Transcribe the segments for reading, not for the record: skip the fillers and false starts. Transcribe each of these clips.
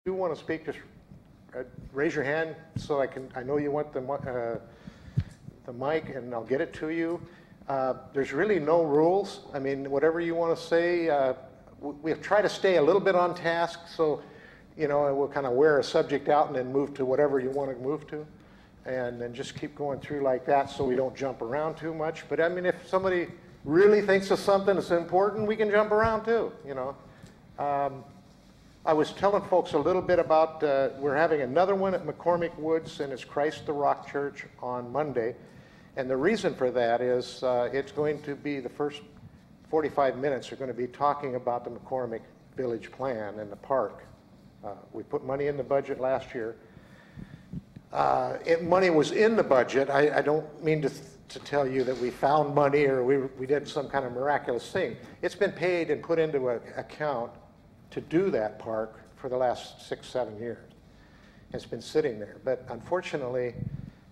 you want to speak, just raise your hand so I know you want the mic, and I'll get it to you. There's really no rules. I mean, whatever you want to say, we try to stay a little bit on task, so we'll kind of wear a subject out and then move to whatever you want to move to, and then just keep going through like that so we don't jump around too much. But I mean, if somebody really thinks of something that's important, we can jump around too. I was telling folks a little bit about, we're having another one at McCormick Woods, and it's Christ the Rock Church on Monday. And the reason for that is it's going to be the first 45 minutes are going to be talking about the McCormick Village Plan and the park. We put money in the budget last year. Money was in the budget. I don't mean to tell you that we found money or we did some kind of miraculous thing. It's been paid and put into an account to do that park for the last 6-7 years. It's been sitting there. But unfortunately,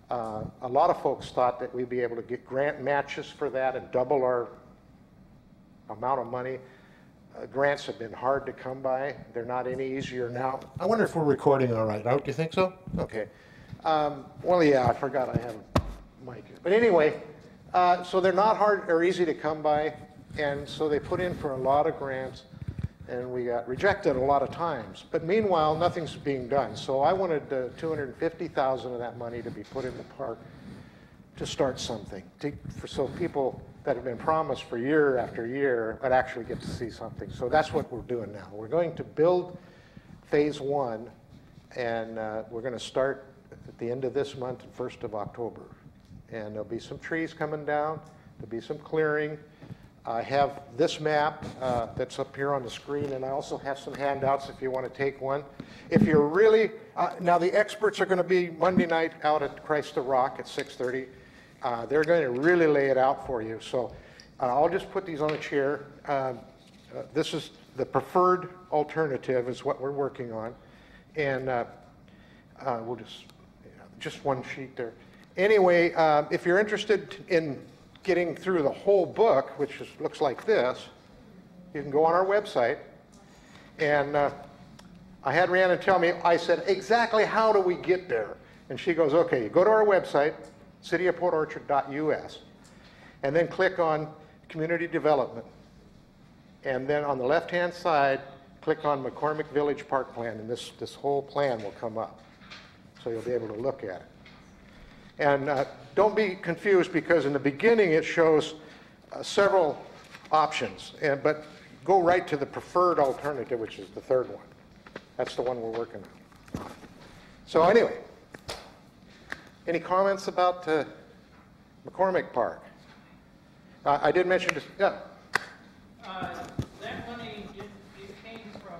a lot of folks thought that we'd be able to get grant matches for that and double our amount of money. Grants have been hard to come by. They're not any easier now. I wonder if we're recording all right. Do you think so? Okay. Well, yeah, I forgot I have a mic. But anyway, so they're not hard or easy to come by, and so they put in for a lot of grants, and we got rejected a lot of times. But meanwhile, nothing's being done. So I wanted $250,000 of that money to be put in the park to start something, so people that have been promised for year after year would actually get to see something. So that's what we're doing now. We're going to build phase 1, and we're going to start at the end of this month and 1st of October. And there'll be some trees coming down. There'll be some clearing. I have this map that's up here on the screen, and I also have some handouts if you want to take one. If you're really, now the experts are going to be Monday night out at Christ the Rock at 6:30. They're going to really lay it out for you. So I'll just put these on a chair. This is the preferred alternative is what we're working on. And we'll just one sheet there. Anyway, if you're interested in getting through the whole book, which looks like this, you can go on our website. And I had Rhiannon tell me, I said, exactly how do we get there? And she goes, okay, you go to our website, cityofportorchard.us, and then click on Community Development. And then on the left-hand side, click on McCormick Village Park Plan, and this whole plan will come up. So you'll be able to look at it. And don't be confused, because in the beginning it shows several options, but go right to the preferred alternative, which is the third one. That's the one we're working on. So anyway, any comments about McCormick Park? I did mention this, yeah. That money, it came from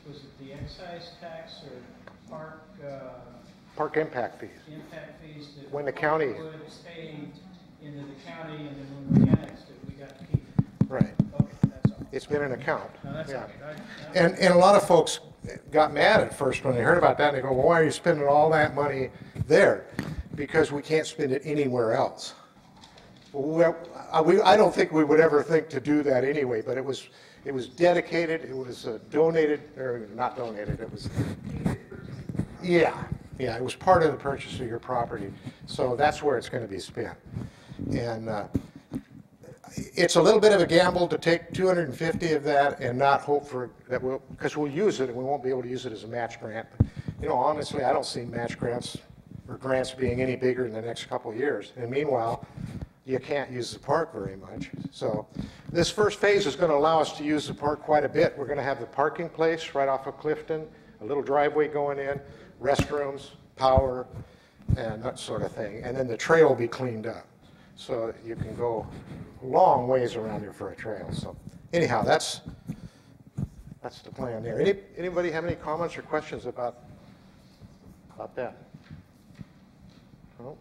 was it the excise tax or park impact fees. Impact fees that when the county would paid into the county, and then when we annexed it, we got to keep it. Right. Okay, that's all. It's been an account. No, that's yeah. okay. And a lot of folks got mad at first when they heard about that. And they go, well, why are you spending all that money there? Because we can't spend it anywhere else. Well, I don't think we would ever think to do that anyway, but it was dedicated, it was donated, or not donated, it was, yeah, it was part of the purchase of your property. So that's where it's going to be spent. And it's a little bit of a gamble to take 250 of that and not hope for that because we'll use it and we won't be able to use it as a match grant. Honestly, I don't see match grants or grants being any bigger in the next couple of years. And meanwhile, you can't use the park very much. So this first phase is going to allow us to use the park quite a bit. We're going to have the parking place right off of Clifton, a little driveway going in, restrooms, power, and that sort of thing. And then the trail will be cleaned up. So you can go long ways around here for a trail. So anyhow, that's the plan there. Anybody have any comments or questions about that? Oh,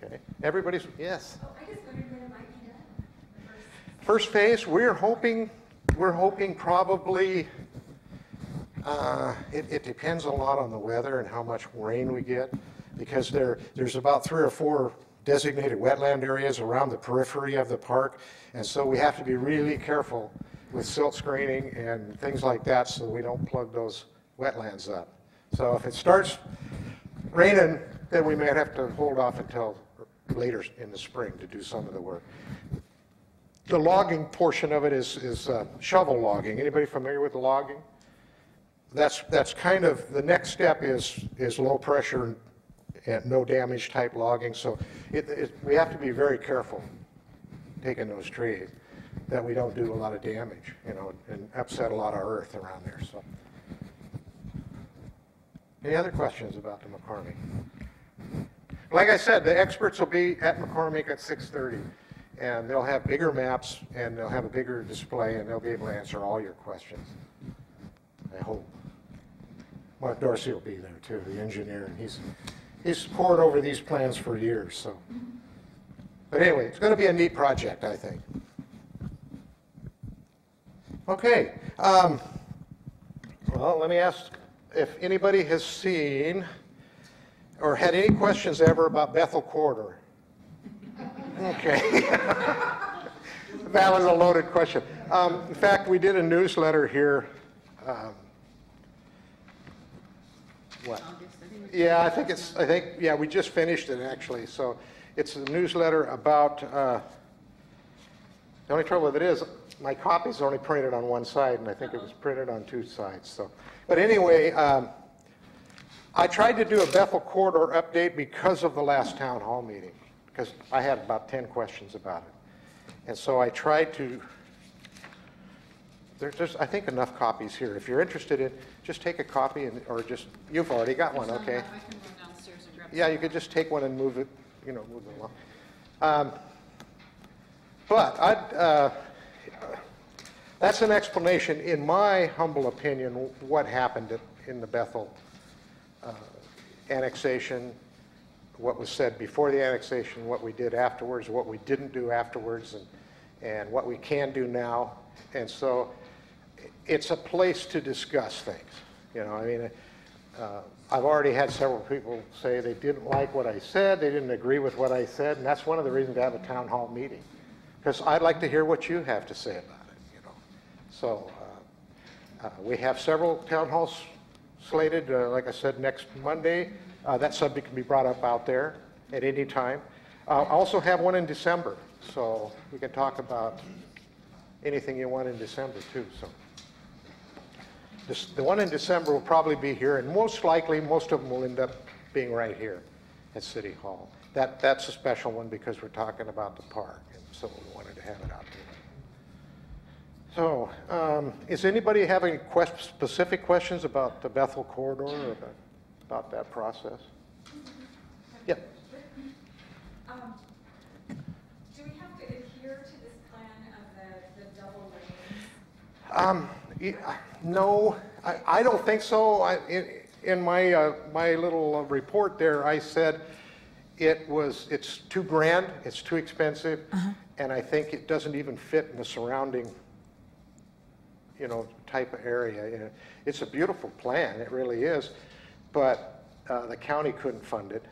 okay. Everybody's, yes? Oh, I just wondered when it might be done. First phase, we're hoping probably, it depends a lot on the weather and how much rain we get, because there's about 3 or 4 designated wetland areas around the periphery of the park, and so we have to be really careful with silt screening and things like that so we don't plug those wetlands up. So if it starts raining, then we might have to hold off until later in the spring to do some of the work. The logging portion of it is shovel logging. Anybody familiar with logging? That's kind of, the next step is low pressure and no damage type logging. So we have to be very careful taking those trees that we don't do a lot of damage, you know, and upset a lot of earth around there. So, any other questions about the McCormick? Like I said, the experts will be at McCormick at 6:30, and they'll have bigger maps and they'll have a bigger display and they'll be able to answer all your questions. I hope. Mark Dorsey will be there too, the engineer, and he's pored over these plans for years. So, but anyway, it's going to be a neat project, I think. Okay. Well, let me ask if anybody has seen or had any questions ever about Bethel Corridor. Okay. That was a loaded question. In fact, we did a newsletter here. What? Yeah, yeah, we just finished it actually. So it's a newsletter about, the only trouble with it is my copy's only printed on one side and I think it was printed on two sides. So, but anyway, I tried to do a Bethel Corridor update because of the last town hall meeting, because I had about 10 questions about it. And so I tried to, there's I think enough copies here. If you're interested in, just take a copy and, or just, you've already got one, okay? I can run downstairs and grab it. Yeah, you could just take one and move it, you know, move it along. But that's an explanation, in my humble opinion, what happened in the Bethel annexation, what was said before the annexation, what we did afterwards, what we didn't do afterwards, and what we can do now. And so it's a place to discuss things. You know, I mean, I've already had several people say they didn't like what I said, they didn't agree with what I said, and that's one of the reasons to have a town hall meeting. Because I'd like to hear what you have to say about it, you know. So we have several town halls slated, like I said, next Monday. That subject can be brought up out there at any time. I also have one in December, so we can talk about anything you want in December too. So the one in December will probably be here, and most likely most of them will end up being right here at City Hall. That's a special one because we're talking about the park, and so we wanted to have it out there. So, is anybody having specific questions about the Bethel Corridor or about that process? Yep. Do we have to adhere to this plan of the double lanes? No, I don't think so. In my my little report there, I said it's too grand, it's too expensive, and I think it doesn't even fit in the surrounding, you know, type of area. You know, it's a beautiful plan, it really is, but the county couldn't fund it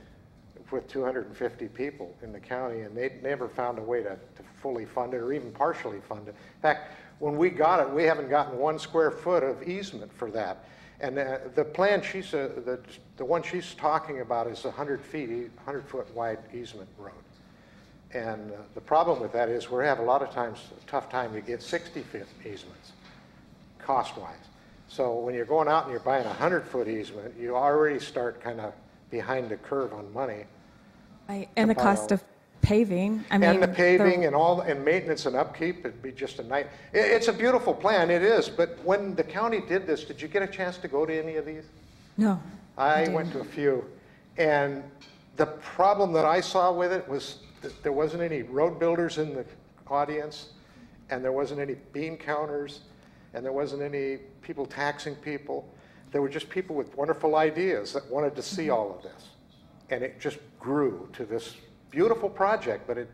with 250 people in the county, and they never found a way to fully fund it or even partially fund it. In fact, when we got it, we haven't gotten 1 square foot of easement for that. And the plan the one she's talking about is 100-foot wide easement road. And the problem with that is we have a lot of times a tough time to get 60-foot easements, cost-wise. So when you're going out and you're buying a 100-foot easement, you already start kind of behind the curve on money. And the cost of paving. I mean, and the paving and maintenance and upkeep, it'd be just a night. It's a beautiful plan, it is. But when the county did this, did you get a chance to go to any of these? No. I went to a few, and the problem that I saw with it was that there wasn't any road builders in the audience, and there wasn't any bean counters, and there wasn't any people taxing people. There were just people with wonderful ideas that wanted to see all of this. And it just grew to this beautiful project, but it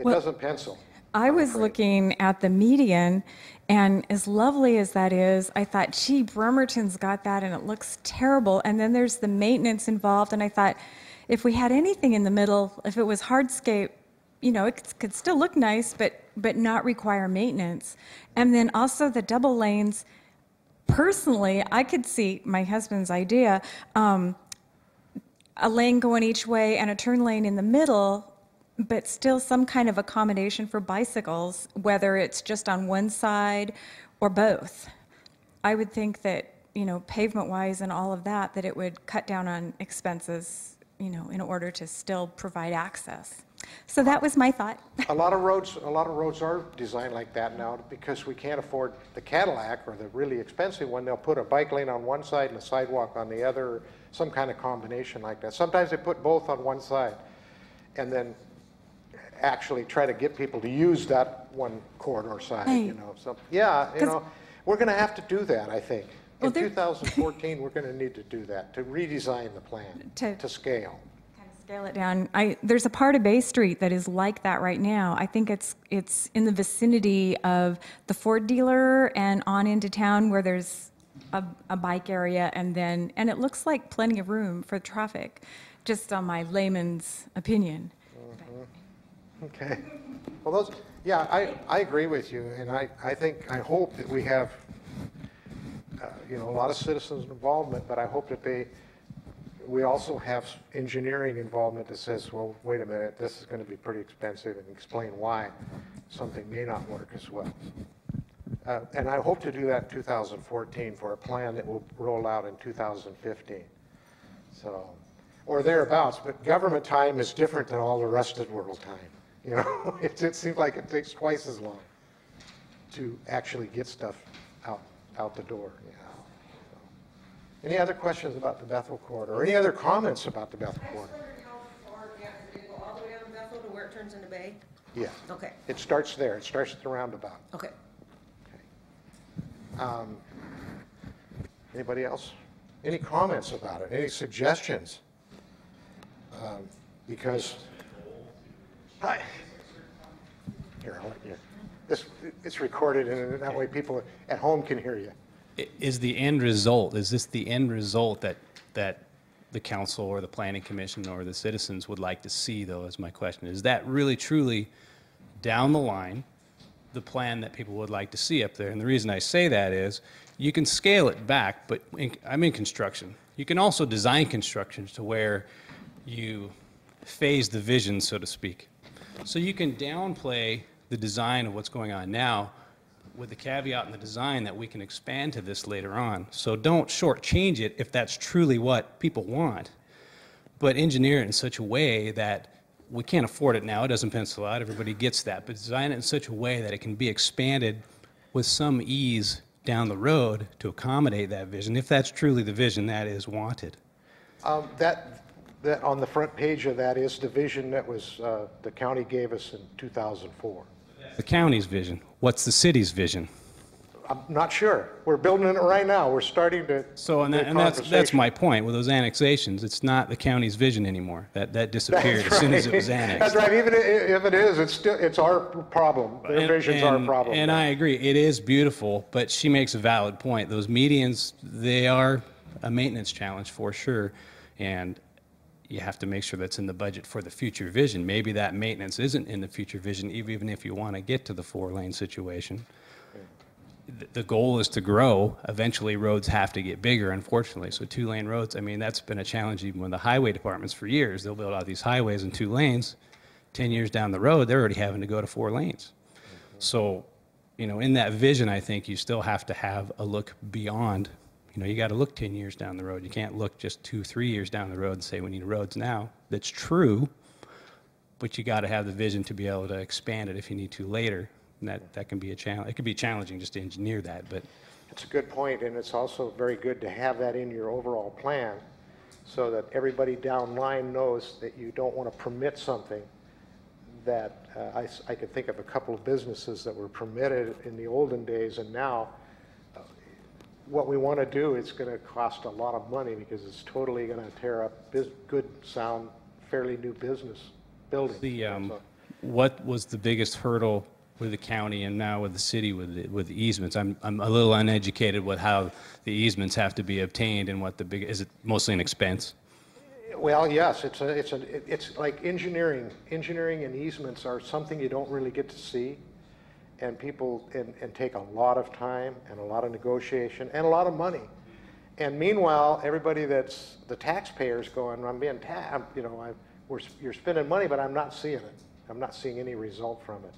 doesn't pencil. I was looking at the median, and as lovely as that is, I thought, gee, Bremerton's got that and it looks terrible. And then there's the maintenance involved, and I thought, if we had anything in the middle, if it was hardscape, you know, it could still look nice, but but not require maintenance. And then also the double lanes, personally, I could see my husband's idea, a lane going each way and a turn lane in the middle, but still some kind of accommodation for bicycles, whether it's just on one side or both. I would think that, pavement-wise and all of that, that it would cut down on expenses, in order to still provide access. So that was my thought. A lot of roads are designed like that now because we can't afford the Cadillac or the really expensive one. They'll put a bike lane on one side and a sidewalk on the other, some kind of combination like that. Sometimes they put both on one side and then actually try to get people to use that one corridor side, Right. So, yeah, we're going to have to do that, I think. In Well, there- 2014, we're going to need to do that, to redesign the plan to scale. Kind of scale it down. There's a part of Bay Street that is like that right now. I think it's in the vicinity of the Ford dealer and on into town where there's a bike area and it looks like plenty of room for traffic, just on my layman's opinion. Okay. Well, I agree with you, and I hope that we have, a lot of citizens' involvement, but I hope that we also have engineering involvement that says, well, wait a minute, this is going to be pretty expensive, and explain why something may not work as well. And I hope to do that in 2014 for a plan that will roll out in 2015. So, or thereabouts, but government time is different than all the rest of the world time. It seems like it takes twice as long to actually get stuff out the door. So. Any other questions about the Bethel corridor? Or any other comments about the Bethel I just corridor? wondered how far, did it go all the way down Bethel to where it turns into Bay? Yeah. Okay, It starts there. It starts at the roundabout. okay. Anybody else? Any comments about it? Any suggestions? Because, hi. Here, I'll let you. It's recorded, and that way people at home can hear you. Is the end result, is this the end result that the council or the planning commission or the citizens would like to see, though, is my question? Is that really, truly, down the line, the plan that people would like to see up there? And the reason I say that is, you can scale it back, but I'm in construction. You can also design constructions to where you phase the vision, so to speak. So you can downplay the design of what's going on now with the caveat in the design that we can expand to this later on. So don't shortchange it if that's truly what people want, but engineer it in such a way that we can't afford it now. It doesn't pencil out. Everybody gets that. But design it in such a way that it can be expanded with some ease down the road to accommodate that vision, if that's truly the vision that is wanted. That on the front page of that is the vision that was the county gave us in 2004. The county's vision. What's the city's vision? I'm not sure. We're building it right now. We're starting to. So, and that's my point. With those annexations, it's not the county's vision anymore. That disappeared as soon as it was annexed. That's right. Even if it is, it's our problem. Their vision's our problem. And I agree. It is beautiful, but she makes a valid point. Those medians, they are a maintenance challenge for sure, and you have to make sure that's in the budget for the future vision. Maybe that maintenance isn't in the future vision, even if you want to get to the 4-lane situation. The goal is to grow. Eventually, roads have to get bigger, unfortunately. So 2-lane roads, I mean, that's been a challenge even with the highway departments for years. They'll build out these highways in 2 lanes. 10 years down the road, they're already having to go to 4 lanes. So, in that vision, I think you still have to have a look beyond. You got to look 10 years down the road. You can't look just 2-3 years down the road and say we need roads now. That's true, but you got to have the vision to be able to expand it if you need to later. And that can be a challenge. It can be challenging just to engineer that, but It's a good point, and it's also very good to have that in your overall plan so that everybody down line knows that you don't want to permit something that I could think of a couple of businesses that were permitted in the olden days, and now what we want to do, it's going to cost a lot of money because it's totally going to tear up good, sound, fairly new business buildings. what was the biggest hurdle with the county and now with the city with the easements? I'm a little uneducated with how the easements have to be obtained and what is it mostly an expense? Well, yes, it's like engineering. Engineering and easements are something you don't really get to see. and people, and take a lot of time and a lot of negotiation and a lot of money. And meanwhile, everybody that's the taxpayers going, I'm being you know, you're spending money, but I'm not seeing it. I'm not seeing any result from it.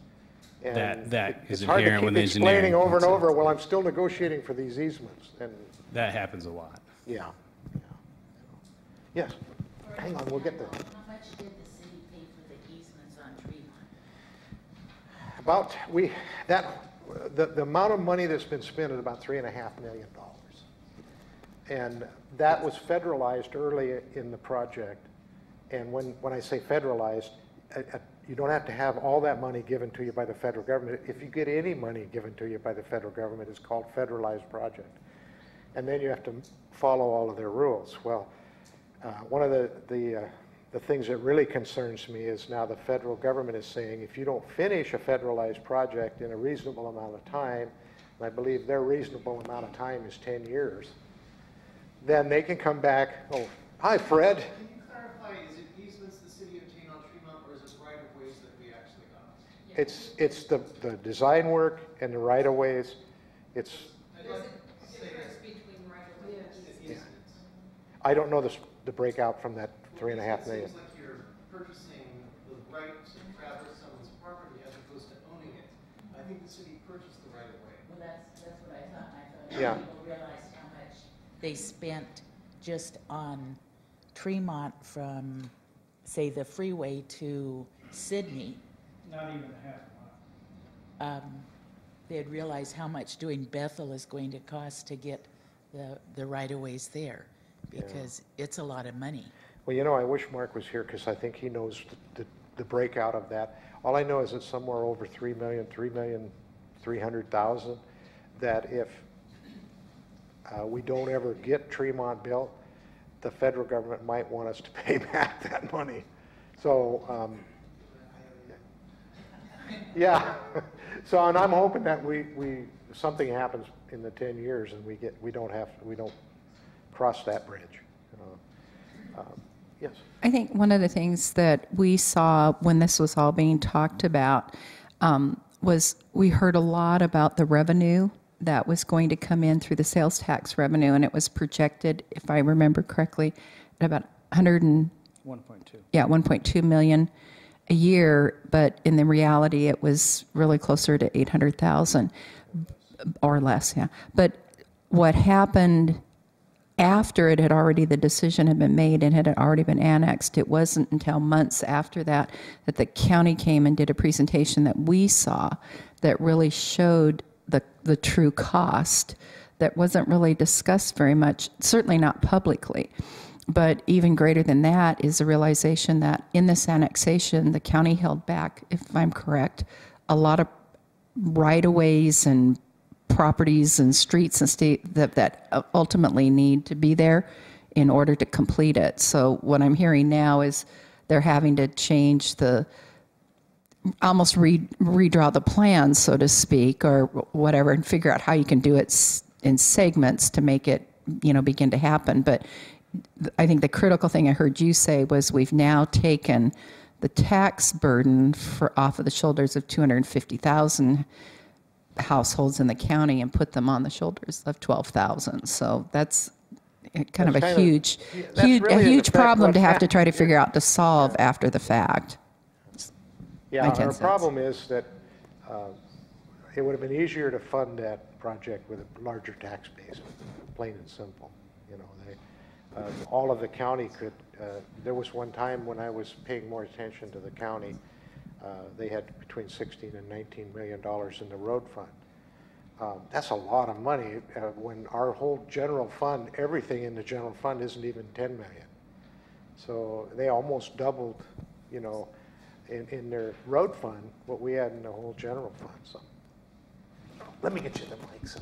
And That is it's hard to inherent keep with engineering. explaining over and over, well, I'm still negotiating for these easements, and That happens a lot. yeah. Yes, hang on, we'll get there. How much did the city pay for the easements on Tremont? About, the amount of money that's been spent is about $3.5 million. And that was federalized early in the project. And when I say federalized, you don't have to have all that money given to you by the federal government. If you get any money given to you by the federal government, it's called federalized project. And then you have to follow all of their rules. Well, one of the things that really concerns me is now the federal government is saying if you don't finish a federalized project in a reasonable amount of time, and I believe their reasonable amount of time is 10 years, then they can come back. Oh, hi, Fred. Can you clarify, is it easements the city obtained on Tremont, or is it right-of-ways that we actually got? It's the design work and the right-of-ways. It's, There's a difference between right-of-way and easement. I don't know the breakout from that $3.5 million. It seems like you're purchasing the right to traverse someone's property as opposed to owning it. I think the city purchased the right-of-way. Well, that's what I thought. I thought Yeah. people realized how much they spent just on Tremont from, say, the freeway to Sydney. Not even a half a mile. They'd realize how much doing Bethel is going to cost to get the right-of-ways there, because it's a lot of money. Well, you know, I wish Mark was here because I think he knows the breakout of that. All I know is it's somewhere over 3,300,000, that if we don't ever get Tremont built, the federal government might want us to pay back that money. So, yeah. So, and I'm hoping that something happens in the 10 years and we don't cross that bridge. You know. Yes. I think one of the things that we saw when this was all being talked about was we heard a lot about the revenue that was going to come in through the sales tax revenue, and it was projected, if I remember correctly, at about 1.2 million a year, but in the reality it was really closer to 800,000 or less, yeah. But what happened after it had already, the decision had been made and had already been annexed, it wasn't until months after that that the county came and did a presentation that we saw that really showed the true cost that wasn't really discussed very much, certainly not publicly. But even greater than that is the realization that in this annexation, the county held back, if I'm correct, a lot of right-of-ways and properties and streets and state that ultimately need to be there in order to complete it. So what I'm hearing now is they're having to change almost redraw the plans, so to speak, or whatever, and figure out how you can do it in segments to make it, begin to happen. But I think the critical thing I heard you say was we've now taken the tax burden off of the shoulders of 250,000 households in the county and put them on the shoulders of 12,000. So that's kind of a huge problem to have to try to figure out to solve after the fact. Yeah, our problem is that it would have been easier to fund that project with a larger tax base, plain and simple. All of the county could, there was one time when I was paying more attention to the county, they had between 16 and $19 million in the road fund. That's a lot of money when our whole general fund, everything in the general fund isn't even 10 million. So they almost doubled, in their road fund what we had in the whole general fund. So let me get you the mics.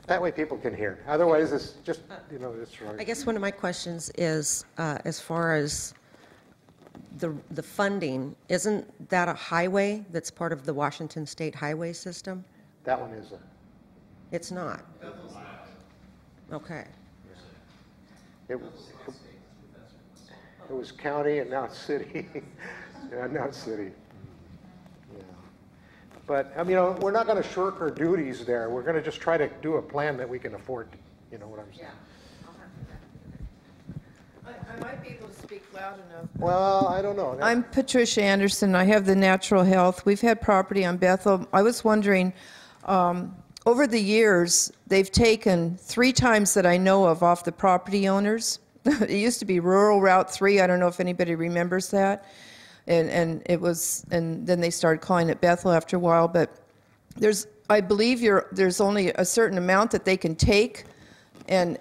That way people can hear. Otherwise, it's just, it's right. I guess one of my questions is, as far as the funding, isn't that a highway that's part of the Washington State Highway System? That one isn't. It's not? Okay. It was county and now it's city. Yeah, now it's city. Yeah. But, I mean, we're not going to shirk our duties there. We're going to just try to do a plan that we can afford. You know what I'm saying? I might be able to speak loud enough. Well, I don't know. I'm Patricia Anderson. I have the Natural Health. We've had property on Bethel. I was wondering, over the years, they've taken 3 times that I know of off the property owners. It used to be Rural Route 3. I don't know if anybody remembers that. And then they started calling it Bethel after a while. But I believe there's only a certain amount that they can take, and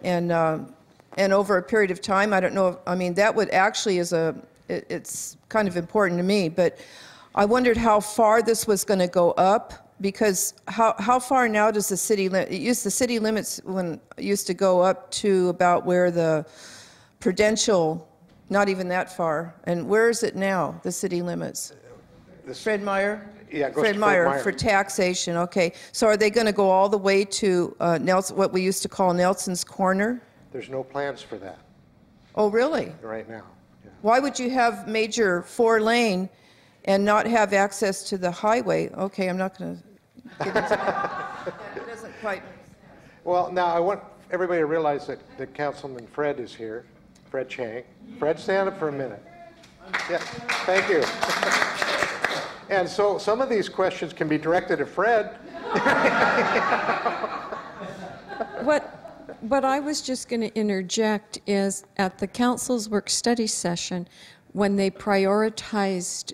over a period of time, I don't know, I mean, that would actually it's kind of important to me, but I wondered how far this was going to go up, because how far now does the city, the city limits used to go up to about where the Prudential, not even that far, and where is it now, the city limits? Fred Meyer? Yeah, it goes Fred to Meyer for taxation, okay. So are they going to go all the way to what we used to call Nelson's Corner? There's no plans for that Oh, really? right now. Yeah. Why would you have major 4-lane and not have access to the highway? Okay, I'm not going to get into that. That doesn't quite make sense. Well, now I want everybody to realize that Councilman Fred is here, Fred Chang. Fred, stand up for a minute. Yeah, thank you. And so some of these questions can be directed at Fred. What I was just going to interject is at the council's work study session, when they prioritized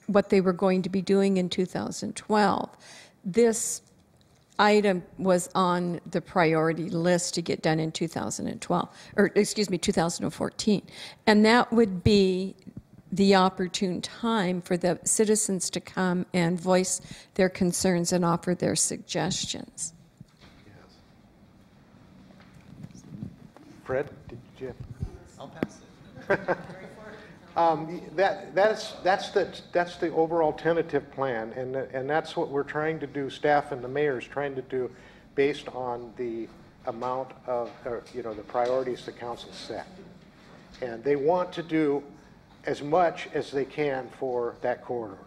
what they were going to be doing in 2012, this item was on the priority list to get done in 2014. And that would be the opportune time for the citizens to come and voice their concerns and offer their suggestions. Fred, did you? I'll pass it. That's the overall tentative plan, and that's what we're trying to do. Staff and the mayor is trying to do, based on the amount of, the priorities the council set, and they want to do as much as they can for that corridor,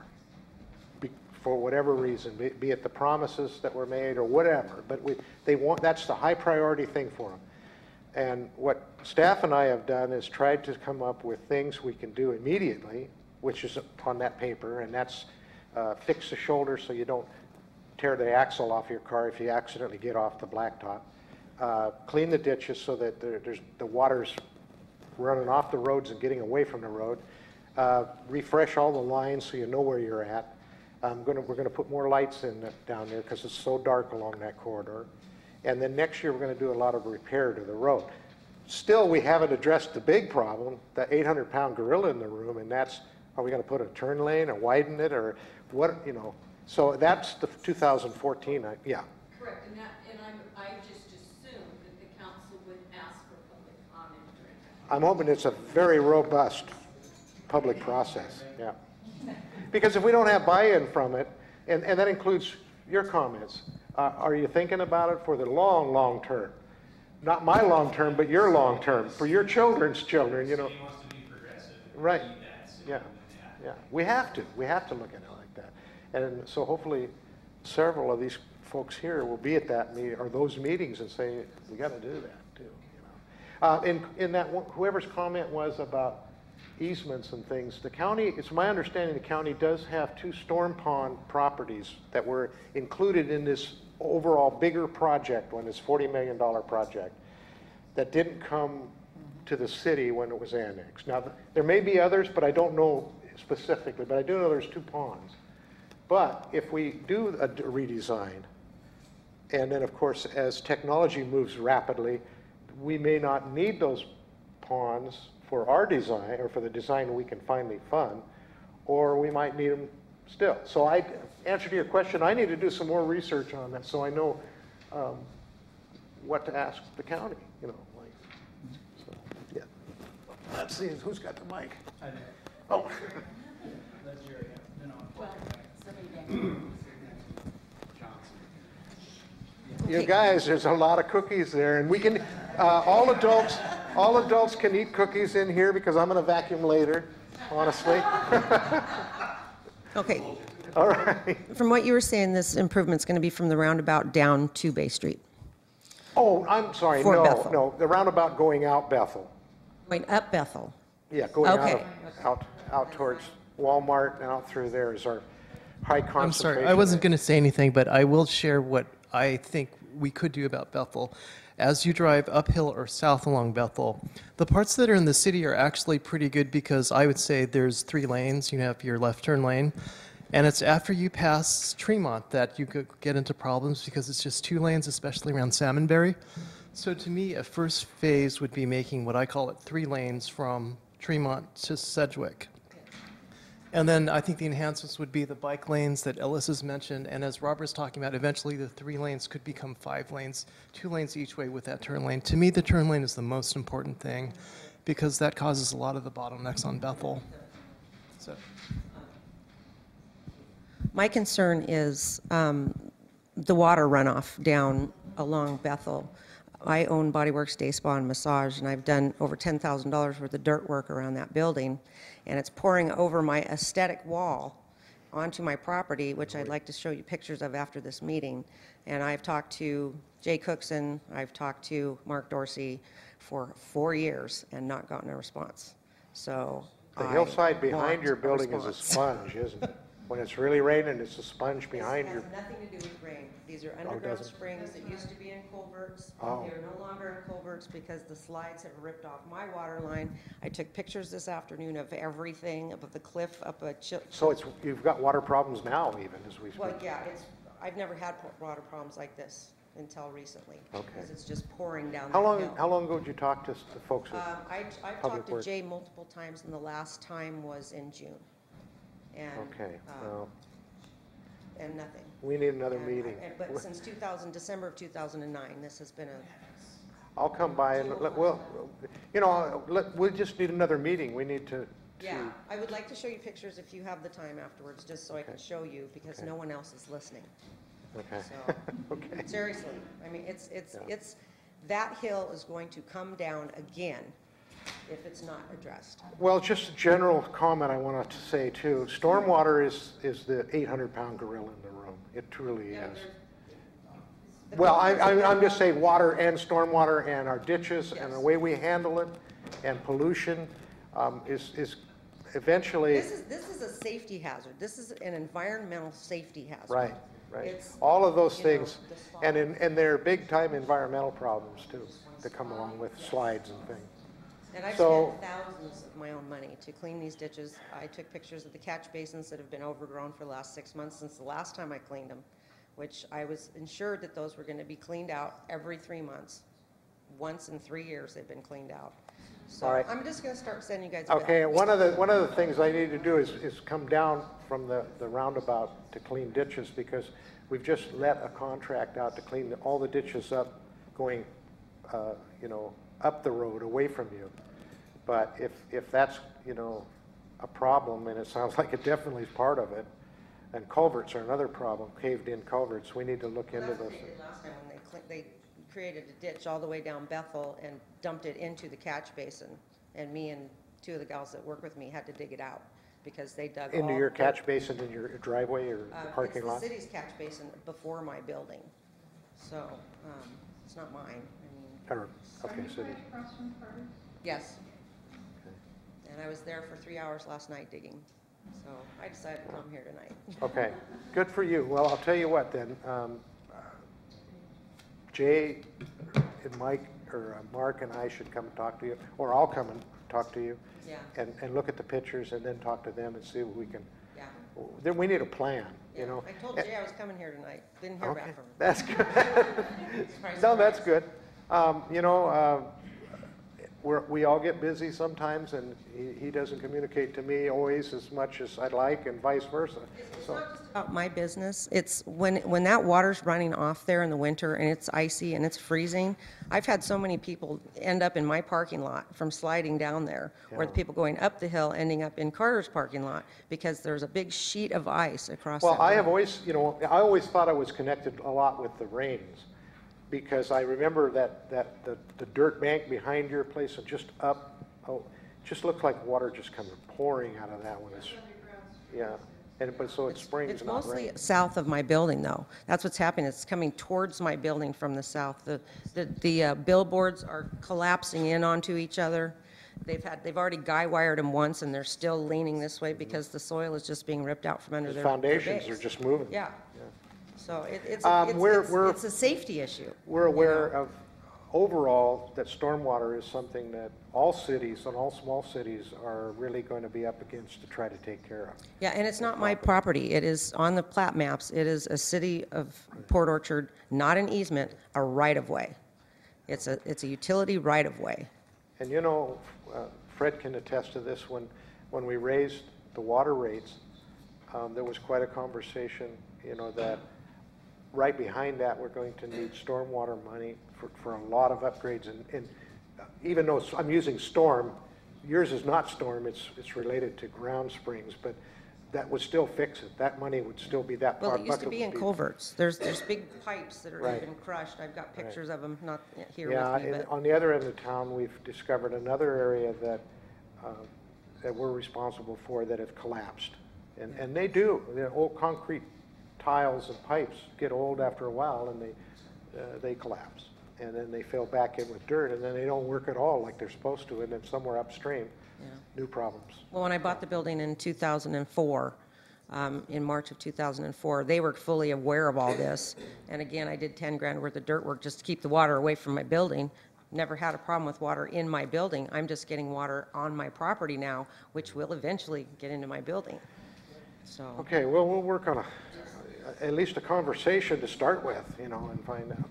for whatever reason, be it the promises that were made or whatever. But that's the high priority thing for them. And what staff and I have done is tried to come up with things we can do immediately, which is on that paper, and that's fix the shoulder so you don't tear the axle off your car if you accidentally get off the blacktop, clean the ditches so that the water's running off the roads and getting away from the road, refresh all the lines so you know where you're at. We're going to put more lights in down there because it's so dark along that corridor. And then next year, we're going to do a lot of repair to the road. Still, we haven't addressed the big problem, the 800-pound gorilla in the room, and that's, are we going to put a turn lane or widen it or what, So that's the 2014, yeah. Correct, and I just assumed that the council would ask for public comment during that. I'm hoping it's a very robust public process, yeah. Because if we don't have buy-in from it, and that includes your comments, are you thinking about it for the long, long term? Not my long term, but your long term, for your children's children, Right, yeah, yeah. We have to look at it like that. And so hopefully several of these folks here will be at that meeting or those meetings and say, we got to do that too. In that, whoever's comment was about easements and things, the county, it's my understanding the county does have 2 storm pond properties that were included in this overall bigger project, when this $40 million project, that didn't come to the city when it was annexed. Now, there may be others, but I don't know specifically, but I do know there's 2 ponds. But if we do a redesign, and then of course, as technology moves rapidly, we may not need those ponds for our design, or for the design we can finally fund, or we might need them still. So answer to your question, I need to do some more research on that so I know what to ask the county, So, yeah. Let's see, who's got the mic? I do. Oh. That's Jerry. Well, somebody You guys, there's a lot of cookies there, and we can, all adults, all adults can eat cookies in here because I'm going to vacuum later, honestly. Okay, All right. from what you were saying, this improvement's going to be from the roundabout down to Bay Street. Oh, I'm sorry. For No, Bethel. no, the roundabout going out Bethel. Going up Bethel. Yeah, going Okay. out towards Walmart and out through there is our high concentration. I'm sorry, I wasn't going to say anything, but I will share what I think we could do about Bethel. As you drive uphill or south along Bethel, the parts that are in the city are actually pretty good because I would say there's 3 lanes. You have your left turn lane, and it's after you pass Tremont that you could get into problems because it's just 2 lanes, especially around Salmonberry. So to me, a first phase would be making what I call it 3 lanes from Tremont to Sedgwick. And then I think the enhancements would be the bike lanes that Ellis has mentioned, and as Robert's talking about, eventually the 3 lanes could become 5 lanes, 2 lanes each way with that turn lane. To me, the turn lane is the most important thing because that causes a lot of the bottlenecks on Bethel. So. My concern is the water runoff down along Bethel. I own Body Works Day Spa and Massage, and I've done over $10,000 worth of dirt work around that building, and it's pouring over my aesthetic wall onto my property, which I'd like to show you pictures of after this meeting. And I've talked to Jay Cookson, I've talked to Mark Dorsey for 4 years and not gotten a response. So The I hillside behind want your building is a response. sponge, isn't it? When it's really raining, it's a sponge behind This your, has nothing to do with rain. These are underground doesn't? springs that used to be in culverts. Oh. They're no longer in culverts because the slides have ripped off my water line. I took pictures this afternoon of everything, of the cliff up a so it's, you've got water problems now even as we speak. well, yeah, I've never had water problems like this until recently. Okay. Because it's just pouring down How the hill. long ago did you talk to the folks I've Public talked to Works? Jay multiple times, and the last time was in June. And, Okay, well, and nothing. we need another And meeting. But since December of 2009, this has been a, I'll come by and, well, you know, we just need another meeting. We need to, yeah, I would like to show you pictures if you have the time afterwards, just so I can show you, because no one else is listening. okay. So, Okay. seriously, I mean, that hill is going to come down again if it's not addressed. Well, just a general comment I wanted to say too. Stormwater is the 800-pound gorilla in the room. It truly is. Well, I'm just saying water and stormwater and our ditches and the way we handle it and pollution is eventually. This is a safety hazard. This is an environmental safety hazard. Right, right. It's, All of those you know, things. the slide. And there are big-time environmental problems too that come along with slides and things. And I've So- spent thousands of my own money to clean these ditches. I took pictures of the catch basins that have been overgrown for the last 6 months since the last time I cleaned them, which I was assured that those were going to be cleaned out every 3 months. Once in 3 years, they've been cleaned out. So All right. I'm just going to start sending you guys. Okay, one of the things I need to do is come down from the roundabout to clean ditches, because we've just let a contract out to clean all the ditches up going, you know, up the road away from you. But if that's, you know, a problem, and it sounds like it definitely is part of it, and culverts are another problem, caved-in culverts, we need to look into That's what those. they did last time when they created a ditch all the way down Bethel and dumped it into the catch basin. And me and 2 of the gals that work with me had to dig it out because they dug Into all your the- catch basin in your driveway or the parking lot? It's the city's catch basin before my building. So, it's not mine. I mean, Or, okay, city. yes. And I was there for 3 hours last night digging. So I decided to come here tonight. Okay, good for you. Well, I'll tell you what then. Jay and Mike, or Mark and I should come and talk to you, or I'll come and talk to you. Yeah. And look at the pictures and then talk to them and see what we can, Yeah. then we need a plan, you Yeah. know? I told Jay I was coming here tonight. Didn't hear Okay, back from him. that's good. Surprise, No, that's surprise. good. You know, we all get busy sometimes, and he doesn't communicate to me always as much as I'd like, and vice versa. It's So, not just about my business. It's when that water's running off there in the winter and it's icy and it's freezing. I've had so many people end up in my parking lot from sliding down there, or the people going up the hill ending up in Carter's parking lot because there's a big sheet of ice across. well, that I road. have always, you know, I always thought I was connected a lot with the rains, because I remember that the dirt bank behind your place and just up, just looked like water just coming pouring out of that one. Yeah, but so it springs. It's not mostly rain. south of my building, though. That's what's happening. It's coming towards my building from the south. The billboards are collapsing in onto each other. They've already guy wired them once, and they're still leaning this way because the soil is just being ripped out from under The their foundations base. are just moving. Yeah. So it's a safety issue. We're aware of overall that stormwater is something that all cities and all small cities are really going to be up against to try to take care of. Yeah, and it's not my property. It is on the plat maps. It is a city of Port Orchard, not an easement, a right-of-way. It's a utility right-of-way. And you know, Fred can attest to this, when we raised the water rates, there was quite a conversation, you know, that right behind that, we're going to need stormwater money for a lot of upgrades. And even though I'm using storm, yours is not storm, it's related to ground springs, but that would still fix it. That money would still be that. Well, it used to be in culverts. There's big pipes that Right. have been crushed. I've got pictures of them, not here Yeah, with me, and but. on the other end of town, we've discovered another area that we're responsible for that have collapsed. And they do. The old concrete tiles and pipes get old after a while, and they collapse. And then they fill back in with dirt, and then they don't work at all like they're supposed to, and then somewhere upstream, new problems. Well, when I bought the building in 2004, in March of 2004, they were fully aware of all this. And again, I did 10 grand worth of dirt work just to keep the water away from my building. Never had a problem with water in my building. I'm just getting water on my property now, which will eventually get into my building. So. Okay, well, we'll work on at least a conversation to start with, you know, and find out.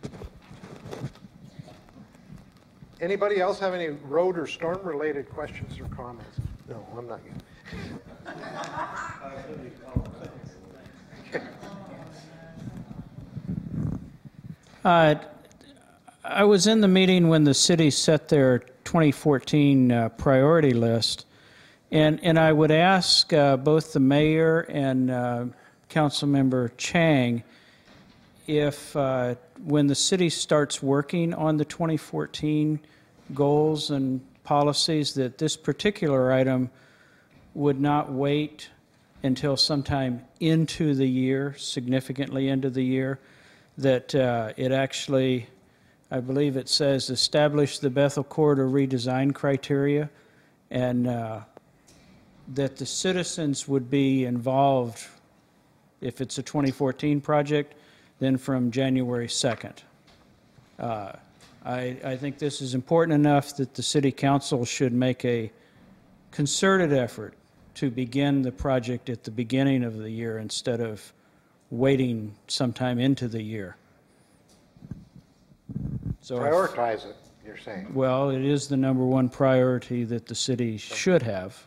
Anybody else have any road or storm-related questions or comments? No, I'm not yet. I was in the meeting when the city set their 2014 priority list, and I would ask both the mayor and Councilmember Chang if when the city starts working on the 2014 goals and policies, that this particular item would not wait until sometime into the year, significantly into the year, that it actually, I believe it says, establish the Bethel Corridor redesign criteria, and that the citizens would be involved, if it's a 2014 project, then from January 2nd. I think this is important enough that the City Council should make a concerted effort to begin the project at the beginning of the year instead of waiting sometime into the year. So Prioritize it, you're saying. well, it is the #1 priority that the city should have,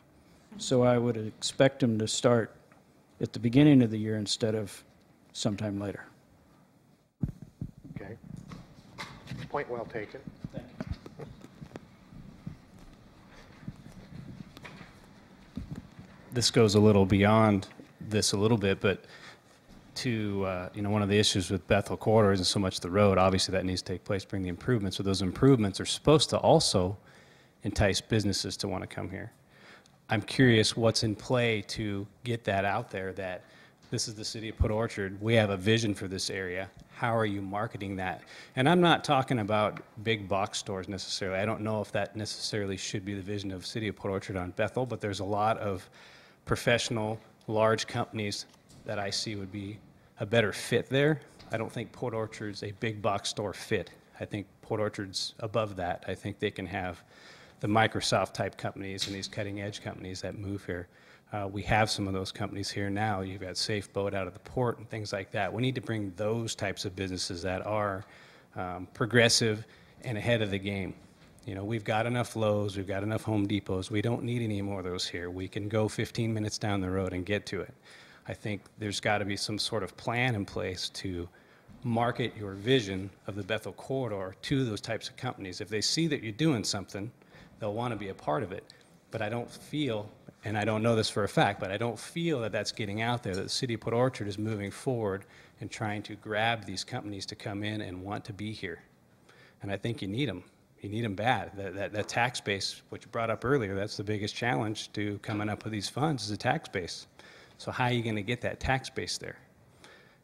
so I would expect them to start at the beginning of the year instead of sometime later. Okay. Point well taken. Thank you. This goes a little beyond this a little bit, but to, one of the issues with Bethel Corridor isn't so much the road. Obviously, that needs to take place, bring the improvements. So those improvements are supposed to also entice businesses to want to come here. I'm curious what's in play to get that out there, that this is the city of Port Orchard. We have a vision for this area. How are you marketing that? And I'm not talking about big box stores necessarily. I don't know if that necessarily should be the vision of City of Port Orchard on Bethel, but there's a lot of professional, large companies that I see would be a better fit there. I don't think Port Orchard's a big box store fit. I think Port Orchard's above that. I think they can have the Microsoft type companies and these cutting edge companies that move here. We have some of those companies here now. You've got Safe Boat out of the port and things like that. We need to bring those types of businesses that are progressive and ahead of the game. You know, we've got enough Lowe's, we've got enough Home Depots. We don't need any more of those here. We can go 15 minutes down the road and get to it. I think there's got to be some sort of plan in place to market your vision of the Bethel Corridor to those types of companies. If they see that you're doing something, they'll want to be a part of it. But I don't feel, and I don't know this for a fact, but I don't feel that that's getting out there, that the city of Port Orchard is moving forward and trying to grab these companies to come in and want to be here. And I think you need them. You need them bad. That tax base, which you brought up earlier, that's the biggest challenge to coming up with these funds is the tax base. So how are you going to get that tax base there?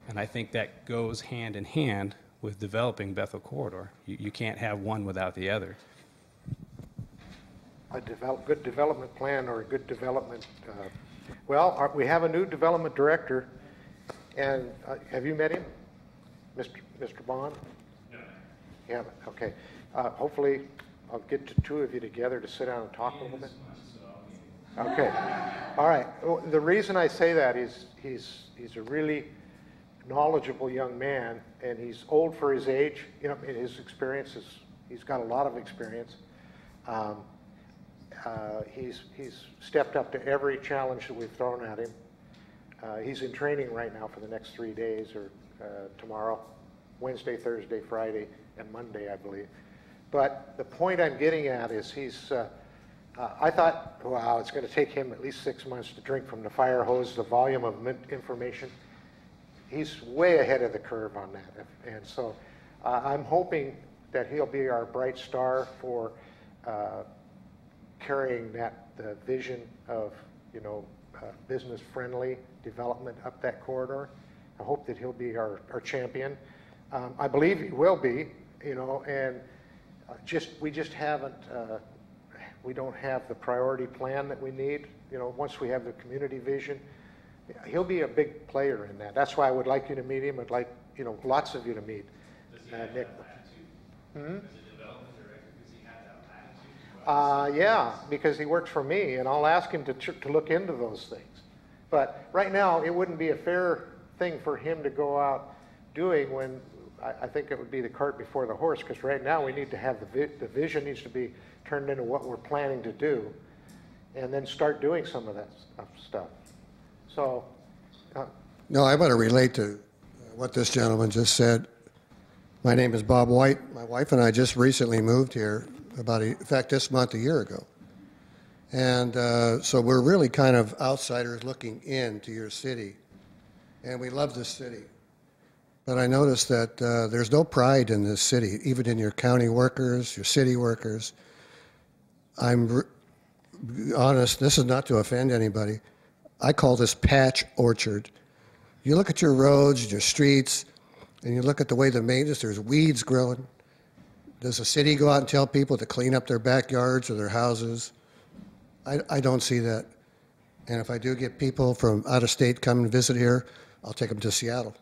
And I think that goes hand in hand with developing Bethel Corridor. You can't have one without the other. A good development plan or a good development, we have a new development director, and have you met him, Mr. Bond? No. You haven't, okay. Hopefully, I'll get the two of you together to sit down and talk a little bit. Okay, all right. Well, the reason I say that is he's a really knowledgeable young man, and he's old for his age. You know, in his experiences, he's got a lot of experience. He's stepped up to every challenge that we've thrown at him. He's in training right now for the next 3 days, or tomorrow, Wednesday, Thursday, Friday, and Monday, I believe. But the point I'm getting at is I thought, wow, it's going to take him at least 6 months to drink from the fire hose, the volume of information. He's way ahead of the curve on that. And so I'm hoping that he'll be our bright star for carrying the vision of, business-friendly development up that corridor. I hope that he'll be our champion. I believe he will be, and we just haven't, we don't have the priority plan that we need. Once we have the community vision, he'll be a big player in that. That's why I would like you to meet him. I'd like, lots of you to meet Nick. Yeah, because he works for me, and I'll ask him to look into those things. But right now, it wouldn't be a fair thing for him to go out doing when I think it would be the cart before the horse, because right now we need to have the vision needs to be turned into what we're planning to do, and then start doing some of that stuff. So. No, I want to relate to what this gentleman just said. My name is Bob White. My wife and I just recently moved here in fact, this month, a year ago. And so we're really kind of outsiders looking into your city. And we love this city. But I noticed that there's no pride in this city, even in your county workers, your city workers. I'm honest, this is not to offend anybody. I call this patch orchard. You look at your roads and your streets, and you look at the way the maintenance, there's weeds growing. Does the city go out and tell people to clean up their backyards or their houses? I don't see that. And if I do get people from out of state come and visit here, I'll take them to Seattle.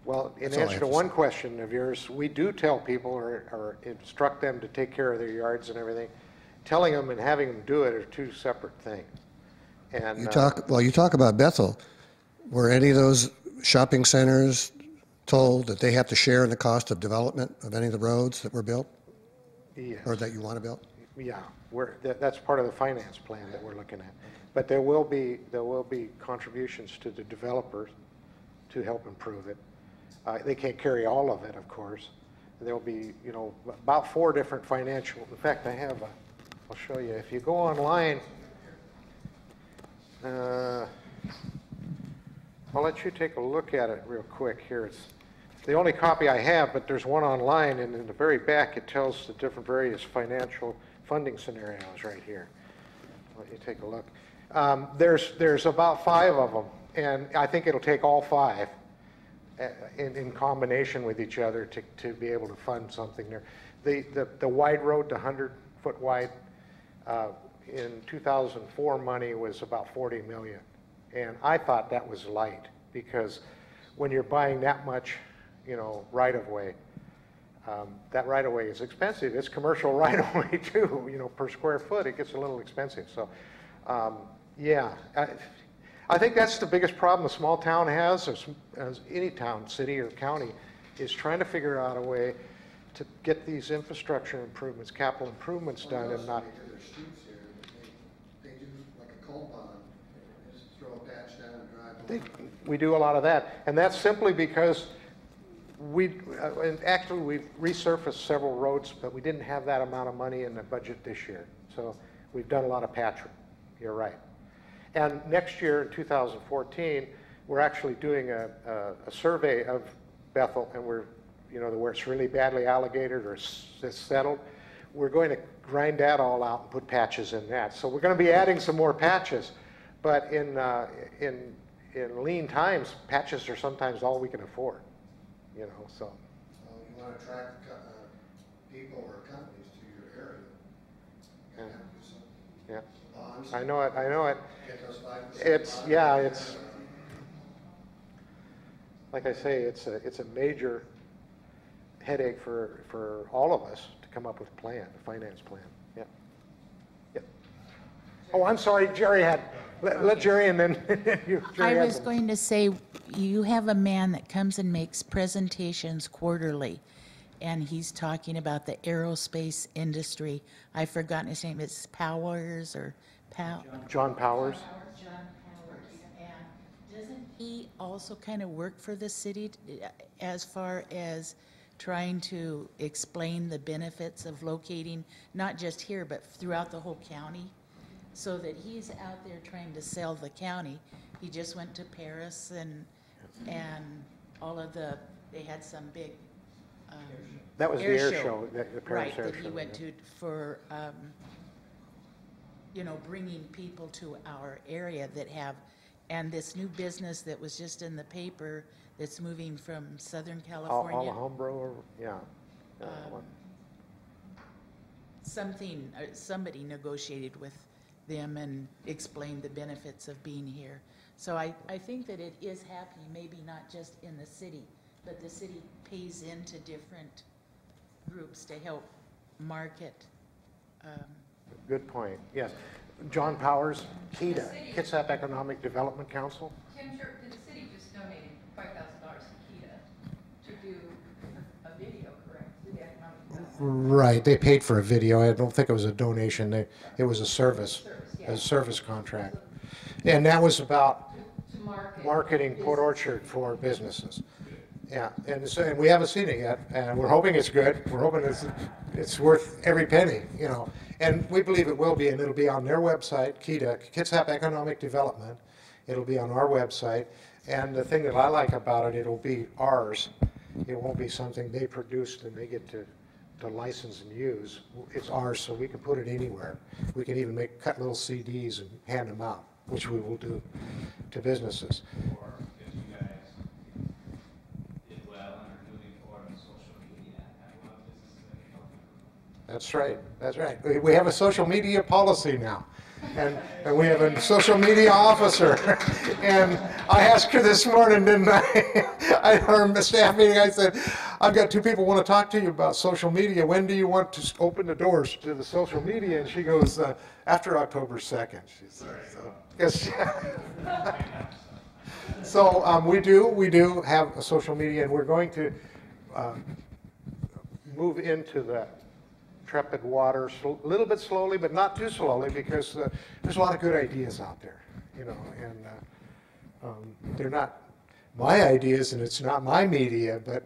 Well, in answer to one question of yours, we do tell people or instruct them to take care of their yards and everything. Telling them and having them do it are two separate things. And you talk about Bethel. Were any of those shopping centers told that they have to share in the cost of development of any of the roads that were built? Yes. Or that you want to build? Yeah, that's part of the finance plan that we're looking at. But there will be contributions to the developers to help improve it. They can't carry all of it, of course. There'll be, about 4 different financial. In fact, I'll show you. If you go online, I'll let you take a look at it real quick here. It's the only copy I have, but there's one online, and in the very back it tells the different various financial funding scenarios right here. Let you take a look. There's about 5 of them, and I think it'll take all 5 in combination with each other to be able to fund something there. The wide road, the 100-foot wide, in 2004 money was about 40 million. And I thought that was light, because when you're buying that much, right-of-way, that right-of-way is expensive. It's commercial right-of-way too, per square foot, it gets a little expensive. So, yeah, I think that's the biggest problem a small town has, as any town, city or county, is trying to figure out a way to get these infrastructure improvements, capital improvements done, and not. We do a lot of that, and that's simply because actually we've resurfaced several roads, but we didn't have that amount of money in the budget this year. So we've done a lot of patchwork. You're right. And next year, in 2014, we're actually doing a survey of Bethel, and we're, you know, where it's really badly alligated or it's settled. We're going to grind that all out and put patches in that. So we're going to be adding some more patches, but in lean times, patches are sometimes all we can afford, you know, so. Well, you want to attract people or companies to your area. Yeah. You have to do something. Yeah. Bonds. I know it, I know it. Get those 5% It's, bonds. yeah, it's, like I say, it's a major headache for all of us to come up with a plan, a finance plan. Yeah. Yeah. Oh, I'm sorry, Jerry had, let Jerry and then you. Jerry I had was some- going to say, you have a man that comes and makes presentations quarterly, and he's talking about the aerospace industry. I've forgotten his name. It's Powers or John Powers. John Powers. And doesn't he also kind of work for the city as far as trying to explain the benefits of locating, not just here, but throughout the whole county? So that he's out there trying to sell the county. He just went to Paris and all of they had some big That was the air show, the Paris right, Air that Show. he went yeah. to for, you know, bringing people to our area that have, and this new business that was just in the paper that's moving from Southern California. Alhambra, or, yeah. Somebody negotiated with them and explained the benefits of being here. So I think that it is happening, maybe not just in the city, but the city pays into different groups to help market. Good point, yes. John Powers, KEDA, Kitsap Economic Development Council. Tim, sure, the city just donated $5,000 to KEDA to do a video, correct? To the economic development. Right, they paid for a video. I don't think it was a donation. It was a service, a service contract. And that was about To market. marketing Port Orchard for businesses. Yeah, and so, and we haven't seen it yet, and we're hoping it's good. We're hoping it's worth every penny, you know. And we believe it will be, and it'll be on their website, KEDA, Kitsap Economic Development. It'll be on our website. And the thing that I like about it, it'll be ours. It won't be something they produced and they get to license and use. It's ours, so we can put it anywhere. We can even cut little CDs and hand them out, which we will do to businesses. Or if you guys did well and are moving forward on social media, have a lot of businesses that can help you. That's right, that's right. We have a social media policy now. And we have a social media officer. And I asked her this morning, didn't I? I heard a staff meeting, I said, I've got 2 people want to talk to you about social media. When do you want to open the doors to the social media? And she goes, after October 2nd. She said, so, yes. So we do have a social media, and we're going to move into that Trepid water, a little bit slowly, but not too slowly, because there's a lot of good ideas out there, you know, and they're not my ideas, and it's not my media, but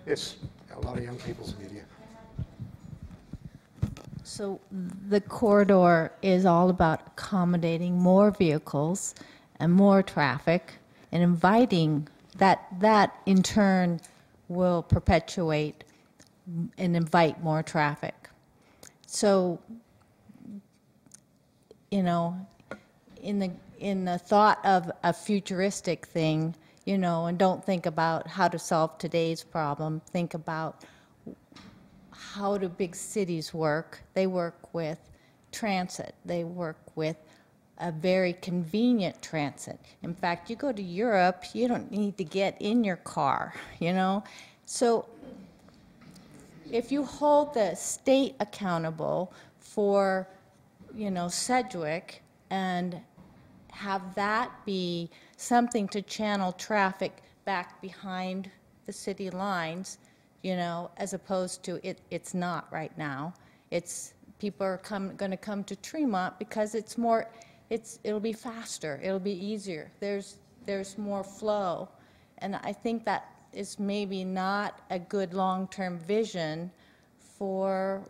it's a lot of young people's media. So the corridor is all about accommodating more vehicles and more traffic and inviting that in turn will perpetuate and invite more traffic. So, you know, in the thought of a futuristic thing, you know, and don't think about how to solve today's problem, think about how do big cities work. They work with transit. They work with a very convenient transit. In fact, you go to Europe, you don't need to get in your car, you know. So if you hold the state accountable for, you know, Sedgwick and have that be something to channel traffic back behind the city lines, you know, as opposed to it's not right now. It's people are going to come to Tremont because it'll be faster, it'll be easier. There's more flow, and I think that is maybe not a good long-term vision for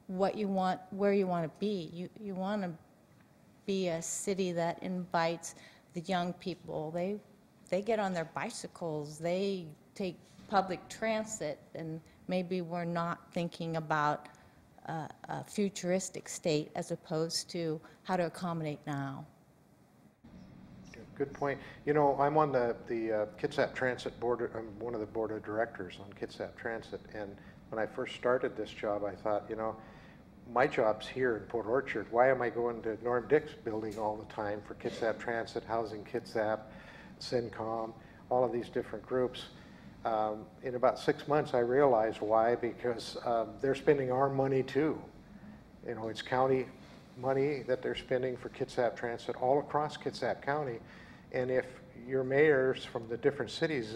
what you want, where you want to be. You want to be a city that invites the young people. They get on their bicycles, they take public transit, and maybe we're not thinking about a futuristic state as opposed to how to accommodate now. Good point. You know, I'm on the Kitsap Transit board. I'm one of the board of directors on Kitsap Transit. And when I first started this job, I thought, you know, my job's here in Port Orchard. Why am I going to Norm Dick's building all the time for Kitsap Transit, Housing Kitsap, CINCOM, all of these different groups? In about 6 months, I realized why, because they're spending our money too. You know, it's county money that they're spending for Kitsap Transit all across Kitsap County. And if your mayors from the different cities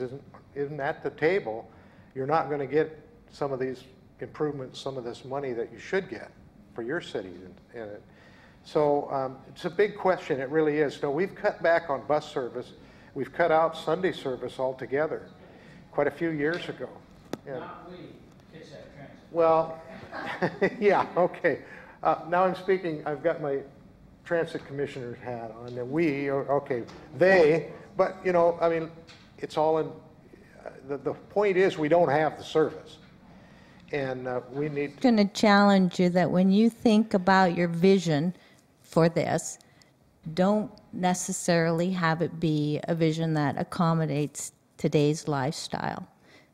isn't at the table, you're not going to get some of these improvements, some of this money that you should get for your city. So it's a big question, it really is. No, we've cut back on bus service. We've cut out Sunday service altogether quite a few years ago. Yeah. Not we, Kitsap Transit. Well, yeah, okay. Now I'm speaking, I've got my transit commissioner's hat on, and we, okay, they, but you know, I mean, it's all in, the point is we don't have the service. And we need I'm going to challenge you that when you think about your vision for this, don't necessarily have it be a vision that accommodates today's lifestyle.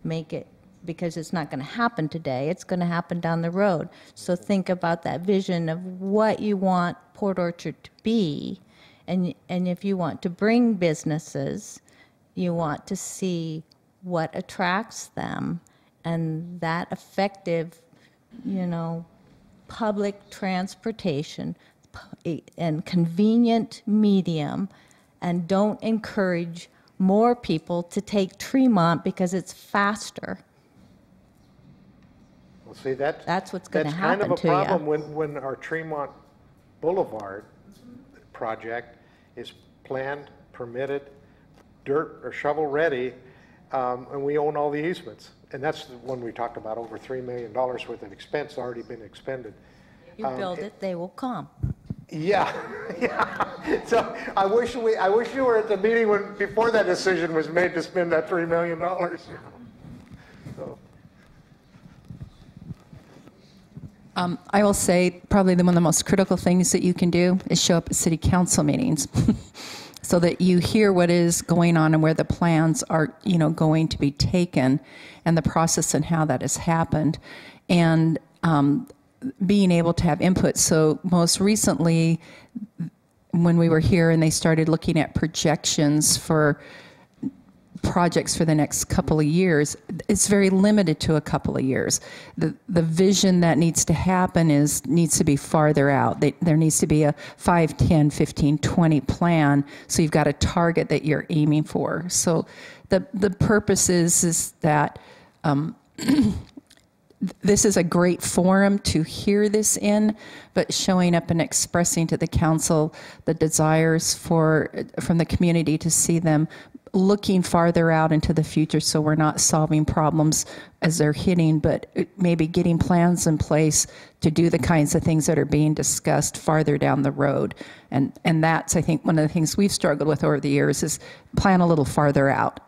Make it, because it's not going to happen today, it's going to happen down the road. So think about that vision of what you want Port Orchard to be, and if you want to bring businesses, you want to see what attracts them, and that effective, you know, public transportation and convenient medium, and don't encourage more people to take Tremont because it's faster. Well, see, that's what's going to happen to you. That's kind of a problem when our Tremont Boulevard project is planned, permitted, dirt or shovel ready, and we own all the easements. And that's the one we talked about, over $3 million worth of expense already been expended. You build it, they will come. Yeah, yeah. So I wish you were at the meeting before that decision was made to spend that $3 million. So. I will say probably one of the most critical things that you can do is show up at city council meetings so that you hear what is going on and where the plans are, you know, going to be taken and the process and how that has happened. And being able to have input. So most recently, when we were here and they started looking at projections for projects for the next couple of years, it's very limited to a couple of years. The vision that needs to happen needs to be farther out. There needs to be a 5, 10, 15, 20 plan, so you've got a target that you're aiming for. So the purpose is that this is a great forum to hear this in, but showing up and expressing to the council the desires from the community to see them looking farther out into the future, so we're not solving problems as they're hitting, but maybe getting plans in place to do the kinds of things that are being discussed farther down the road. And that's, I think, one of the things we've struggled with over the years is plan a little farther out.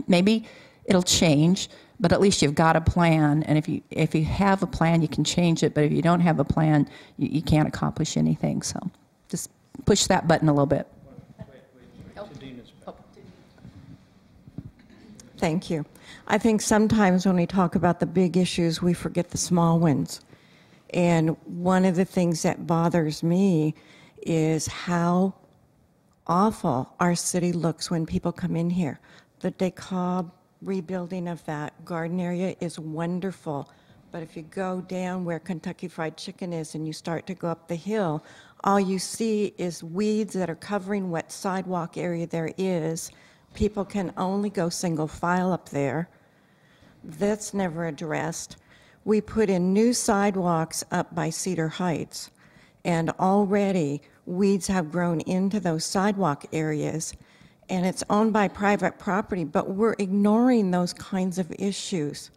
Maybe it'll change, but at least you've got a plan, and if you have a plan, you can change it, but if you don't have a plan, you can't accomplish anything. So just push that button a little bit. Thank you. I think sometimes when we talk about the big issues, we forget the small ones. And one of the things that bothers me is how awful our city looks when people come in here. The DeKalb rebuilding of that garden area is wonderful. But if you go down where Kentucky Fried Chicken is and you start to go up the hill, all you see is weeds that are covering what sidewalk area there is. People can only go single file up there. That's never addressed. We put in new sidewalks up by Cedar Heights, and already weeds have grown into those sidewalk areas, and it's owned by private property, but we're ignoring those kinds of issues.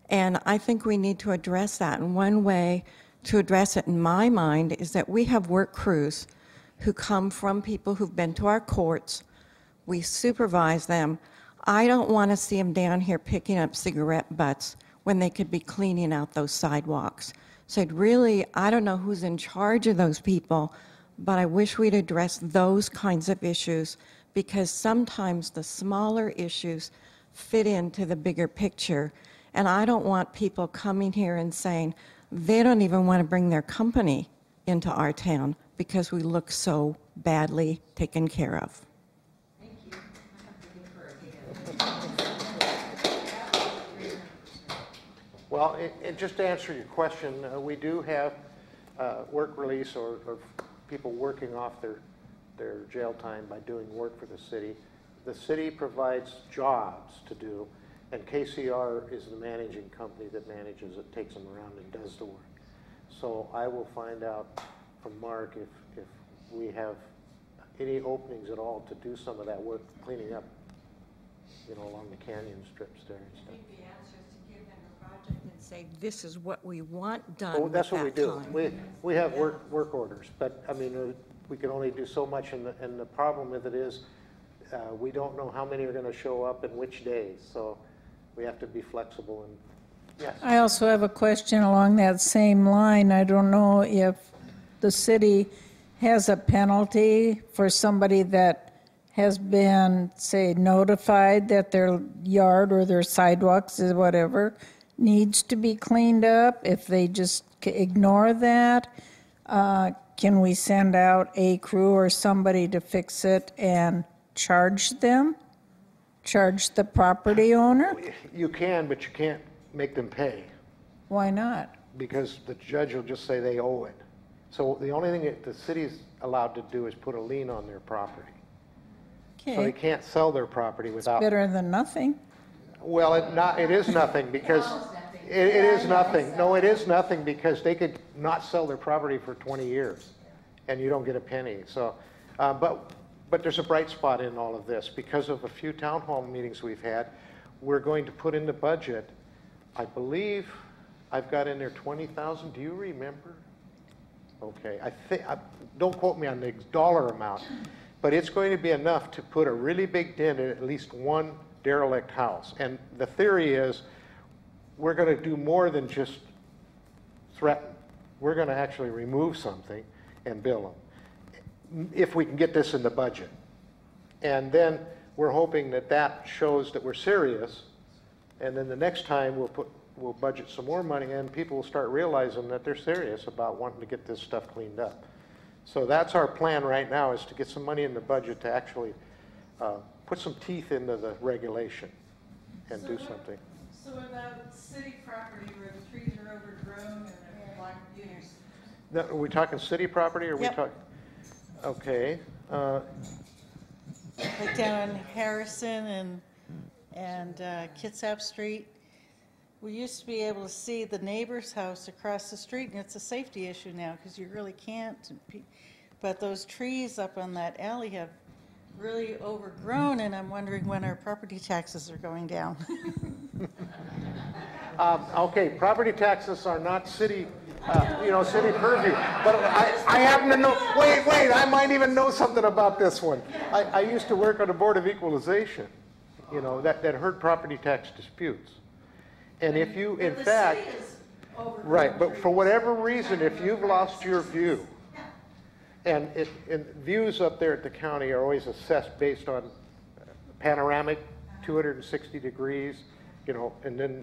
And I think we need to address that. And one way to address it in my mind is that we have work crews who come from people who've been to our courts. We supervise them. I don't want to see them down here picking up cigarette butts when they could be cleaning out those sidewalks. So I don't know who's in charge of those people, but I wish we'd address those kinds of issues, because sometimes the smaller issues fit into the bigger picture. And I don't want people coming here and saying they don't even want to bring their company into our town because we look so badly taken care of. Well, just to answer your question, we do have work release or people working off their jail time by doing work for the city. The city provides jobs to do, and KCR is the managing company that manages it, takes them around and does the work. So I will find out from Mark if we have any openings at all to do some of that work, cleaning up, along the canyon strips there and stuff. I think the answer is to give them a project and say, this is what we want done. Oh, that's what we do. time. We have work orders, but I mean, we can only do so much, and the problem with it is we don't know how many are going to show up and which days, so we have to be flexible. And yes. I also have a question along that same line. I don't know if the city has a penalty for somebody that has been, say, notified that their yard or their sidewalks or whatever needs to be cleaned up. If they just ignore that, can we send out a crew or somebody to fix it and charge them? Charge the property owner? You can, but you can't make them pay. Why not? Because the judge will just say they owe it. So the only thing that the city's allowed to do is put a lien on their property. Okay. So they can't sell their property without. Better than nothing. Well, it is nothing because it is nothing. No, it is nothing because they could not sell their property for 20 years and you don't get a penny. So, but there's a bright spot in all of this. Because of a few town hall meetings we've had, we're going to put in the budget, I believe I've got in there 20,000. Do you remember? Okay, don't quote me on the dollar amount, but it's going to be enough to put a really big dent in at least one derelict house. And the theory is we're going to do more than just threaten. We're going to actually remove something and bill them, if we can get this in the budget. And then we're hoping that that shows that we're serious, and then the next time we'll budget some more money, and people will start realizing that they're serious about wanting to get this stuff cleaned up. So that's our plan right now, is to get some money in the budget to actually put some teeth into the regulation and do something. So about city property where the trees are overgrown and they're like years. Now, are we talking city property, or are we Yep. talking? Okay. Like down in Harrison and Kitsap Street. We used to be able to see the neighbor's house across the street, and it's a safety issue now because you really can't. But those trees up on that alley have really overgrown, and I'm wondering when our property taxes are going down. Okay, property taxes are not city, city purview. But I happen to know, wait, I might even know something about this one. I used to work on the Board of Equalization, that heard property tax disputes. And if you, in fact, right, but for whatever reason, if you've lost your view, and views up there at the county are always assessed based on panoramic, 260 degrees, and then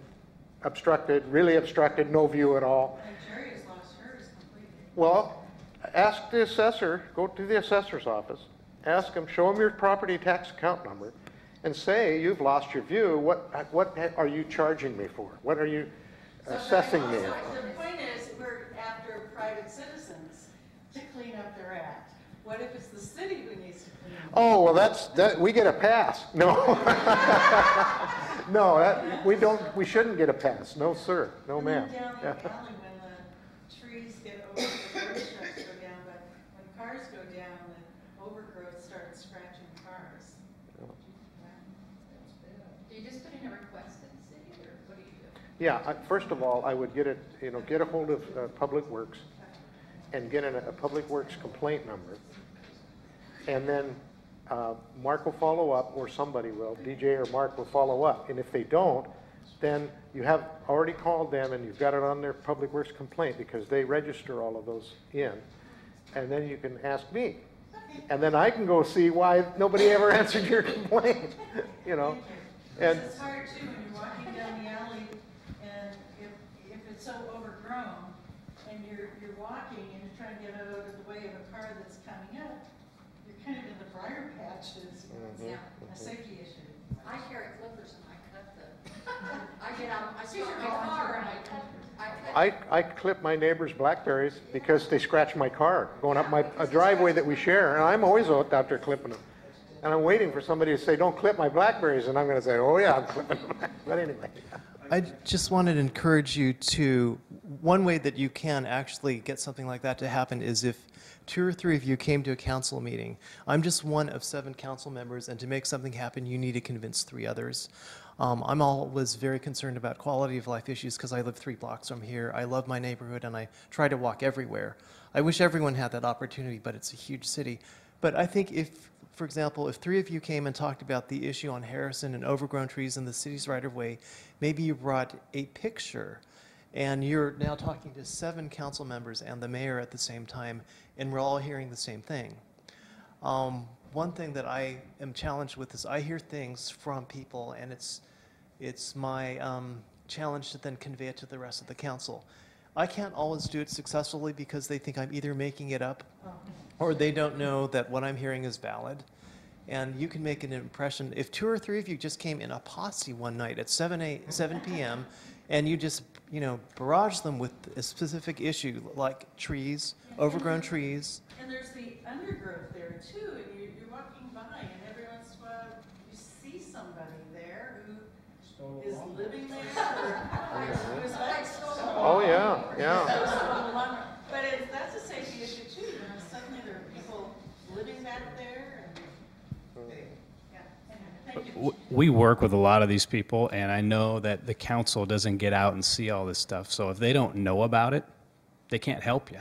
obstructed, really obstructed, no view at all. And Jerry's lost hers completely. Well, ask the assessor, go to the assessor's office, ask him, show him your property tax account number, and say, you've lost your view, what are you charging me for? What are you assessing me? The point is, we're after private citizens to clean up their act. What if it's the city who needs to clean up? Oh, well, we get a pass. No. No, we shouldn't get a pass. No, sir. No, ma'am. And then down the alley when the trees get over, the garbage trucks go down, but when cars go down, the overgrowth starts scratching cars. Do you just put in a request in the city, or what do you do? Yeah, first of all, I would get get a hold of Public Works and get a Public Works complaint number. And then Mark will follow up, or somebody will, DJ or Mark will follow up. And if they don't, then you have already called them and you've got it on their Public Works complaint because they register all of those in. And then you can ask me. And then I can go see why nobody ever answered your complaint, you know. And It's hard too when you're walking down the alley and if it's so overgrown and you're walking and you're trying to get out of the way of a car that's coming up, you're kind of in the briar patches. Yeah. A safety issue. I carry clippers and I cut the, I get out, I start my car and I cut. I clip my neighbor's blackberries because they scratch my car going up a driveway that we share, and I'm always out there clipping them. And I'm waiting for somebody to say, don't clip my blackberries, and I'm going to say, oh yeah, I'm clipping them. But anyway. I just wanted to encourage you to, one way that you can actually get something like that to happen is if 2 or 3 of you came to a council meeting. I'm just one of 7 council members, and to make something happen, you need to convince 3 others. I'm always very concerned about quality of life issues because I live 3 blocks from here. I love my neighborhood, and I try to walk everywhere. I wish everyone had that opportunity, but it's a huge city. But I think if, for example, if 3 of you came and talked about the issue on Harrison and overgrown trees in the city's right-of-way, maybe you brought a picture, and you're now talking to 7 council members and the mayor at the same time, and we're all hearing the same thing. One thing that I am challenged with is I hear things from people, and it's my challenge to then convey it to the rest of the council. I can't always do it successfully because they think I'm either making it up or they don't know that what I'm hearing is valid. And you can make an impression. If 2 or 3 of you just came in a posse one night at 7 p.m. and you just, barrage them with a specific issue like trees, overgrown trees. And there's the undergrowth there too, and you're walking by, and every once in a while you see somebody there who is living there, or who is like Oh yeah, yeah. But that's a safety issue too. Suddenly there are people living back there. We work with a lot of these people, and I know that the council doesn't get out and see all this stuff. So if they don't know about it, they can't help you.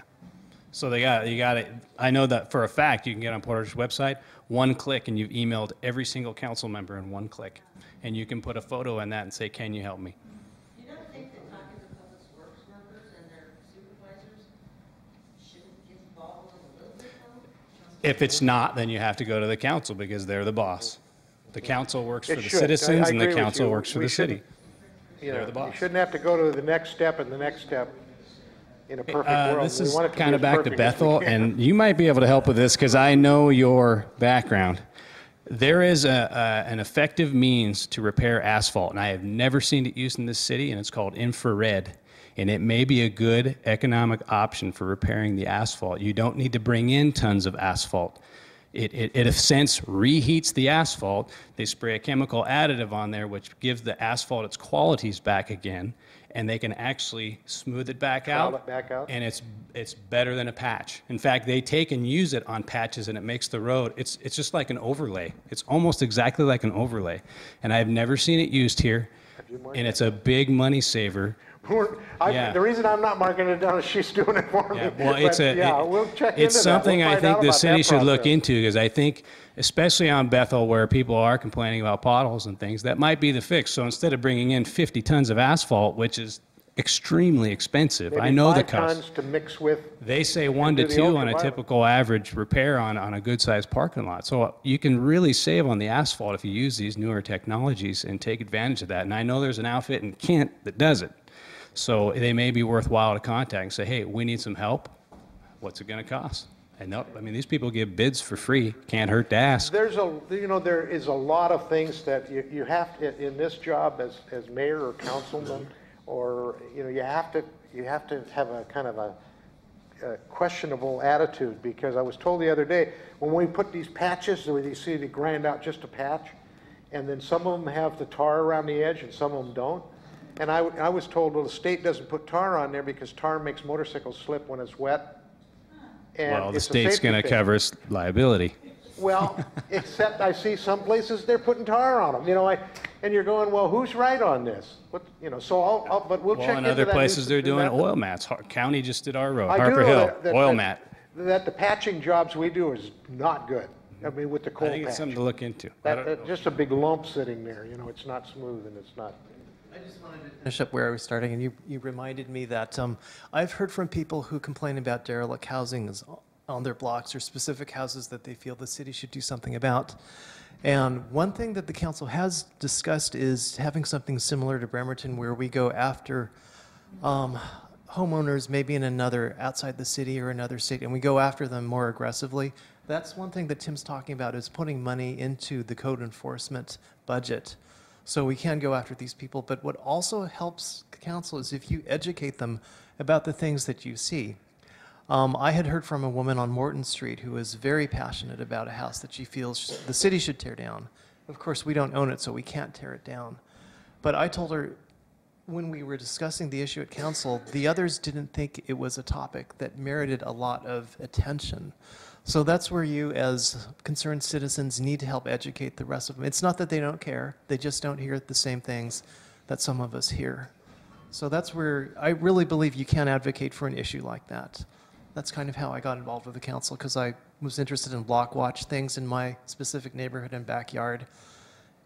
So you got it. I know that for a fact. You can get on Porter's website, 1 click, and you've emailed every single council member in 1 click, and you can put a photo in that and say, "Can you help me?" You don't think that talking to public works workers and their supervisors shouldn't get involved in a little bit though? If it's not, then you have to go to the council because they're the boss. The council works for It the should. citizens, I and the agree with council you. works for We the city. shouldn't- They're the boss. You shouldn't have to go to the next step and the next step in a perfect world. This We is want it to be kind of as back to perfect as we Bethel, can. and you might be able to help with this because I know your background. There is an effective means to repair asphalt, and I have never seen it used in this city, and it's called infrared. And it may be a good economic option for repairing the asphalt. You don't need to bring in tons of asphalt. It in a sense, reheats the asphalt. They spray a chemical additive on there, which gives the asphalt its qualities back again, and they can actually smooth it back out. It back out. And it's better than a patch. In fact, they take and use it on patches, and it makes the road. It's just like an overlay. It's almost exactly like an overlay, and I've never seen it used here. And it's a big money saver. Yeah. The reason I'm not marking it down is she's doing it for me. Well, We'll check into it's that. something We'll I find think out the about city that should look process. into because I think, especially on Bethel where people are complaining about potholes and things, that might be the fix. So instead of bringing in 50 tons of asphalt, which is extremely expensive, Maybe I know the 5 cost. tons to mix with. They say 1 to do the 2 on a ultraviolet. typical average repair on a good-sized parking lot. So you can really save on the asphalt if you use these newer technologies and take advantage of that. And I know there's an outfit in Kent that does it. So they may be worthwhile to contact and say, hey, we need some help. What's it going to cost? And these people give bids for free. Can't hurt to ask. There is a lot of things that you have to, in this job as mayor or councilman, or you have to have a kind of a questionable attitude, because I was told the other day when we put these patches, you see they grind out just a patch, and then some of them have the tar around the edge and some of them don't. And I was told, well, the state doesn't put tar on there because tar makes motorcycles slip when it's wet. And Well, the it's a state's safety going to thing. cover its liability. Well, except I see some places they're putting tar on them. And you're going, well, who's right on this? What, you know, so but we'll check Well, in into other that places, they're doing that. oil mats. County just did our road, I do Harper know Hill, that oil mat. that the patching jobs we do is not good. I mean, with the coal I think it's patch. something to look into. I don't know. Just a big lump sitting there, you know, it's not smooth and it's not. Finish up where I was starting, and you reminded me that I've heard from people who complain about derelict housing on their blocks or specific houses that they feel the city should do something about. And one thing that the council has discussed is having something similar to Bremerton, where we go after homeowners maybe in another, outside the city or another state, and we go after them more aggressively. That's one thing that Tim's talking about, is putting money into the code enforcement budget. So we can go after these people, but what also helps the council is if you educate them about the things that you see. I had heard from a woman on Morton Street who was very passionate about a house that she feels the city should tear down. Of course, we don't own it, so we can't tear it down. But I told her, when we were discussing the issue at council, the others didn't think it was a topic that merited a lot of attention. So that's where you, as concerned citizens, need to help educate the rest of them. It's not that they don't care, they just don't hear the same things that some of us hear. So that's where I really believe you can advocate for an issue like that. That's kind of how I got involved with the council, because I was interested in block watch things in my specific neighborhood and backyard.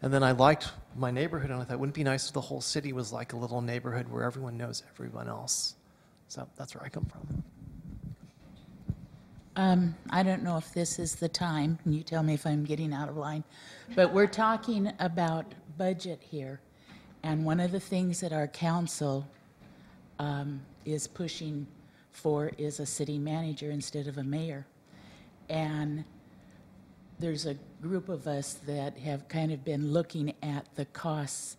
And then I liked my neighborhood, and I thought, wouldn't it be nice if the whole city was like a little neighborhood where everyone knows everyone else? So that's where I come from. I don't know if this is the time, and you tell me if I'm getting out of line, but we're talking about budget here. And one of the things that our council is pushing for is a city manager instead of a mayor. And there's a group of us that have kind of been looking at the costs,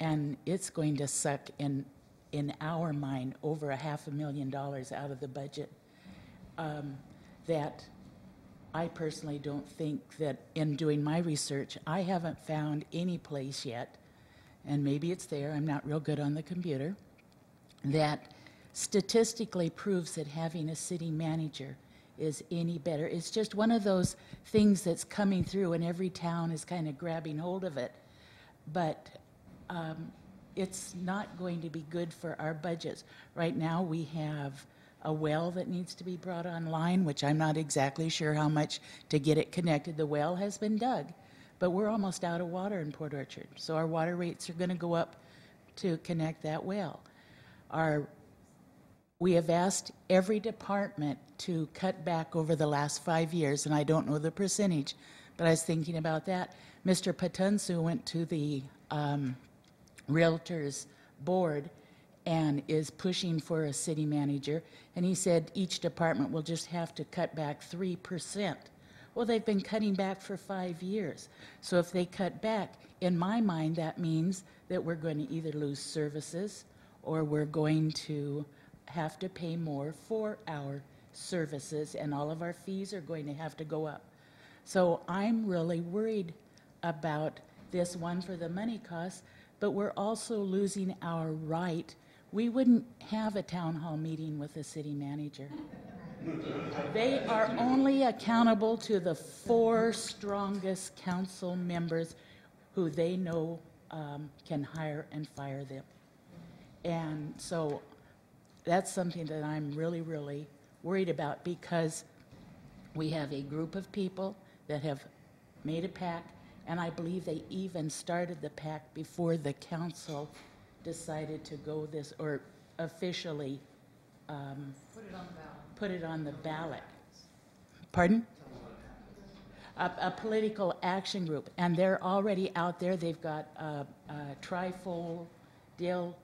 and it's going to suck, in our mind, over $500,000 out of the budget. That I personally don't think that, in doing my research, I haven't found any place yet, and maybe it's there, I'm not real good on the computer, that statistically proves that having a city manager is any better. It's just one of those things that's coming through, and every town is kind of grabbing hold of it. But it's not going to be good for our budgets. Right now, we have a well that needs to be brought online, which I'm not exactly sure how much to get it connected. The well has been dug, but we're almost out of water in Port Orchard. So our water rates are going to go up to connect that well. We have asked every department to cut back over the last 5 years, and I don't know the percentage, but I was thinking about that. Mr. Patunsu went to the Realtors Board and is pushing for a city manager, and he said each department will just have to cut back 3%. Well, they've been cutting back for 5 years. So if they cut back, in my mind, that means that we're going to either lose services or we're going to have to pay more for our services, and all of our fees are going to have to go up. So I'm really worried about this one for the money costs, but we're also losing our right. We wouldn't have a town hall meeting with a city manager. They are only accountable to the 4 strongest council members who they know can hire and fire them. And so that's something that I'm really, really worried about, because we have a group of people that have made a pact, and I believe they even started the pact before the council decided to go this, or officially put it on the ballot. Pardon? A political action group, and they're already out there. They've got a trifold deal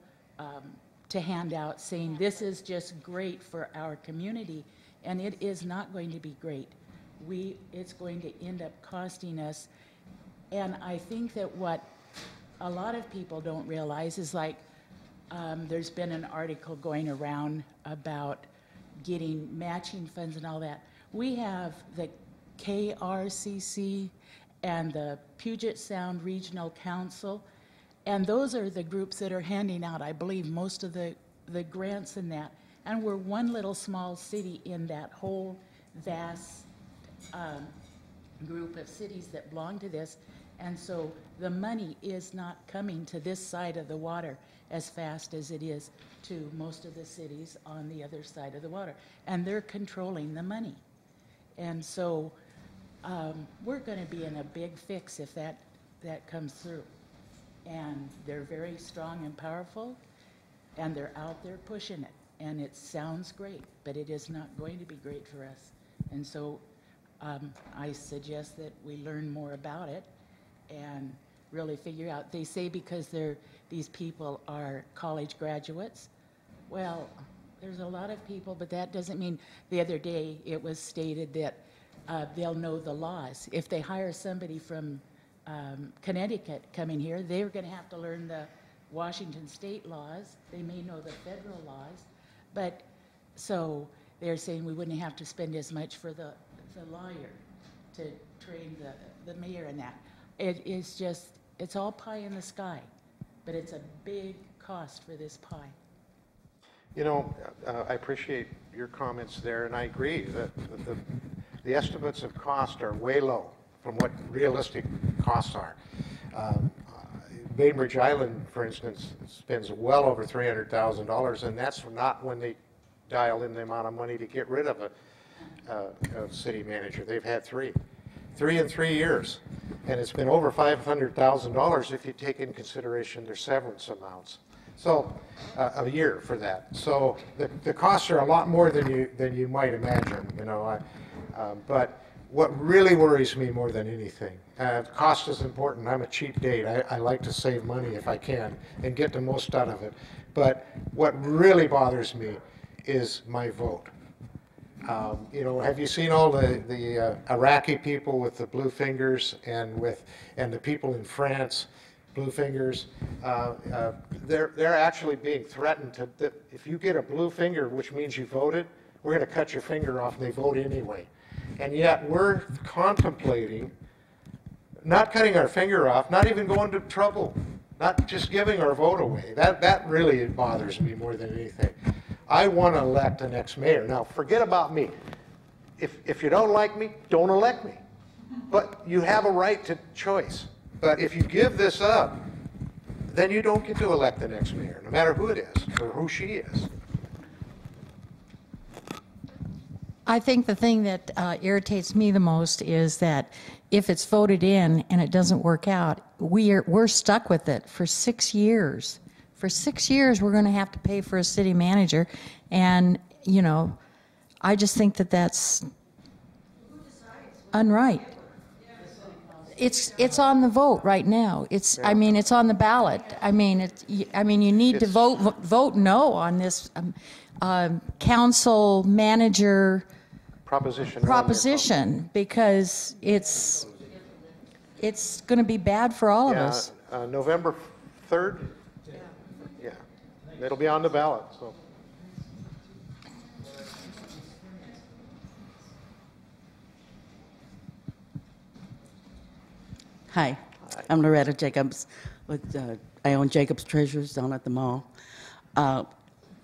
to hand out saying this is just great for our community, and it is not going to be great. It's going to end up costing us. And I think that what a lot of people don't realize is, like, there's been an article going around about getting matching funds and all that. We have the KRCC and the Puget Sound Regional Council, and those are the groups that are handing out, I believe, most of the grants in that. And we're one little small city in that whole vast group of cities that belong to this. And so the money is not coming to this side of the water as fast as it is to most of the cities on the other side of the water. And they're controlling the money. And so we're going to be in a big fix if that comes through. And they're very strong and powerful, and they're out there pushing it. And it sounds great, but it is not going to be great for us. And so I suggest that we learn more about it and really figure out. They say because these people are college graduates. Well, there's a lot of people, but that doesn't mean. The other day it was stated that they'll know the laws. If they hire somebody from Connecticut coming here, they're going to have to learn the Washington state laws. They may know the federal laws, but so they're saying we wouldn't have to spend as much for the lawyer to train the mayor in that. It is just, it's all pie in the sky, but it's a big cost for this pie. You know, I appreciate your comments there, and I agree that the estimates of cost are way low from what realistic costs are. Bainbridge Island, for instance, spends well over $300,000, and that's not when they dial in the amount of money to get rid of a city manager. They've had three in 3 years, and it's been over $500,000 if you take in consideration their severance amounts. So a year for that. So the costs are a lot more than you might imagine, you know. But what really worries me more than anything, cost is important. I'm a cheap date. I like to save money if I can and get the most out of it. But what really bothers me is my vote. You know, have you seen all the Iraqi people with the blue fingers and the people in France, blue fingers? They're actually being threatened that if you get a blue finger, which means you voted, we're going to cut your finger off, and they vote anyway. And yet we're contemplating not cutting our finger off, not even going to trouble, not just giving our vote away. That really bothers me more than anything. I want to elect the next mayor. Now, forget about me. If you don't like me, don't elect me. But you have a right to choice. But if you give this up, then you don't get to elect the next mayor, no matter who it is or who she is. I think the thing that irritates me the most is that if it's voted in and it doesn't work out, we're stuck with it for 6 years. For 6 years, we're going to have to pay for a city manager, and you know, I just think that that's unright. It's on the vote right now. I mean, it's on the ballot. I mean, you need to vote no on this council manager proposition because it's going to be bad for all of us. November 3rd. Yeah, it'll be on the ballot. So. Hi, I'm Loretta Jacobs. I own Jacobs Treasures down at the mall.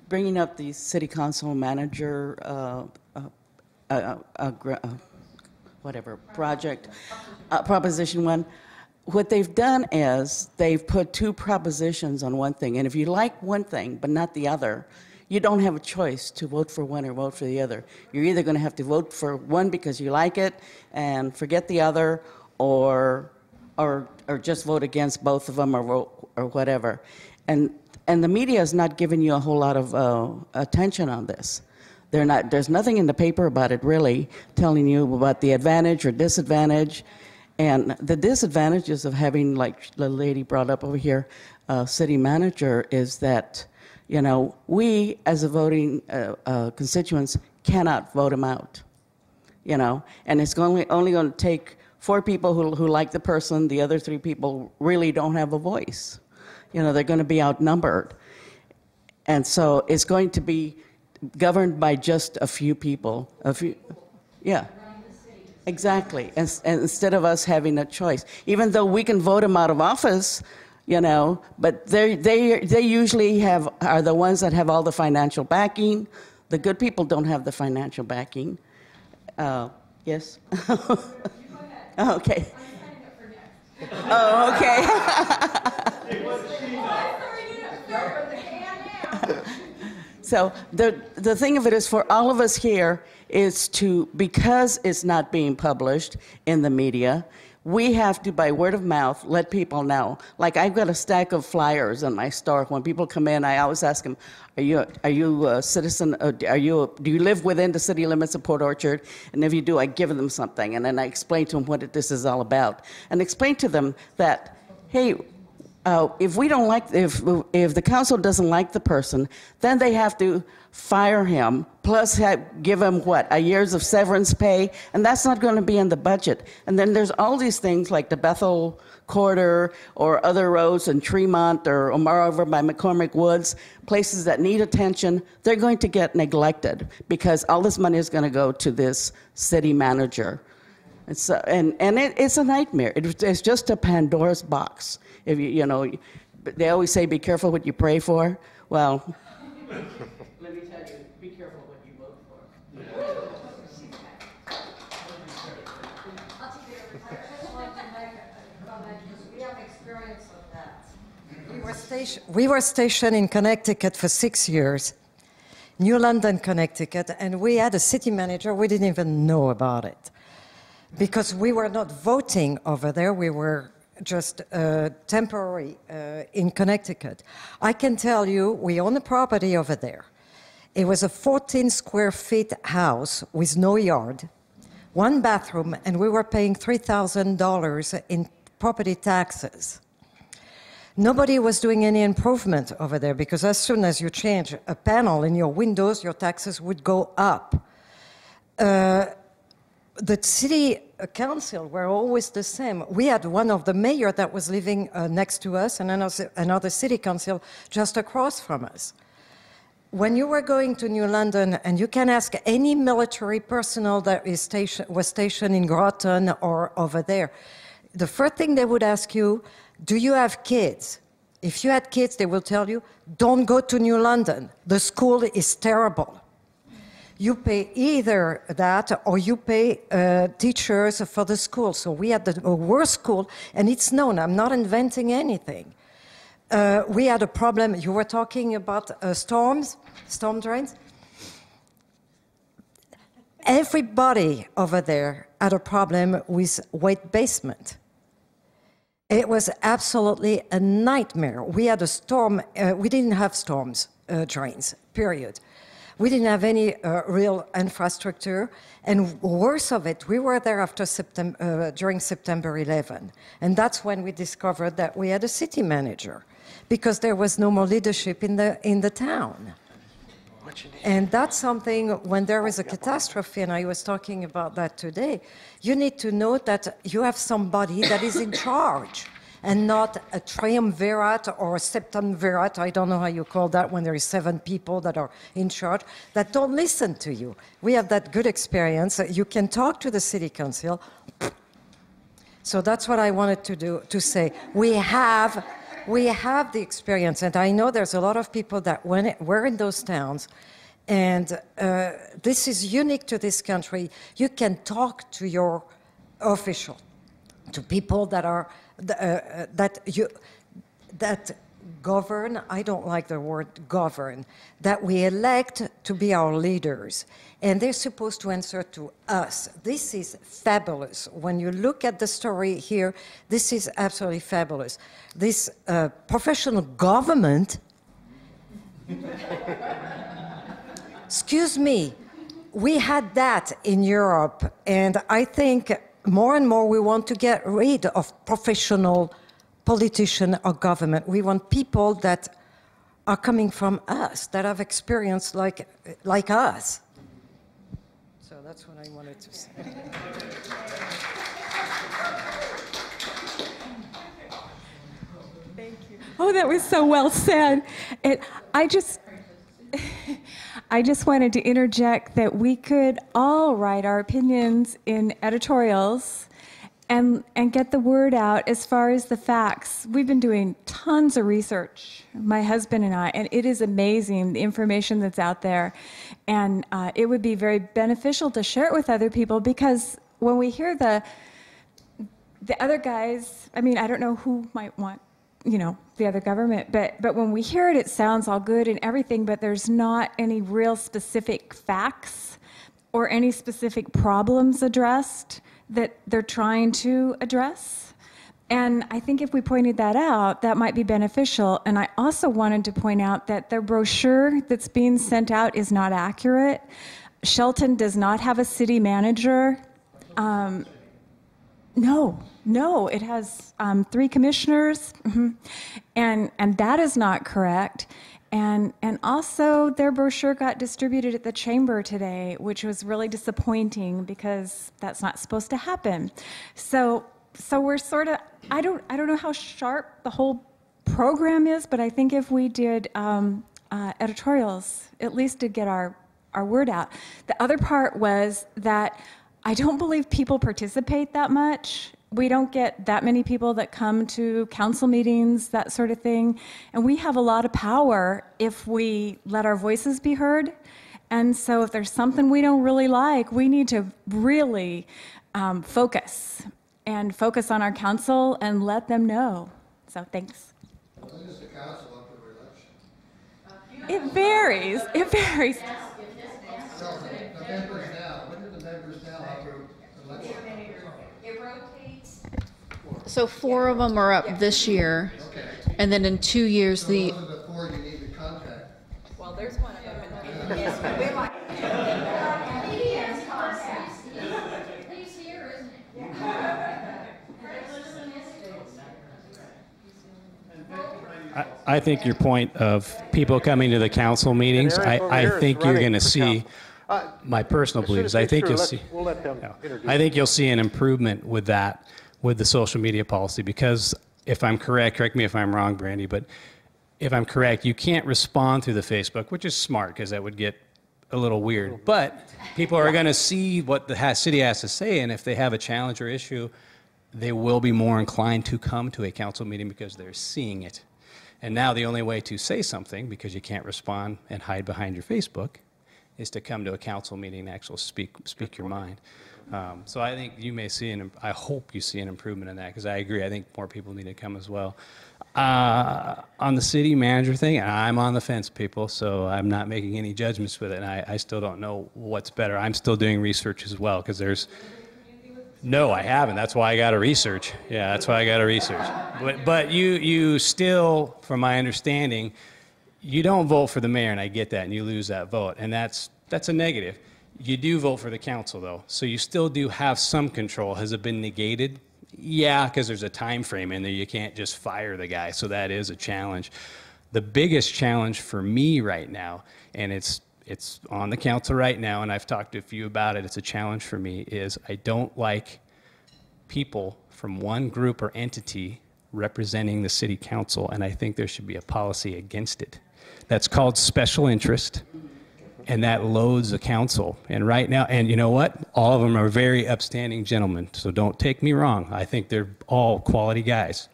Bringing up the city council manager, project, Proposition 1. What they've done is they've put two propositions on one thing, and if you like one thing but not the other, you don't have a choice to vote for one or vote for the other. You're either going to have to vote for one because you like it and forget the other, or just vote against both of them, or whatever. And the media is not giving you a whole lot of attention on this. There's nothing in the paper about it really telling you about the advantage or disadvantage. And the disadvantages of having, like the lady brought up over here, city manager, is that, you know, we as a voting constituents cannot vote him out, you know, and it's only going to take 4 people who like the person. The other 3 people really don't have a voice. You know, they're going to be outnumbered. And so it's going to be governed by just a few people. Yeah. Exactly. And instead of us having a choice. Even though we can vote them out of office, you know, but they usually are the ones that have all the financial backing. The good people don't have the financial backing. Yes? Okay. Oh, okay. So the thing of it is, for all of us here, is to, because it's not being published in the media, we have to, by word of mouth, let people know. Like, I've got a stack of flyers in my store. When people come in, I always ask them, are you a citizen, do you live within the city limits of Port Orchard? And if you do, I give them something. And then I explain to them what this is all about. And explain to them that, hey, if we don't like, if the council doesn't like the person, then they have to fire him, plus give him a years of severance pay, and that's not going to be in the budget. And then there's all these things like the Bethel Corridor or other roads in Tremont or Omar over by McCormick Woods, places that need attention. They're going to get neglected because all this money is going to go to this city manager. It's a nightmare. It's just a Pandora's box. If you know, they always say, be careful what you pray for. Well, let me tell you, be careful what you vote for. We have experience of that. We were stationed in Connecticut for 6 years, New London, Connecticut, and we had a city manager. We didn't even know about it because we were not voting over there. We were just temporary in Connecticut. I can tell you, we own a property over there. It was a 14 square feet house with no yard, one bathroom, and we were paying $3,000 in property taxes. Nobody was doing any improvement over there because as soon as you change a panel in your windows, your taxes would go up. The city council were always the same. We had one of the mayor that was living next to us and another city council just across from us. When you were going to New London, and you can ask any military personnel that was stationed in Groton or over there, the first thing they would ask you, do you have kids? If you had kids, they will tell you, don't go to New London. The school is terrible. You pay either that or you pay teachers for the school. So we had the worst school, and it's known. I'm not inventing anything. We had a problem. You were talking about storm drains. Everybody over there had a problem with wet basement. It was absolutely a nightmare. We had a storm. We didn't have storms drains, period. We didn't have any real infrastructure, and worse of it, we were there after during September 11, and that's when we discovered that we had a city manager, because there was no more leadership in the town. And that's something, when there is a catastrophe, and I was talking about that today, you need to know that you have somebody that is in charge, and not a triumvirate or a septumvirate, I don't know how you call that when there is 7 people that are in charge, that don't listen to you. We have that good experience. You can talk to the city council. So that's what I wanted to say. We have the experience, and I know there's a lot of people that were in those towns, and this is unique to this country. You can talk to your official, to people that are that govern. I don't like the word govern, that we elect to be our leaders, and they're supposed to answer to us. This is fabulous. When you look at the story here, this is absolutely fabulous. This professional government, excuse me, we had that in Europe, and I think more and more we want to get rid of professional politician or government. We want people that are coming from us, that have experience like us. So that's what I wanted to say. Thank you. Oh, that was so well said. I just wanted to interject that we could all write our opinions in editorials and get the word out as far as the facts. We've been doing tons of research, my husband and I, and it is amazing, the information that's out there. And it would be very beneficial to share it with other people, because when we hear the other guys, I mean, I don't know who might want, the other government, but when we hear it, it sounds all good and everything, but there's not any real specific facts or any specific problems addressed that they're trying to address. And I think if we pointed that out, that might be beneficial. And I also wanted to point out that the brochure that's being sent out is not accurate. Shelton does not have a city manager. No, it has 3 commissioners, and that is not correct. And also their brochure got distributed at the chamber today, which was really disappointing because that's not supposed to happen. So we're sort of, I don't know how sharp the whole program is, but I think if we did editorials, at least to get our word out. The other part was that I don't believe people participate that much. We don't get that many people that come to council meetings, that sort of thing. And we have a lot of power if we let our voices be heard. And so if there's something we don't really like, we need to really focus on our council and let them know. So thanks. When is the council up for election? It varies. It varies. No, the members now. When do the members now have for election? It rotates. So 4 of them are up this year, and then in 2 years, So the those are the 4 you need to contact. Well, there's one of them. He's here, isn't he? I think your point of people coming to the council meetings, Eric over I here is think you're running going to for see, my personal As soon beliefs, as I they think through, you'll see. we'll let them introduce. I think you'll see an improvement with that, with the social media policy, because if I'm correct me if I'm wrong, Brandy, but if I'm correct, you can't respond through the Facebook, which is smart because that would get a little weird. But people are going to see what the city has to say, and if they have a challenge or issue, they will be more inclined to come to a council meeting because they're seeing it. And now the only way to say something, because you can't respond and hide behind your Facebook, is to come to a council meeting and actually speak your mind. So I think you may see, I hope you see an improvement in that, because I agree. I think more people need to come as well. On the city manager thing, I'm on the fence, people, so I'm not making any judgments with it, and I still don't know what's better. I'm still doing research as well, because there's... No, I haven't. That's why I got to research. Yeah, that's why I got to research. But you still, from my understanding, you don't vote for the mayor, and I get that, and you lose that vote, and that's a negative. You do vote for the council, though, so you still do have some control. Has it been negated? Yeah, because there's a time frame in there. You can't just fire the guy, so that is a challenge. The biggest challenge for me right now, and it's on the council right now, and I've talked to a few about it, it's a challenge for me, is I don't like people from one group or entity representing the city council, and I think there should be a policy against it. That's called special interest, and that loads the council. And right now, and you know what? All of them are very upstanding gentlemen, so don't take me wrong. I think they're all quality guys.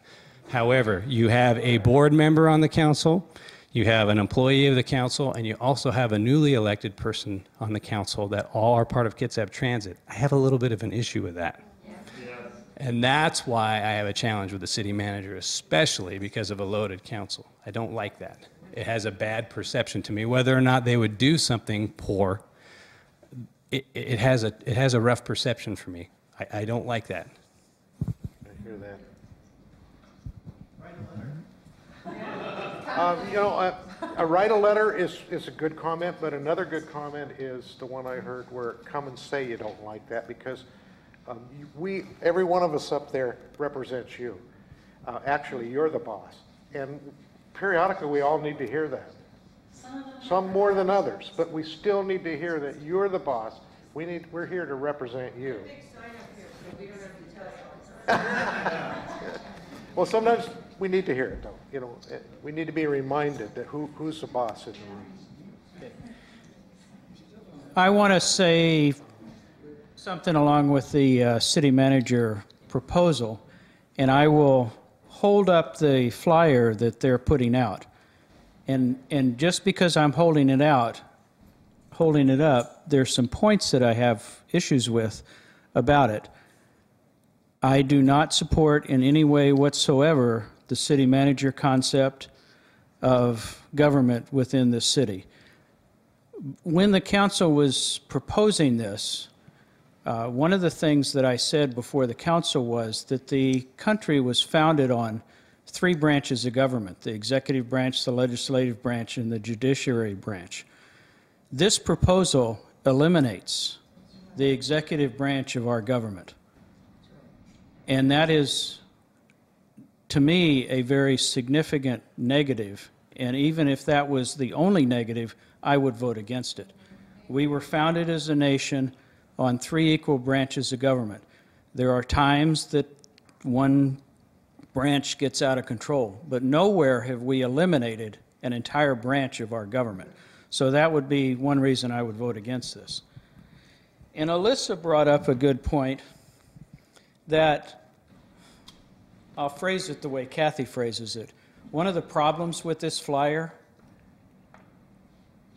However, you have a board member on the council, you have an employee of the council, and you also have a newly elected person on the council that all are part of Kitsap Transit. I have a little bit of an issue with that. And that's why I have a challenge with the city manager, especially because of a loaded council. I don't like that. It has a bad perception to me. Whether or not they would do something poor, it has a rough perception for me. I don't like that. I hear that. Write a letter is a good comment, but another good comment is the one I heard where come and say you don't like that, because every one of us up there represents you. Actually, you're the boss. And periodically we all need to hear that. Some more than others, but we still need to hear that you're the boss. We're here to represent you. Well, sometimes we need to hear it, though. You know, we need to be reminded that who's the boss in the room. I want to say something along with the city manager proposal, and I will hold up the flyer that they're putting out. And just because I'm holding it up, there's some points that I have issues with about it. I do not support in any way whatsoever the city manager concept of government within the city. When the council was proposing this, one of the things that I said before the council was that the country was founded on 3 branches of government: the executive branch, the legislative branch, and the judiciary branch. This proposal eliminates the executive branch of our government. And that is, to me, a very significant negative. And even if that was the only negative, I would vote against it. We were founded as a nation on 3 equal branches of government. There are times that one branch gets out of control, but nowhere have we eliminated an entire branch of our government. So that would be one reason I would vote against this. And Alyssa brought up a good point that, I'll phrase it the way Kathy phrases it. One of the problems with this flyer,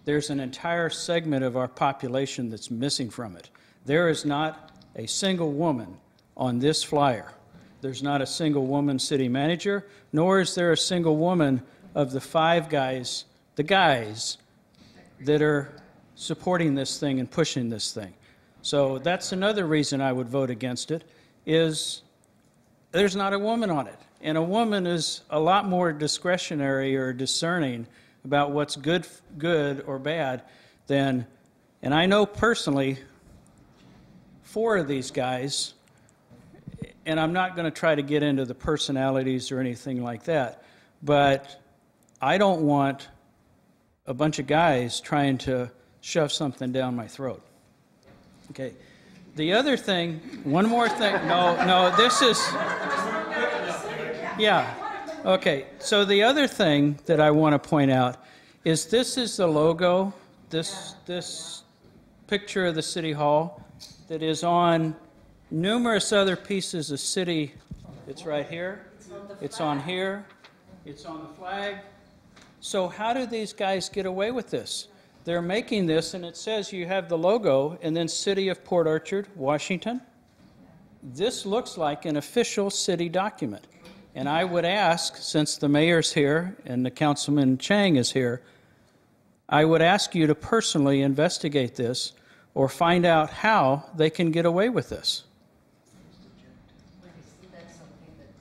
there's an entire segment of our population that's missing from it. There is not a single woman on this flyer. There's not a single woman city manager, nor is there a single woman of the 5 guys, the guys that are supporting this thing and pushing this thing. So that's another reason I would vote against it, is there's not a woman on it. And a woman is a lot more discretionary or discerning about what's good or bad than, and I know personally 4 of these guys, and I'm not going to try to get into the personalities or anything like that, but I don't want a bunch of guys trying to shove something down my throat. Okay. The other thing, one more thing. No, this is, yeah. Okay. So the other thing that I want to point out is this is the logo, this picture of the City Hall that is on numerous other pieces of city. It's right here. It's on here. It's on the flag. So how do these guys get away with this? They're making this, and it says you have the logo, and then City of Port Orchard, Washington. This looks like an official city document. And I would ask, since the mayor's here and the Councilman Chang is here, I would ask you to personally investigate this or find out how they can get away with this.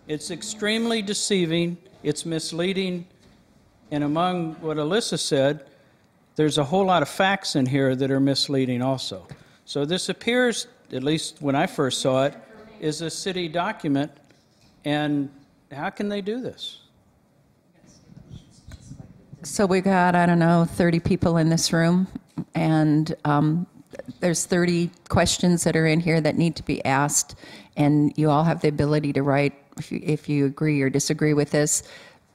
It's extremely deceiving, it's misleading, and among what Alyssa said, there's a whole lot of facts in here that are misleading also. So this appears, at least when I first saw it, is a city document, and how can they do this? So we got, I don't know, 30 people in this room, and there's 30 questions that are in here that need to be asked, and you all have the ability to write, if you agree or disagree with this,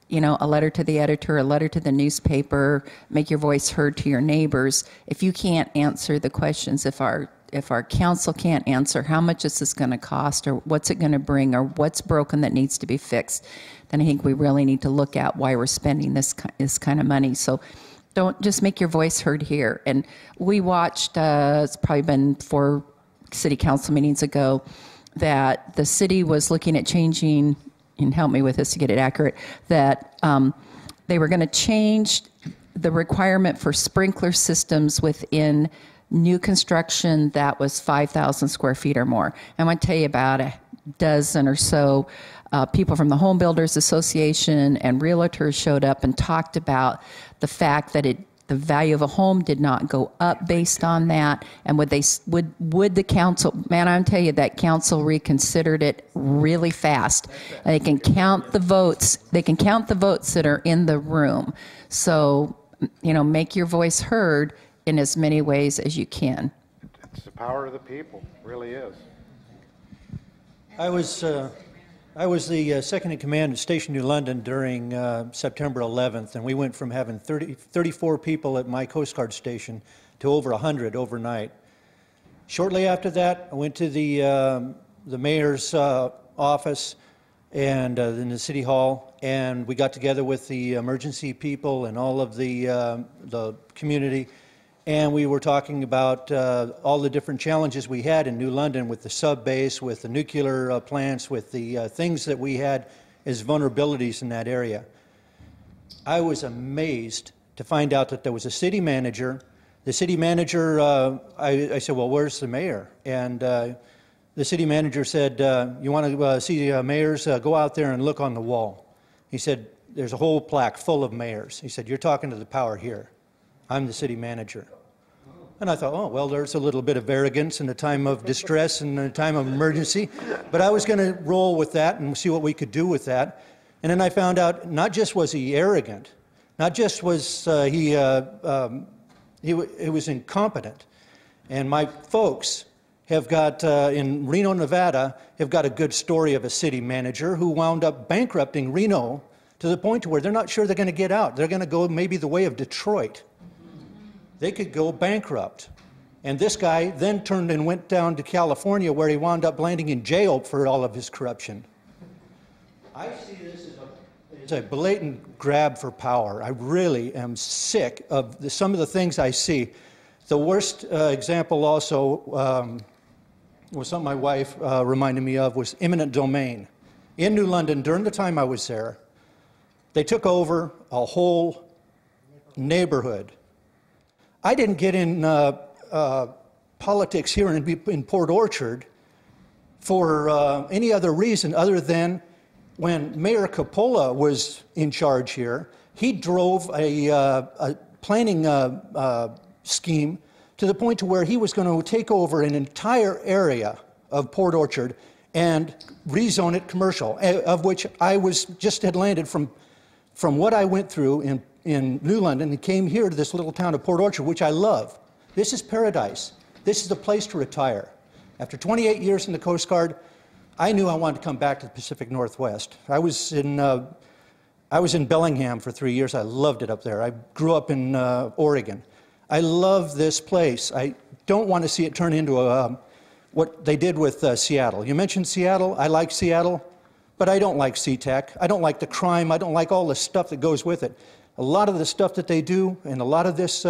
you know, a letter to the editor, a letter to the newspaper, make your voice heard to your neighbors. If you can't answer the questions, if our council can't answer how much is this going to cost, or what's it going to bring, or what's broken that needs to be fixed, then I think we really need to look at why we're spending this kind of money. So don't just make your voice heard here. And we watched, it's probably been 4 city council meetings ago, that the city was looking at changing, and help me with this to get it accurate, that they were going to change the requirement for sprinkler systems within new construction that was 5,000 square feet or more. I'm going to tell you about a dozen or so people from the Home Builders Association and realtors showed up and talked about the fact that the value of a home did not go up based on that, and would the council, man, I'm telling you, that council reconsidered it really fast. And they can count the votes. They can count the votes that are in the room. So, you know, make your voice heard in as many ways as you can. It's the power of the people, it really is. I was the second in command at Station New London during September 11th, and we went from having 34 people at my Coast Guard station to over 100 overnight. Shortly after that, I went to the mayor's office and in the city hall, and we got together with the emergency people and all of the community, and we were talking about all the different challenges we had in New London with the sub-base, with the nuclear plants, with the things that we had as vulnerabilities in that area. I was amazed to find out that there was a city manager. The city manager, I said, well, where's the mayor? And the city manager said, you want to see mayors? Go out there and look on the wall. He said, there's a whole plaque full of mayors. He said, you're talking to the power here. I'm the city manager. And I thought, oh, well, there's a little bit of arrogance in a time of distress and a time of emergency. But I was going to roll with that and see what we could do with that. And then I found out not just was he arrogant, not just was he was incompetent. And my folks have got, in Reno, Nevada, have got a good story of a city manager who wound up bankrupting Reno to the point to where they're not sure they're going to get out. They're going to go maybe the way of Detroit. They could go bankrupt. And this guy then turned and went down to California, where he wound up landing in jail for all of his corruption. I see this as a blatant grab for power. I really am sick of some of the things I see. The worst example also was something my wife reminded me of, was eminent domain. In New London, during the time I was there, they took over a whole neighborhood. I didn't get in politics here in Port Orchard for any other reason other than when Mayor Coppola was in charge here, he drove a planning scheme to the point to where he was going to take over an entire area of Port Orchard and rezone it commercial, of which I had landed from what I went through in New London and came here to this little town of Port Orchard, which I love. This is paradise. This is the place to retire. After 28 years in the Coast Guard, I knew I wanted to come back to the Pacific Northwest. I was in Bellingham for 3 years. I loved it up there. I grew up in Oregon. I love this place. I don't want to see it turn into what they did with Seattle. You mentioned Seattle. I like Seattle, but I don't like SeaTac. I don't like the crime. I don't like all the stuff that goes with it. A lot of the stuff that they do and a lot of this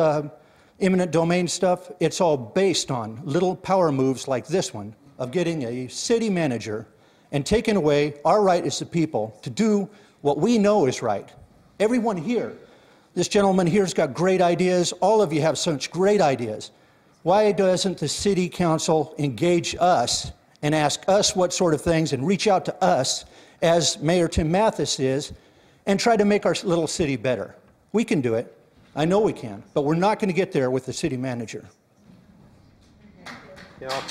eminent domain stuff, it's all based on little power moves like this one of getting a city manager and taking away our right as the people to do what we know is right. Everyone here, this gentleman here has got great ideas. All of you have such great ideas. Why doesn't the city council engage us and ask us what sort of things and reach out to us, as Mayor Tim Mathis is, and try to make our little city better? We can do it. I know we can, but we're not going to get there with the city manager. You know,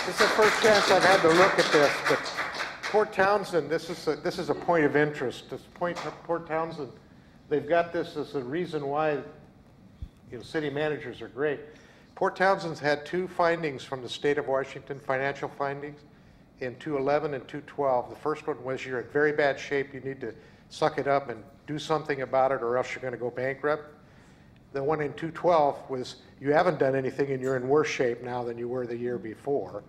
it's the first chance I've had to look at this, but Port Townsend, this is a point of interest. Port Townsend, they've got this as a reason why city managers are great. Port Townsend's had 2 findings from the state of Washington, financial findings, in 2011 and 2012. The first one was, you're in very bad shape, you need to suck it up and do something about it or else you're going to go bankrupt. The one in 2012 was, you haven't done anything and you're in worse shape now than you were the year before.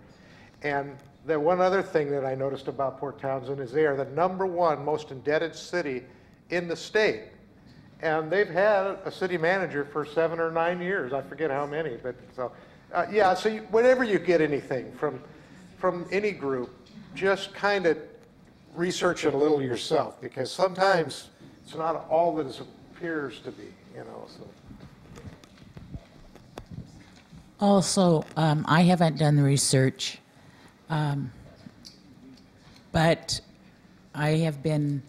And the one other thing that I noticed about Port Townsend is they are the #1 most indebted city in the state. And they've had a city manager for 7 or 9 years. I forget how many, but so, yeah, so whenever you get anything from any group, just kind of research it a little yourself, because sometimes it's not all that it appears to be, so. Also, I haven't done the research, but I have been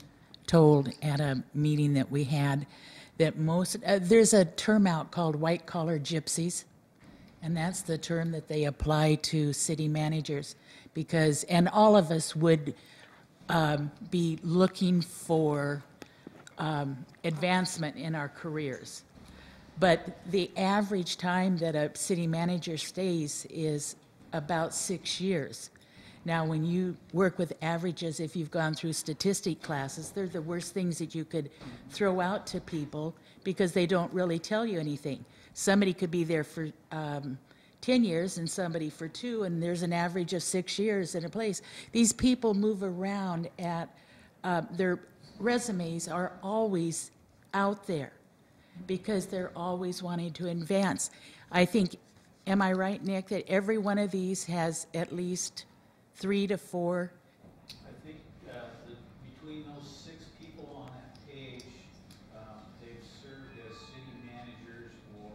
told at a meeting that we had that there's a term out called white-collar gypsies, and that's the term that they apply to city managers, and all of us would be looking for advancement in our careers. But the average time that a city manager stays is about 6 years. Now, when you work with averages, if you've gone through statistic classes, they're the worst things that you could throw out to people because they don't really tell you anything. Somebody could be there for 10 years and somebody for 2, and there's an average of 6 years in a place. These people move around their resumes are always out there. because they're always wanting to advance. I think, am I right, Nick, that every one of these has at least 3 to 4? I think between those 6 people on that page, they've served as city managers or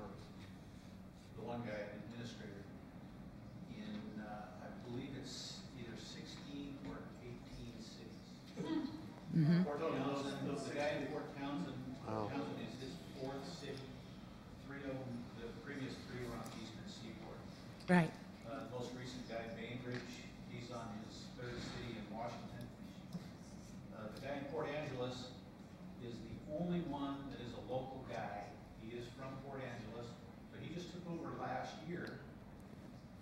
the one guy, administrator, in I believe it's either 16 or 18 cities. Mhm. Fort Townsend, the guy in Fort Townsend, Townsend is his 4th city. 3 of them, the previous 3 were on the Eastern Seaboard. Right. Most recent guy, Bainbridge, he's on his 3rd city in Washington. The guy in Port Angeles is the only one that is a local guy. He is from Port Angeles, but he just took over last year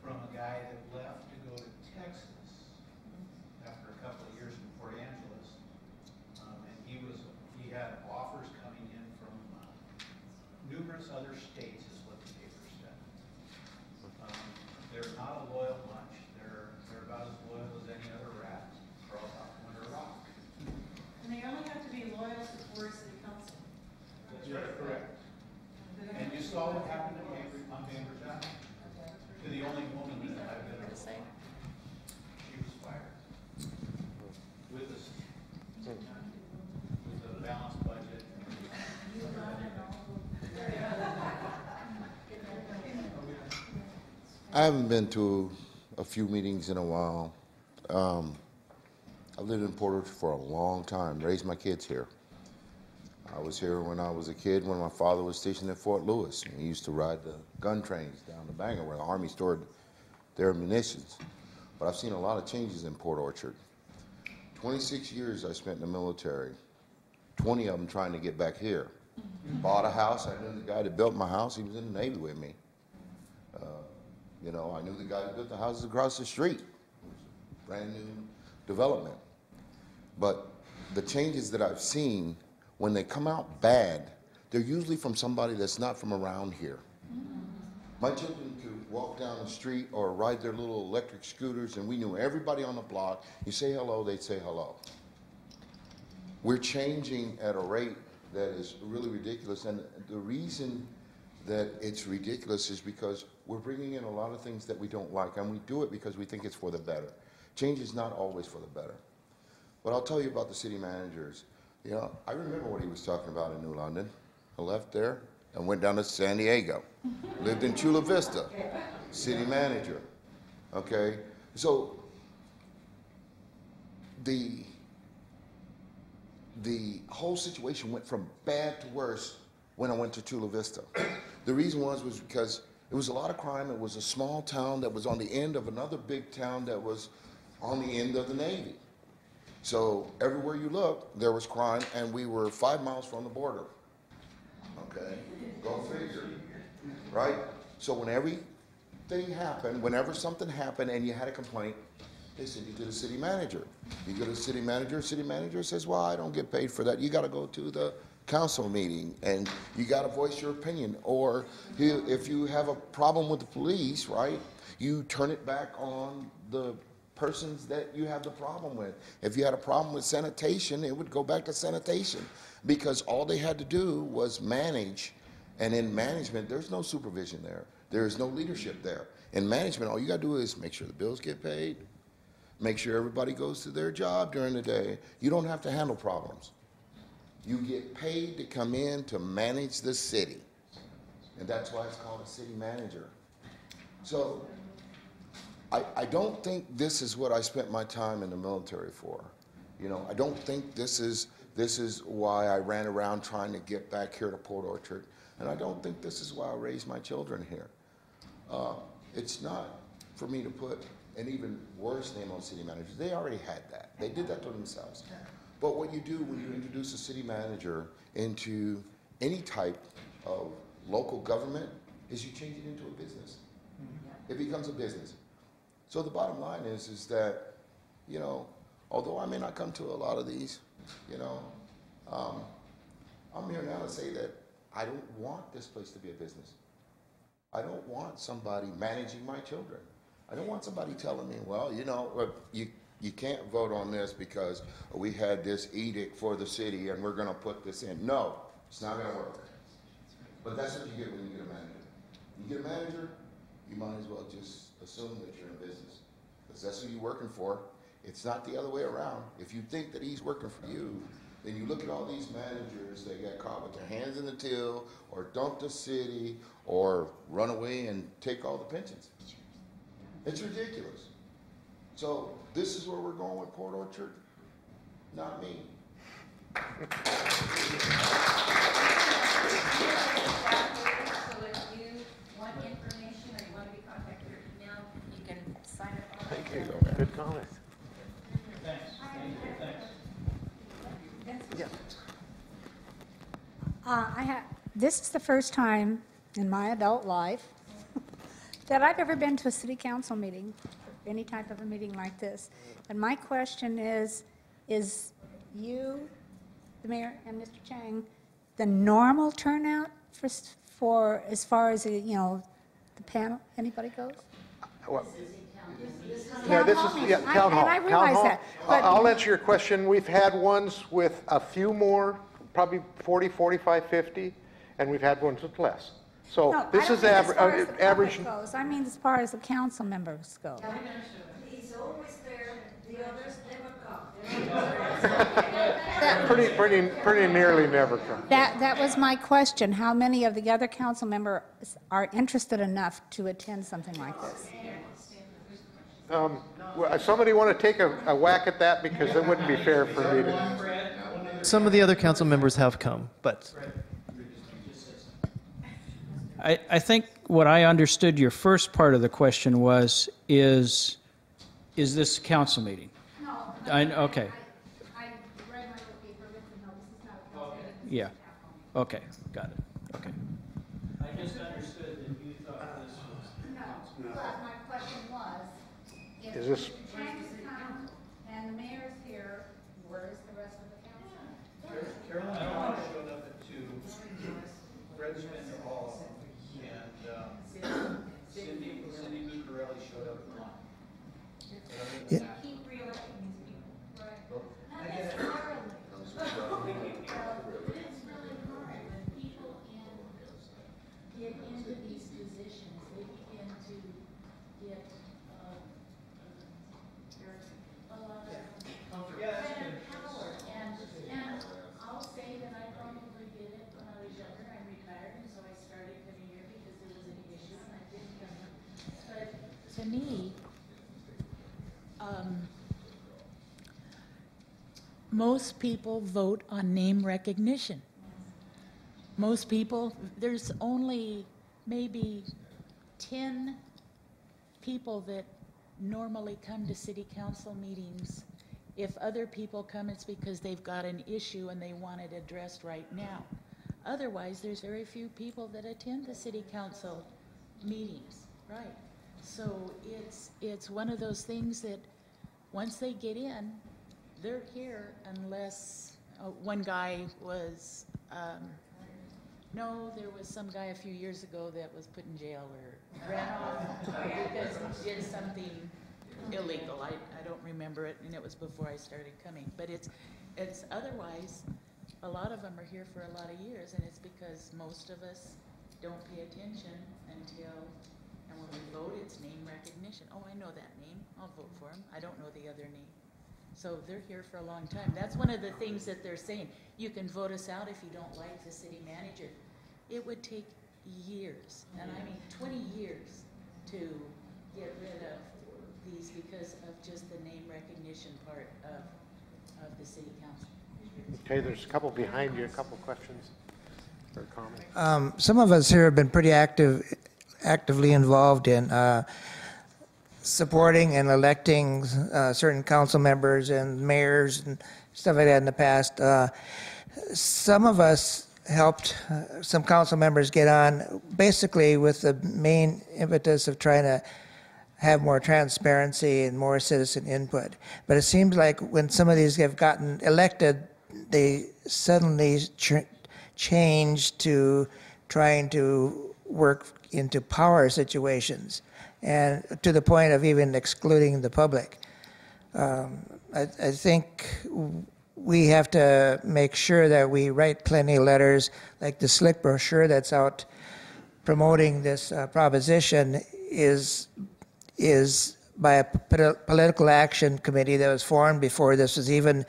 from a guy that left to go to Texas after a couple of years from Port Angeles. And he had offers coming in from numerous other states, is what the paper said. They're not a loyal bunch. They're about as loyal as any other rat crawls out from under a rock. And they only have to be loyal to Forest City Council. That's right, correct. And you saw what happened on Bainbridge Island to the only woman that I've ever seen. She was fired with us, with a balanced budget. I haven't been to a few meetings in a while. I lived in Port Orchard for a long time, raised my kids here. I was here when I was a kid, when my father was stationed at Fort Lewis. We used to ride the gun trains down to Bangor where the Army stored their munitions. But I've seen a lot of changes in Port Orchard. 26 years I spent in the military, 20 of them trying to get back here. Bought a house. I knew the guy that built my house. He was in the Navy with me. You know, I knew the guy that built the houses across the street. It was a brand new development. But the changes that I've seen, when they come out bad, they're usually from somebody that's not from around here. My children could walk down the street or ride their little electric scooters, and we knew everybody on the block. You say hello, they'd say hello. We're changing at a rate that is really ridiculous, and the reason that it's ridiculous is because we're bringing in a lot of things that we don't like, and we do it because we think it's for the better. Change is not always for the better. But I'll tell you about the city managers. You know, I remember what he was talking about in New London. I left there and went down to San Diego. Lived in Chula Vista, city manager. Okay? So the whole situation went from bad to worse when I went to Chula Vista. The reason was because it was a lot of crime. It was a small town that was on the end of another big town that was on the end of the Navy. So everywhere you looked, there was crime, and we were 5 miles from the border. Okay? Go figure. Right? So when everything happened, whenever something happened and you had a complaint, they send you to the city manager. You go to the city manager says, well, I don't get paid for that. You got to go to the council meeting and you got to voice your opinion. Or if you have a problem with the police, right, you turn it back on the persons that you have the problem with. If you had a problem with sanitation, it would go back to sanitation because all they had to do was manage. And in management, there's no supervision there. There is no leadership there. In management, all you got to do is make sure the bills get paid, make sure everybody goes to their job during the day. You don't have to handle problems. You get paid to come in to manage the city. And that's why it's called a city manager. So I don't think this is what I spent my time in the military for. You know, I don't think this is why I ran around trying to get back here to Port Orchard. And I don't think this is why I raised my children here. It's not for me to put an even worse name on city managers. They already had that. They did that to themselves. But what you do when you introduce a city manager into any type of local government is you change it into a business. It becomes a business. So the bottom line is that, you know, although I may not come to a lot of these, you know, I'm here now to say that I don't want this place to be a business. I don't want somebody managing my children. I don't want somebody telling me, well, you know, you can't vote on this because we had this edict for the city and we're going to put this in. No, it's not going to work. But that's what you get when you get a manager. You get a manager, you might as well just assume that you're in business, because that's who you're working for. It's not the other way around. If you think that he's working for you, then you look at all these managers that got caught with their hands in the till, or dump the city, or run away and take all the pensions. It's ridiculous. So this is where we're going with Port Orchard? Not me. So if you want information or you want to be contacted or emailed, you can sign up on it. There you go. Good comment. Thanks. Yeah. This is the first time in my adult life that I've ever been to a city council meeting, any type of a meeting like this. And my question is you, the mayor, and Mr. Chang, the normal turnout for as far as, the panel, anybody goes? No, this is, town hall. And I realize that. But I'll answer your question. We've had ones with a few more, probably 40, 45, 50, and we've had ones with less. So no, this is average. Goes. I mean, as far as the council members go. He's always there, the others never come. Pretty nearly never come. That was my question. How many of the other council members are interested enough to attend something like this? Somebody want to take a whack at that, because it wouldn't be fair for me to. Some of the other council members have come, but I think what I understood your first part of the question was, is this a council meeting? No. Okay. I read my little paper, but no, this is not a council meeting. Yeah. Okay. Got it. Okay. I just understood that you thought this was. No, but my question was, if Is this- Chang is come and the mayor's here, where is the rest of the council? Carolyn showed up at 2, Fred Spender Hall, and Cindy Bucarelli showed up at 1. Yeah. Keep re-electing these people, right? Not necessarily. It's really hard when people get into these positions, they begin to get a lot of power. And I'll say that I probably did it when I was younger. I'm retired, and so I started coming here because there was an issue, and I didn't come here. But To me, most people vote on name recognition. Most people, there's only maybe 10 people that normally come to city council meetings. If other people come, it's because they've got an issue and they want it addressed right now. Otherwise, there's very few people that attend the city council meetings, right? So it's one of those things that once they get in, they're here unless, one guy was, no, there was some guy a few years ago that was put in jail or ran off because he did something illegal. I don't remember it, and it was before I started coming. But it's otherwise, a lot of them are here for a lot of years, and it's because most of us don't pay attention until, and when we vote, it's name recognition. Oh, I know that name. I'll vote for him. I don't know the other name. So they're here for a long time. That's one of the things that they're saying. You can vote us out if you don't like the city manager. It would take years, and I mean 20 years, to get rid of these because of just the name recognition part of the city council. Okay, there's a couple behind you, a couple questions or comments. Some of us here have been pretty actively involved in supporting and electing certain council members and mayors and stuff like that in the past. Some of us helped some council members get on basically with the main impetus of trying to have more transparency and more citizen input. But it seems like when some of these have gotten elected, they suddenly change to trying to work into power situations, and to the point of even excluding the public. I think we have to make sure that we write plenty of letters, like the slick brochure that's out promoting this proposition is by a political action committee that was formed before this was even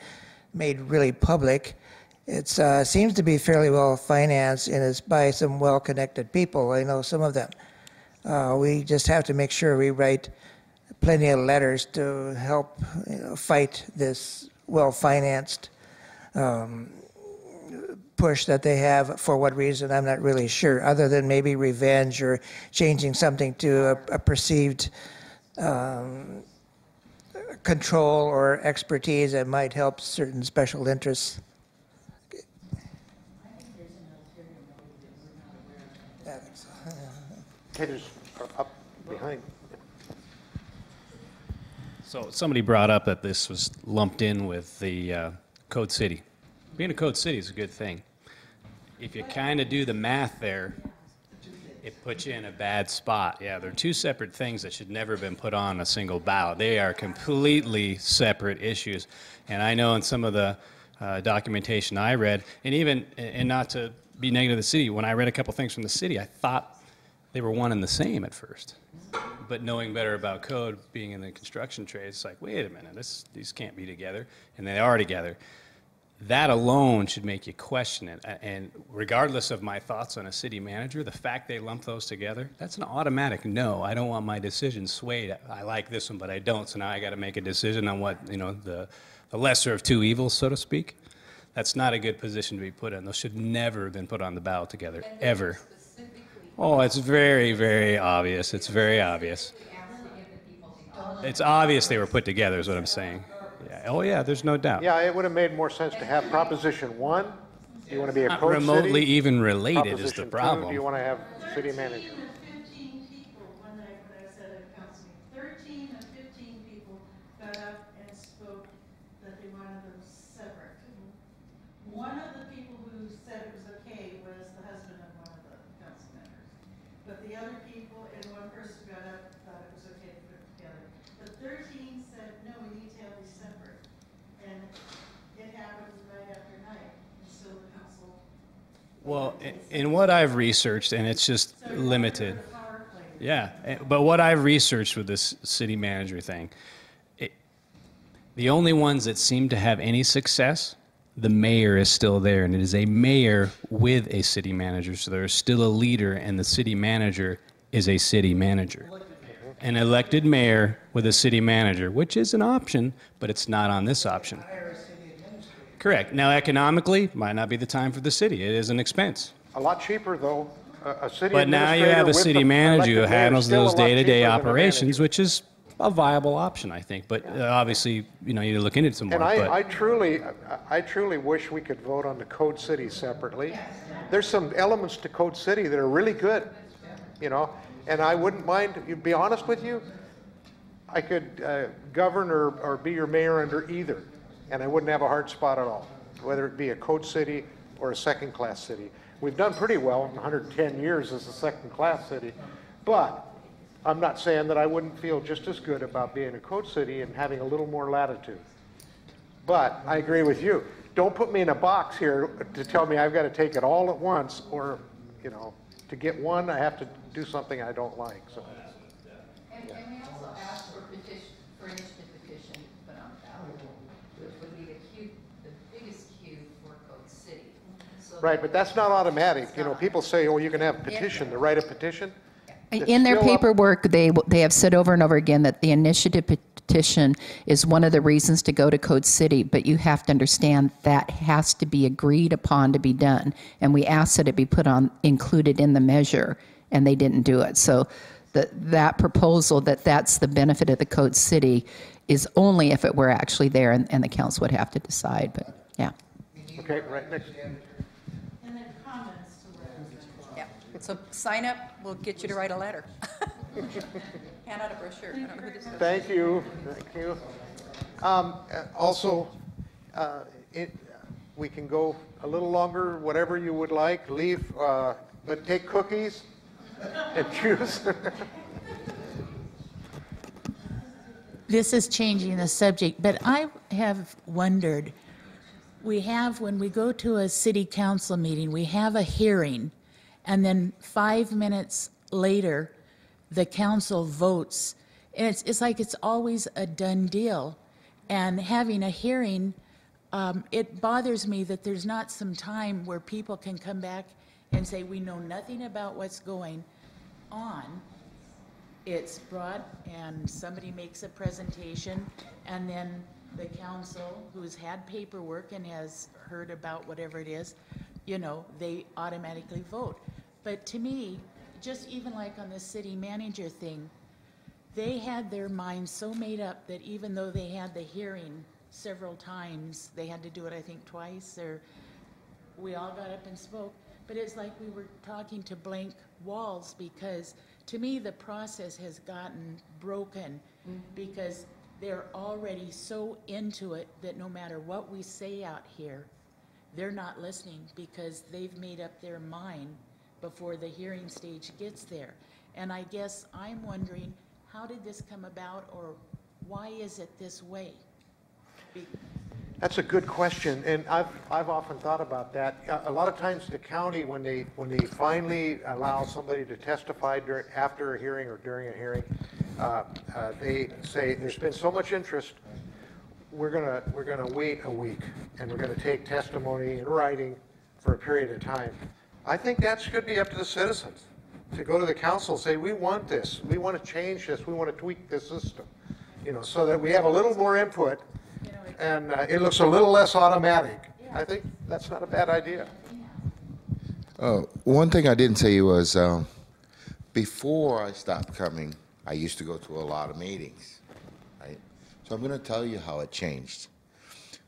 made really public. It seems to be fairly well financed, and it's by some well-connected people. I know some of them. We just have to make sure we write plenty of letters to help fight this well-financed push that they have. For what reason, I'm not really sure, other than maybe revenge or changing something to a perceived control or expertise that might help certain special interests. Haters are up behind. So somebody brought up that this was lumped in with the Code City. Being a Code City is a good thing. If you kind of do the math there, it puts you in a bad spot. Yeah, they're two separate things that should never have been put on a single ballot. They are completely separate issues. And I know in some of the documentation I read, and even, and not to be negative to the city, when I read a couple things from the city, I thought they were one and the same at first. But knowing better about code, being in the construction trade, it's like, wait a minute, these can't be together, and they are together. That alone should make you question it. And regardless of my thoughts on a city manager, the fact they lump those together, that's an automatic no. I don't want my decision swayed. I like this one, but I don't, so now I got to make a decision on what, the lesser of two evils, so to speak. That's not a good position to be put in. Those should never have been put on the ballot together, ever. Oh, it's very, very obvious. It's very obvious. It's obvious they were put together is what I'm saying. Yeah. Oh, yeah, there's no doubt. Yeah, it would have made more sense to have Proposition 1. Do you want to be a Not code remotely city? even related is Proposition the 2, problem. do you want to have city manager? 15 people, when I said at council meeting, 13 of 15 people got up and spoke that they wanted them separate. One of the people who said it was okay was the husband of one of the council members. But the other people, and one person got up, thought it was okay to put it together. But 13 said, no, we need to have these separate. And it happened night after night, and still the council. Well, in what I've researched, and it's just limited. Yeah, but what I've researched with this city manager thing, the only ones that seem to have any success, the mayor is still there, and it is a mayor with a city manager, so there's still a leader, and the city manager is a city manager. An elected mayor with a city manager, which is an option, but it's not on this option. Correct. Now, economically, might not be the time for the city. It is an expense. A lot cheaper, though. A city But now you have a city manager who handles those day-to-day operations, which is a viable option, I think. But obviously, you need to look into it some more. And but I truly wish we could vote on the Code City separately. There's some elements to Code City that are really good, and I wouldn't mind, to be honest with you, I could govern or be your mayor under either, and I wouldn't have a hard spot at all, whether it be a Code City or a second-class city. We've done pretty well in 110 years as a second-class city, but I'm not saying that I wouldn't feel just as good about being a Code City and having a little more latitude. But I agree with you. Don't put me in a box here to tell me I've got to take it all at once, or, to get one, I have to do something I don't like. So. And we also asked for initiative petition put on the ballot, which would be the biggest cue for Code City. So Right, but that's not automatic. People say, oh, you can have a petition, to write a petition. In their paperwork, they have said over and over again that the initiative petition is one of the reasons to go to Code City, but you have to understand that has to be agreed upon to be done. And we asked that it be included in the measure, and they didn't do it. So that proposal that's the benefit of the Code City is only if it were actually there, and the council would have to decide. But yeah. Okay, right next. And then comments to what. Yeah. So sign up. We'll get you to write a letter. Hand out a brochure. I don't know who this is. Thank you. Thank you. Also, we can go a little longer, whatever you would like. Leave, but take cookies and juice. This is changing the subject, but I have wondered, we have, when we go to a city council meeting, we have a hearing, and then 5 minutes later, the council votes. And it's like it's always a done deal. And having a hearing, it bothers me that there's not some time where people can come back and say, we know nothing about what's going on. It's brought and somebody makes a presentation, and then the council, who's had paperwork and has heard about whatever it is, you know, they automatically vote. But to me, just even like on the city manager thing, they had their minds so made up that even though they had the hearing several times, they had to do it, I think, twice, or we all got up and spoke. But it's like we were talking to blank walls, because to me the process has gotten broken because they're already so into it that no matter what we say out here, they're not listening because they've made up their mind before the hearing stage gets there. And I guess I'm wondering, how did this come about, or why is it this way? That's a good question, and I've often thought about that. A lot of times the county, when they finally allow somebody to testify after a hearing or during a hearing, they say there's been so much interest, we're gonna wait a week, and we're gonna take testimony in writing for a period of time. I think that should be up to the citizens to go to the council and say, we want this, we want to change this, we want to tweak this system, you know, so that we have a little more input and it looks a little less automatic. I think that's not a bad idea. One thing I didn't tell you was before I stopped coming, I used to go to a lot of meetings, right? So I'm going to tell you how it changed.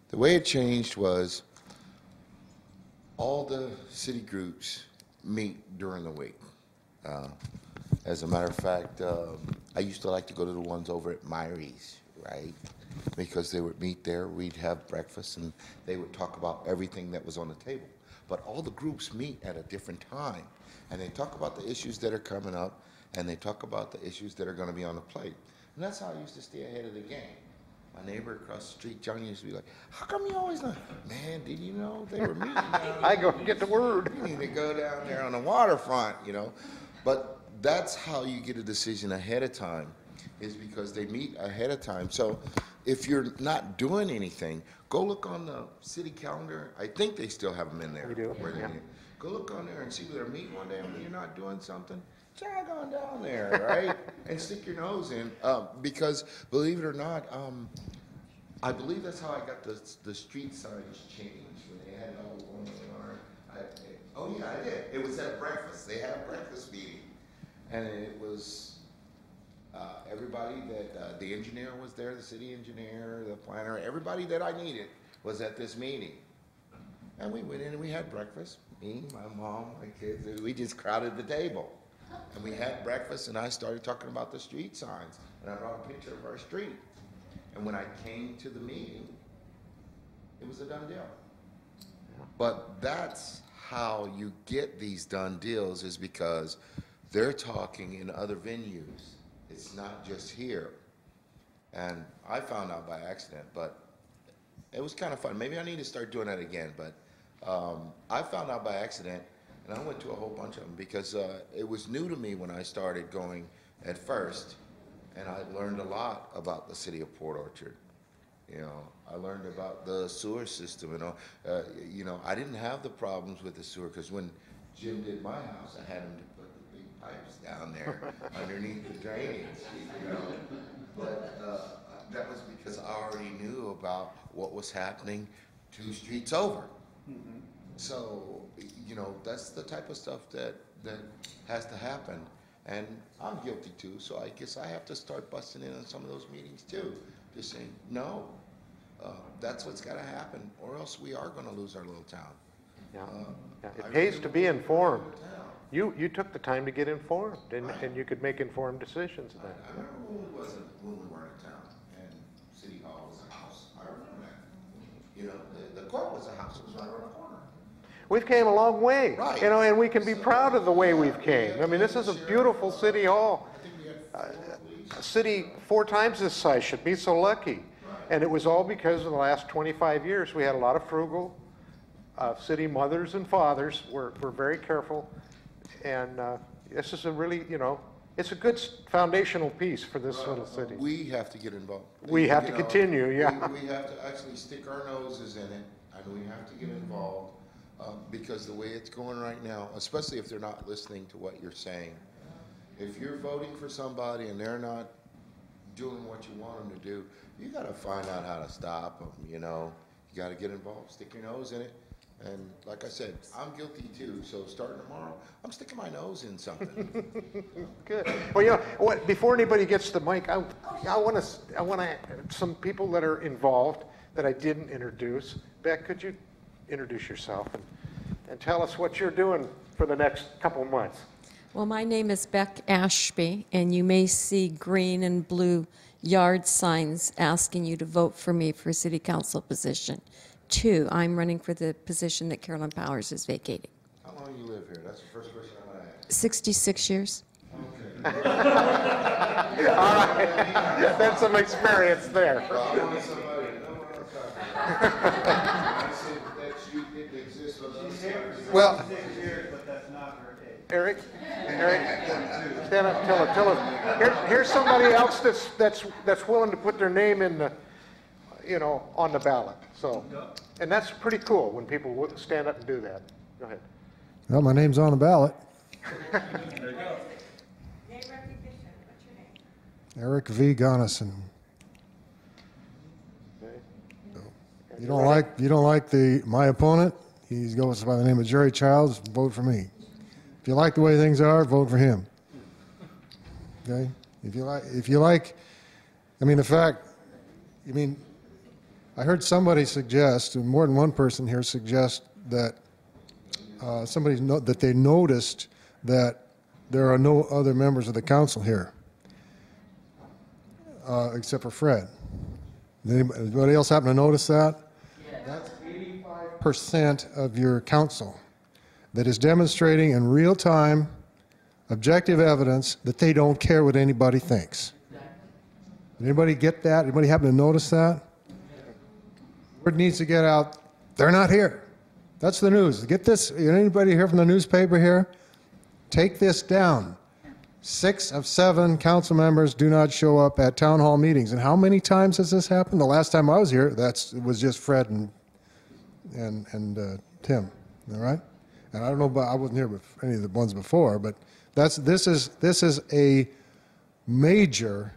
The way it changed was all the city groups meet during the week. As a matter of fact, I used to like to go to the ones over at Myrie's, right? Because they would meet there, we'd have breakfast, and they would talk about everything that was on the table. But all the groups meet at a different time, and they talk about the issues that are coming up, and they talk about the issues that are going to be on the plate. And that's how I used to stay ahead of the game. My neighbor across the street, Johnny, used to be like, how come you always know? Man, did you know they were meeting down there? I go get the word. You need to go down there on the waterfront, you know. But that's how you get a decision ahead of time, is because they meet ahead of time. So if you're not doing anything, go look on the city calendar. I think they still have them in there. We do, Where they yeah. meet. Go look on there and see where they're meeting one day, and when you're not doing something, jag on down there, right? And stick your nose in. Because believe it or not, I believe that's how I got the street signs changed when they had it all going on. Oh yeah, I did. It was at breakfast. They had a breakfast meeting, and it was everybody that the engineer was there, the city engineer, the planner, everybody that I needed was at this meeting. And we went in and we had breakfast. Me, my mom, my kids, we just crowded the table. And we had breakfast, and I started talking about the street signs, and I brought a picture of our street. And when I came to the meeting, it was a done deal. But that's how you get these done deals, is because they're talking in other venues. It's not just here. And I found out by accident, but it was kind of fun. Maybe I need to start doing that again, but I found out by accident, and I went to a whole bunch of them because it was new to me when I started going at first, and I learned a lot about the city of Port Orchard. You know, I learned about the sewer system, you know, I didn't have the problems with the sewer, because when Jim did my house, I had him to put the big pipes down there underneath the drainage, you know. But that was because I already knew about what was happening 2 streets over. So, you know, that's the type of stuff that has to happen. And I'm guilty too, so I guess I have to start busting in on some of those meetings too. Just saying, no, that's what's got to happen, or else we are going to lose our little town. Yeah. It pays to be informed. You took the time to get informed, and you could make informed decisions then. I remember when we weren't in town, and City Hall was a house. I remember that. You know, the court was a house. It was right around the corner. We've came a long way, Right. you know, and we can be proud of the way we've came. I mean, this is a beautiful city hall. A city 4 times this size should be so lucky. And it was all because in the last 25 years, we had a lot of frugal city mothers and fathers were very careful. And this is a really, it's a good foundational piece for this little city. We have to get involved. We have to continue, yeah. We have to actually stick our noses in it, and we have to get involved, because the way it's going right now, especially if they're not listening to what you're saying, if you're voting for somebody and they're not doing what you want them to do, you got to find out how to stop them, You got to get involved, stick your nose in it. And like I said, I'm guilty too, so starting tomorrow, I'm sticking my nose in something. Good. Well, before anybody gets the mic, I want some people that are involved that I didn't introduce. Beck, could you introduce yourself and tell us what you're doing for the next couple months? Well, my name is Beck Ashby, and you may see green and blue yard signs asking you to vote for me for a city council position. 2, I'm running for the position that Carolyn Powers is vacating. How long you live here? That's the first question I'm going to ask. 66 years. Okay. All right. That's some experience there. I want somebody to know what I'm talking about. I said that you didn't exist on those years. Well, but that's not her case. Eric, stand up, tell us. Here's somebody else that's willing to put their name in the, on the ballot. So, and that's pretty cool when people stand up and do that. Go ahead. Well, my name's on the ballot. There you go. Name recognition. What's your name? Eric V. Gunnison. Okay. You don't like my opponent? He goes by the name of Jerry Childs. Vote for me. If you like the way things are, vote for him. Okay. If you like, I heard somebody suggest, and more than one person here suggest that that they noticed that there are no other members of the council here, except for Fred. Did anybody else happen to notice that? That's 85% of your council that is demonstrating in real time, objective evidence that they don't care what anybody thinks. Did anybody get that? Anybody happen to notice that? Word needs to get out. They're not here. That's the news. Get this. Anybody here from the newspaper here? Take this down. 6 of 7 council members do not show up at town hall meetings. And how many times has this happened? The last time I was here, it was just Fred and Tim. All right? And I don't know about, I wasn't here with any of the ones before, but this is a major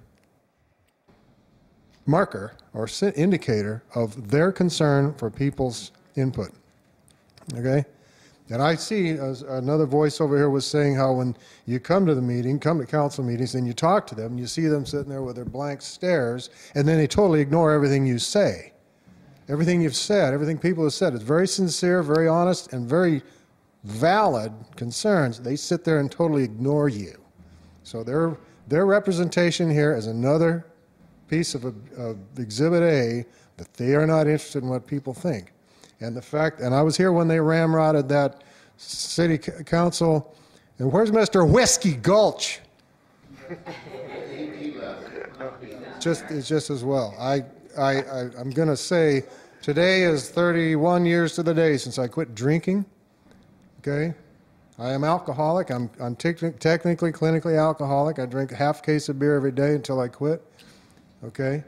marker or indicator of their concern for people's input. Okay? And I see, as another voice over here was saying, how when you come to council meetings, and you talk to them, and you see them sitting there with their blank stares, and then they totally ignore everything you say. Everything you've said, everything people have said. It's very sincere, very honest, and very valid concerns. They sit there and totally ignore you. So their representation here is another piece of Exhibit A that they are not interested in what people think. And the fact, and I was here when they ramrodded that city council, and where's Mr. Whiskey Gulch? It's just as well. I'm going to say today is 31 years to the day since I quit drinking. Okay? I am alcoholic. I'm technically, clinically alcoholic. I drink half a case of beer every day until I quit. Okay?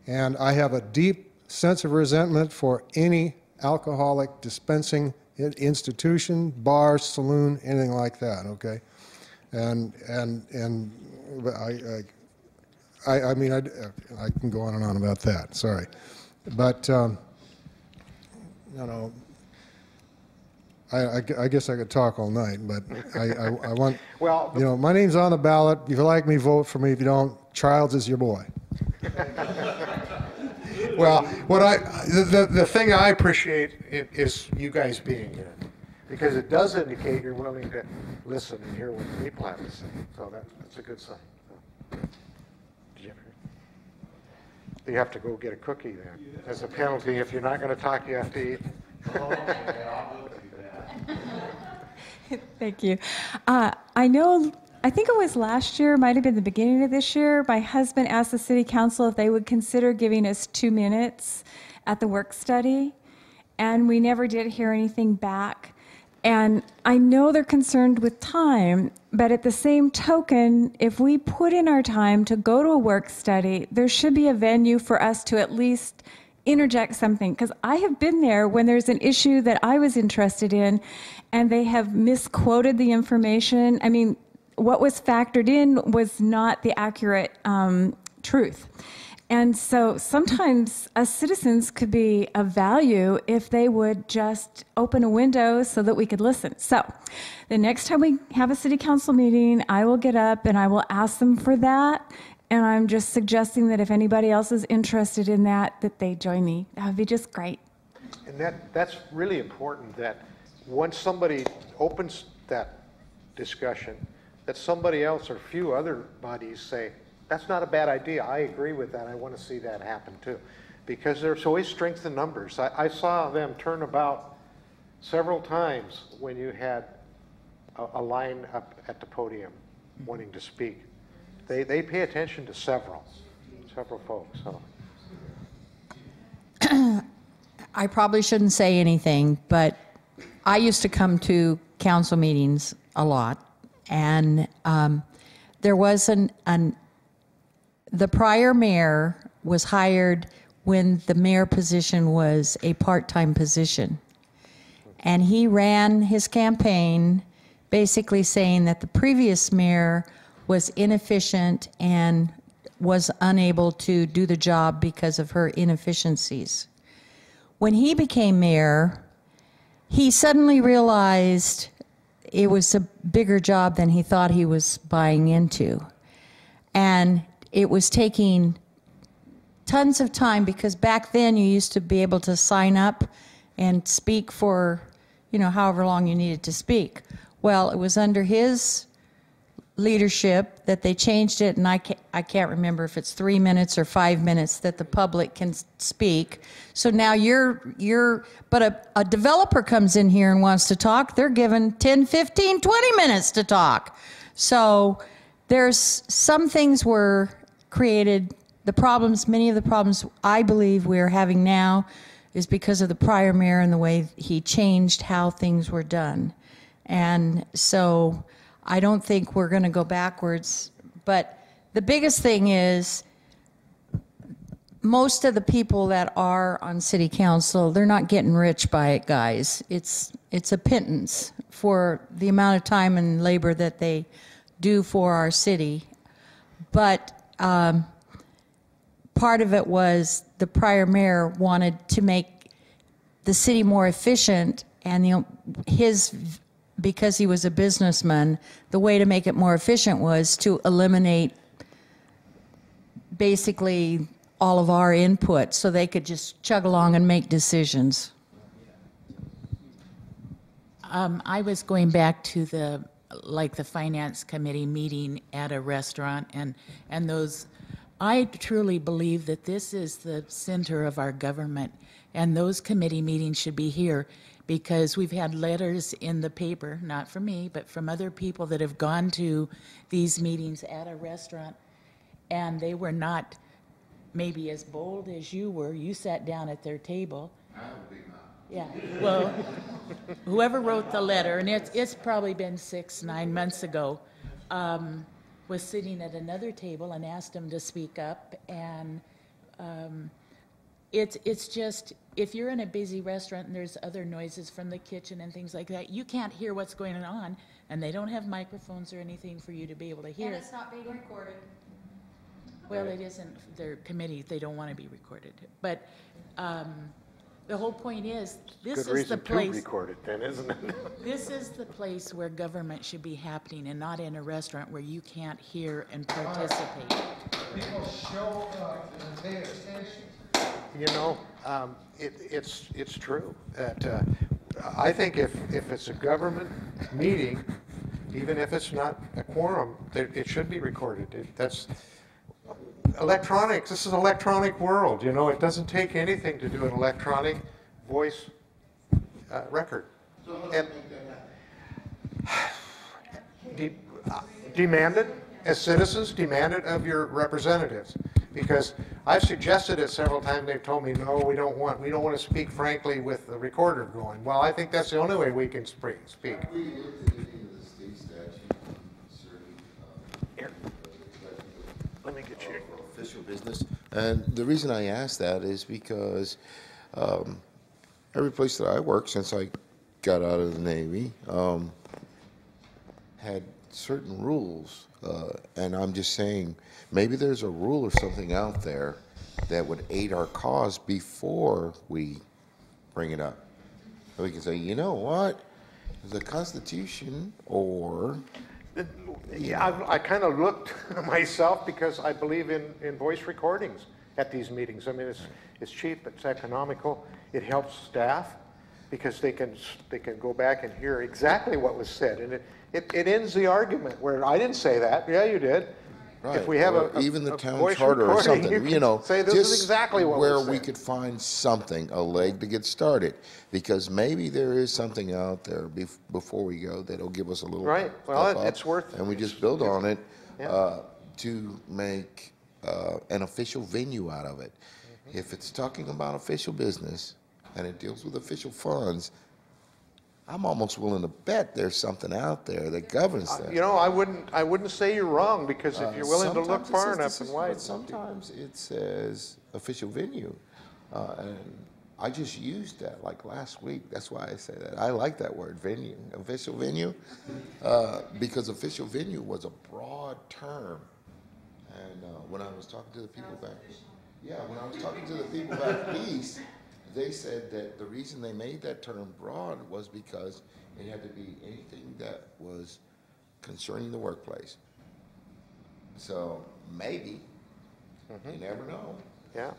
And I have a deep sense of resentment for any alcoholic dispensing institution, bar, saloon, anything like that. Okay? And I can go on and on about that. Sorry. But, I guess I could talk all night, but I want, well, my name's on the ballot. If you like me, vote for me. If you don't, Childs is your boy. Well, the thing I appreciate is you guys being here, because it does indicate you're willing to listen and hear what people have to say. So that's a good sign. You have to go get a cookie then. As a penalty, if you're not going to talk, you have to eat. Thank you. I know I think it was last year, might have been the beginning of this year, my husband asked the city council if they would consider giving us 2 minutes at the work study, and we never did hear anything back. And I know they're concerned with time, but at the same token, if we put in our time to go to a work study, there should be a venue for us to at least interject something, because I have been there when there's an issue that I was interested in and they have misquoted the information. I mean, what was factored in was not the accurate truth. And so sometimes us citizens could be of value if they would just open a window so that we could listen. So the next time we have a city council meeting, I will get up and I will ask them for that. And I'm just suggesting that if anybody else is interested in that, that they join me. That would be just great. And that's really important, that once somebody opens that discussion, that somebody else or a few other bodies say, that's not a bad idea. I agree with that. I want to see that happen too. Because there's always strength in numbers. I saw them turn about several times when you had a line up at the podium wanting to speak. They pay attention to several folks. So. I probably shouldn't say anything, but I used to come to council meetings a lot, and there was the prior mayor was hired when the mayor position was a part-time position. And he ran his campaign basically saying that the previous mayor was inefficient and was unable to do the job because of her inefficiencies. When he became mayor, he suddenly realized it was a bigger job than he thought he was buying into. And it was taking tons of time, because back then you used to be able to sign up and speak for, however long you needed to speak. Well, it was under his leadership that they changed it, and I can't remember if it's 3 minutes or 5 minutes that the public can speak. So now but a developer comes in here and wants to talk, they're given 10, 15, 20 minutes to talk. So there's some things were created, many of the problems I believe we're having now is because of the prior mayor and the way he changed how things were done. And so I don't think we're going to go backwards, but the biggest thing is most of the people that are on city council, they're not getting rich by it, guys. It's a pittance for the amount of time and labor that they do for our city. But part of it was the prior mayor wanted to make the city more efficient, and because he was a businessman, the way to make it more efficient was to eliminate basically all of our input so they could just chug along and make decisions. I was going back to the finance committee meeting at a restaurant, and those, I truly believe that this is the center of our government, and those committee meetings should be here, because we've had letters in the paper, not from me, but from other people that have gone to these meetings at a restaurant, and they were not maybe as bold as you were. You sat down at their table. Yeah, well, whoever wrote the letter, and it's probably been 6-9 months ago, was sitting at another table and asked them to speak up, and it's just, if you're in a busy restaurant and there's other noises from the kitchen and things like that, you can't hear what's going on, and they don't have microphones or anything for you to be able to hear. And it's not being recorded. Well, it isn't their committee. They don't want to be recorded. But the whole point is, this is the place. Good reason to record it then, isn't it? This is the place where government should be happening, and not in a restaurant where you can't hear and participate. People show up and pay attention. It's true that I think if it's a government meeting, even if it's not a quorum, it should be recorded. That's electronics. This is an electronic world. It doesn't take anything to do an electronic voice record. And Demand it, as citizens, demand it of your representatives. Because I've suggested it several times, they've told me, no, we don't want to speak frankly with the recorder going. Well, I think that's the only way we can speak. Here, let me get you. Official business. And the reason I ask that is because every place that I worked since I got out of the Navy had certain rules. And I'm just saying, maybe there's a rule or something out there that would aid our cause before we bring it up. So we can say, you know what, the Constitution or... Yeah, I kind of looked myself because I believe in voice recordings at these meetings. I mean, it's cheap, it's economical, it helps staff because they can go back and hear exactly what was said, and it ends the argument where I didn't say that. Yeah, you did. Right. If we have even the a town voice charter or recording, something, you can say this just is exactly what where was said. we could find something, a leg to get started, because maybe there is something out there before we go that'll give us a little right. Well, step up, it's worth, and we just build on it yeah. to make an official venue out of it. Mm-hmm. If it's talking about official business and it deals with official funds, I'm almost willing to bet there's something out there that governs that. You know, I wouldn't say you're wrong because if you're willing to look far enough and wide. But sometimes it says official venue, and I just used that like last week. That's why I say that. I like that word, venue, official venue, because official venue was a broad term. And when I was talking to the people back east, they said that the reason they made that term broad was because it had to be anything that was concerning the workplace. So maybe, you never know. Yeah.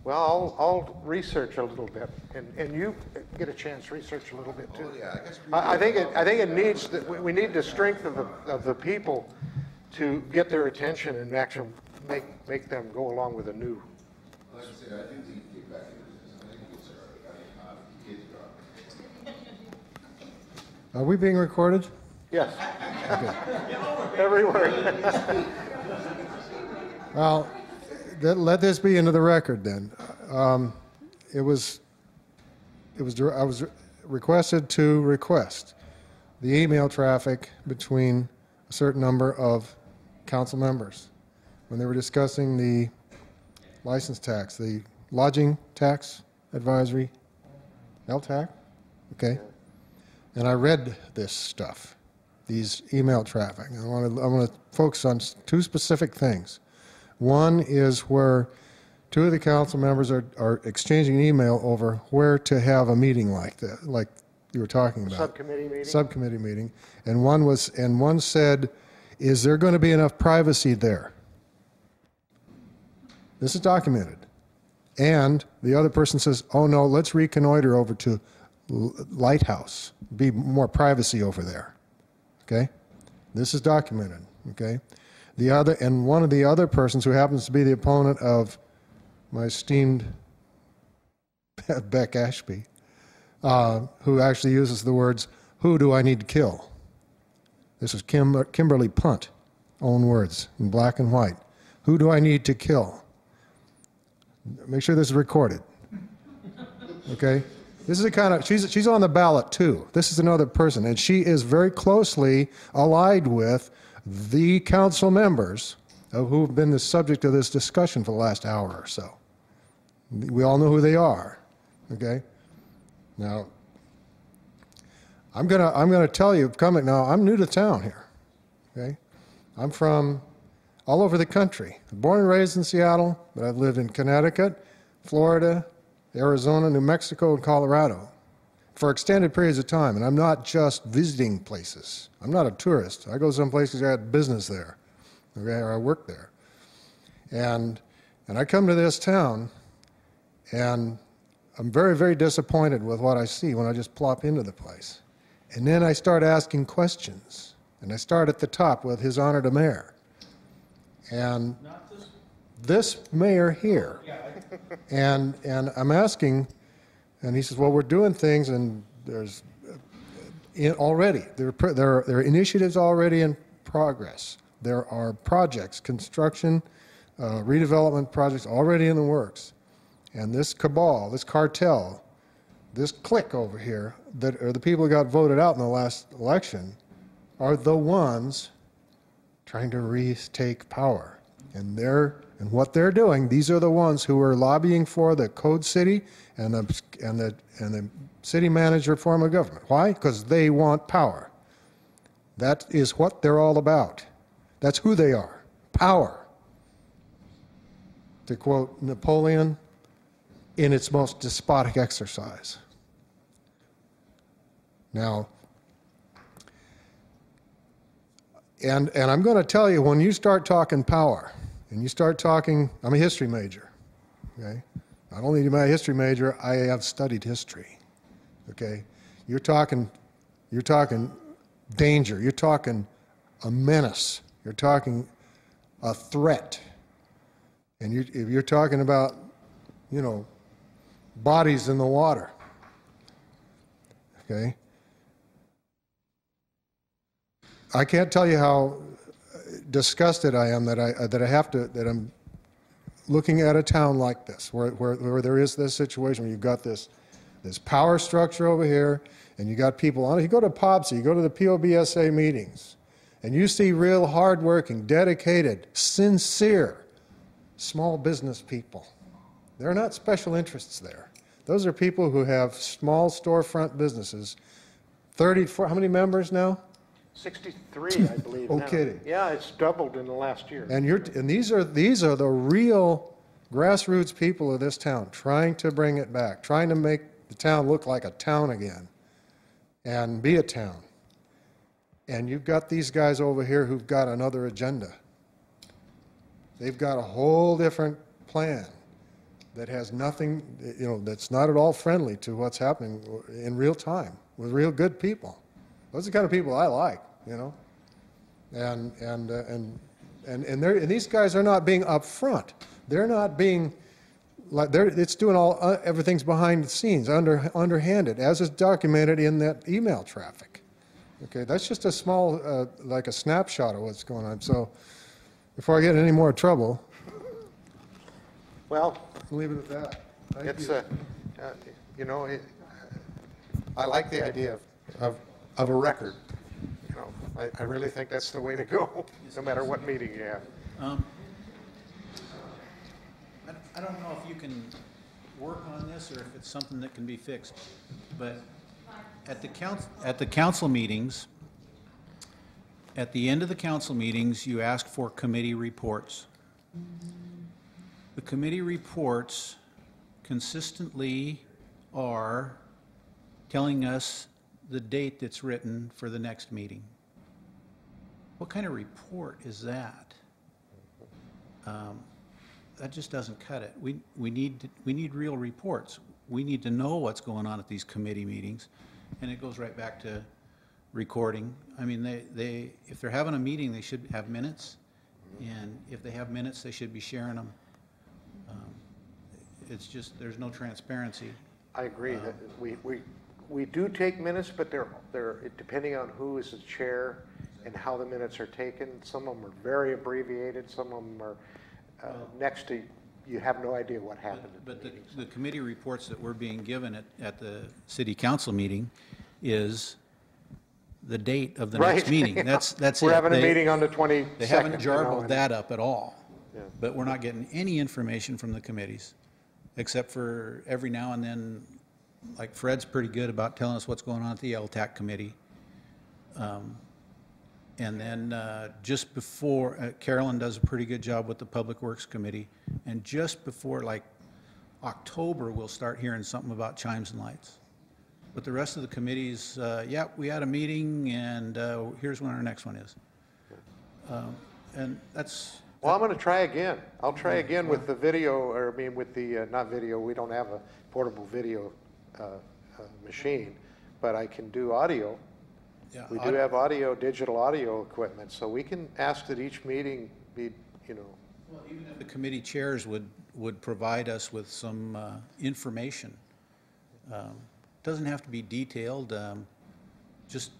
Well, I'll research a little bit, and you get a chance to research a little bit too. Oh, yeah, I guess I think it needs we need the strength of the people to get their attention and actually make them go along with a new. Like I said, I do need to get back into this. I think it's Are we being recorded? Yes. Okay. Everywhere. Well, let this be into the record then. I was requested to request the email traffic between a certain number of council members when they were discussing the license tax, the lodging tax advisory, LTAC, okay? And I read this stuff, these email traffic. I want to focus on two specific things. One is where two of the council members are exchanging email over where to have a meeting like that, like you were talking about. Subcommittee meeting? Subcommittee meeting. And one said, is there going to be enough privacy there? This is documented. And the other person says, oh no, let's reconnoiter over to Lighthouse. Be more privacy over there. Okay? This is documented. Okay? One of the other persons who happens to be the opponent of my esteemed Beck Ashby, who actually uses the words, who do I need to kill? This is Kimberly Punt, own words, in black and white. Who do I need to kill? Make sure this is recorded. Okay? This is a kind of, she's on the ballot too. This is another person, and she is very closely allied with the council members who have been the subject of this discussion for the last hour or so. We all know who they are, okay? Now, I'm gonna tell you, now, I'm new to town here, okay? I'm from all over the country. Born and raised in Seattle, but I've lived in Connecticut, Florida, Arizona, New Mexico, and Colorado for extended periods of time. And I'm not just visiting places. I'm not a tourist. I go some places, I have business there, okay, or I work there. And I come to this town, and I'm very, very disappointed with what I see when I just plop into the place. And then I start asking questions. And I start at the top with His Honor the Mayor. And this mayor here. And I'm asking, and he says, well, we're doing things, and there's already, there are initiatives already in progress. There are projects, construction, redevelopment projects already in the works. And this cabal, this cartel, this clique over here, that are the people who got voted out in the last election, are the ones trying to retake power. And what they're doing, these are the ones who are lobbying for the Code City and the city manager form of government. Why? Because they want power. That is what they're all about. That's who they are. Power. To quote Napoleon, in its most despotic exercise. Now, and I'm going to tell you, when you start talking power, and you start talking, I'm a history major, okay? Not only am I a history major, I have studied history, okay? You're talking danger, you're talking a menace, you're talking a threat, and if you're talking about, you know, bodies in the water, okay? I can't tell you how disgusted I am that I'm looking at a town like this, where there is this situation where you've got this power structure over here, and you got people on it. You go to POBSA, you go to the POBSA meetings, and you see real hardworking, dedicated, sincere, small business people. They're not special interests there. Those are people who have small storefront businesses. 34, how many members now? 63, I believe. Oh, now. kidding. Yeah, it's doubled in the last year. And these are the real grassroots people of this town, trying to bring it back, trying to make the town look like a town again and be a town. And you've got these guys over here who've got another agenda. They've got a whole different plan that has nothing, you know, that's not at all friendly to what's happening in real time with real good people. Those are the kind of people I like, you know. And these guys are not being upfront. They're not being like it's doing everything's behind the scenes, underhanded, as is documented in that email traffic. Okay, that's just a small, like a snapshot of what's going on. So, before I get in any more trouble, well, I'll leave it at that. Thank it's you. you know, I like the idea of a record. You know, I really think that's the way to go, no matter what meeting you have. I don't know if you can work on this or if it's something that can be fixed, but at the council meetings, at the end of the council meetings, you ask for committee reports. The committee reports consistently are telling us the date that's written for the next meeting. What kind of report is that? That just doesn't cut it. We need real reports. We need to know what's going on at these committee meetings, and it goes right back to recording. I mean, if they're having a meeting, they should have minutes, and if they have minutes, they should be sharing them. It's just there's no transparency. I agree that we do take minutes, but they're depending on who is the chair and how the minutes are taken. Some of them are very abbreviated. Some of them are next to you have no idea what happened. But the committee reports that we're being given at the city council meeting is the date of the next meeting. That's it. We're having a meeting on the 22nd. They haven't jarbled that up at all. Yeah. But we're not getting any information from the committees, except for every now and then, like Fred's pretty good about telling us what's going on at the LTAC committee. And then just before, Carolyn does a pretty good job with the Public Works Committee. And just before like October, we'll start hearing something about chimes and lights. But the rest of the committees, yeah, we had a meeting and here's when our next one is. And that's... Well, I'm going to try again. I'll try again with the video, or I mean with the, not video, we don't have a portable video machine, but I can do audio. Yeah, We do have digital audio equipment, so we can ask that each meeting be, you know. Well, even if the committee chairs would provide us with some information. Doesn't have to be detailed, just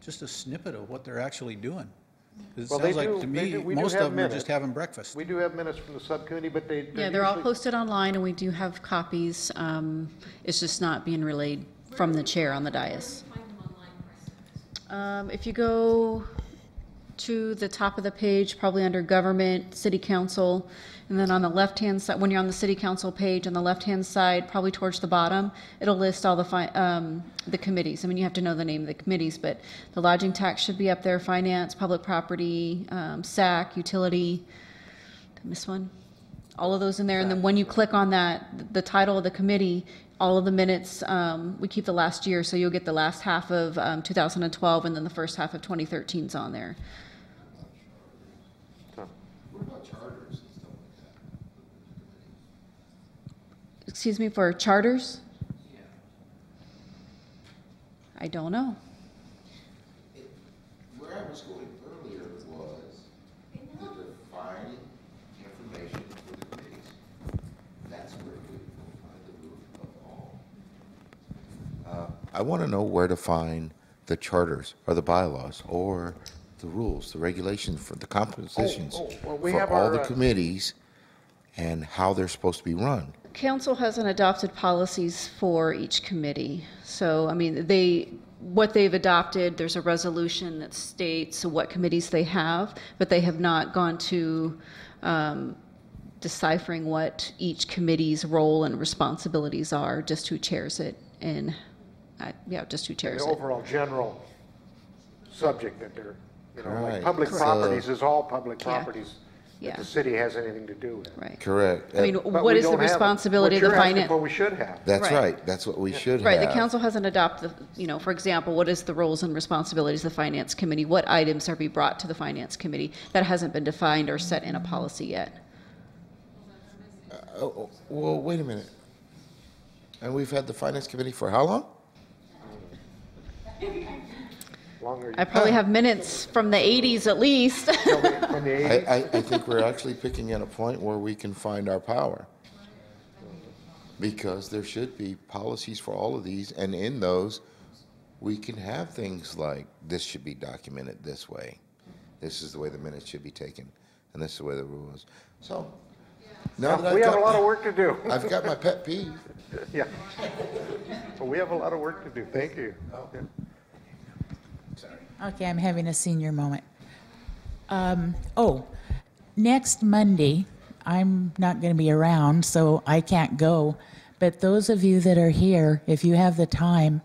a snippet of what they're actually doing. 'Cause it Well, they sounds like do- to they me, do- we do most have of them are minutes. just having breakfast. We do have minutes from the subcommittee, but Yeah, they're all usually- posted online, and we do have copies. It's just not being relayed from the chair on the dais. If you go to the top of the page, probably under Government, City Council, and then on the left-hand side, when you're on the City Council page, on the left-hand side, probably towards the bottom, it'll list all the committees. I mean, you have to know the name of the committees, but the lodging tax should be up there, Finance, Public Property, SAC, Utility. Did I miss one? All of those in there, and then when you click on that, the title of the committee, all of the minutes, we keep the last year, so you'll get the last half of 2012, and then the first half of 2013 is on there. What about charters and stuff like that? Excuse me, for charters? I don't know. Where I was going earlier was the defining information for the committees. That's where we will find the root of all. I want to know where to find the charters or the bylaws or the rules, the regulations for the compositions well, we for have all our, the committees and how they're supposed to be run. Council hasn't adopted policies for each committee. So, I mean, what they've adopted, there's a resolution that states what committees they have, but they have not gone to deciphering what each committee's role and responsibilities are, just who chairs it, and, just who chairs The it. overall general subject that they're, like Right. public So- properties is all public Yeah. properties Yeah. that the city has anything to do with. Right. Correct. I mean, But what we is the don't have it. responsibility of the What you're asking finance? for, we should have. That's Right. right. That's what we should Right, have. the council hasn't adopted, for example, what is the roles and responsibilities of the finance committee? What items are be brought to the finance committee? That hasn't been defined or set in a policy yet. Well, wait a minute. And we've had the finance committee for how long? Longer. I probably have minutes from the 80s at least. From the 80s. I think we're actually picking at a point where we can find our power. Because there should be policies for all of these, and in those, we can have things like, this should be documented this way. This is the way the minutes should be taken, and this is the way the rule is. So, now that We I've have a got lot of my- work to do. I've got my pet peeve. Yeah. Well, we have a lot of work to do. Thank you. Yeah. Okay, I'm having a senior moment. Next Monday, I'm not going to be around, so I can't go. But those of you that are here, if you have the time,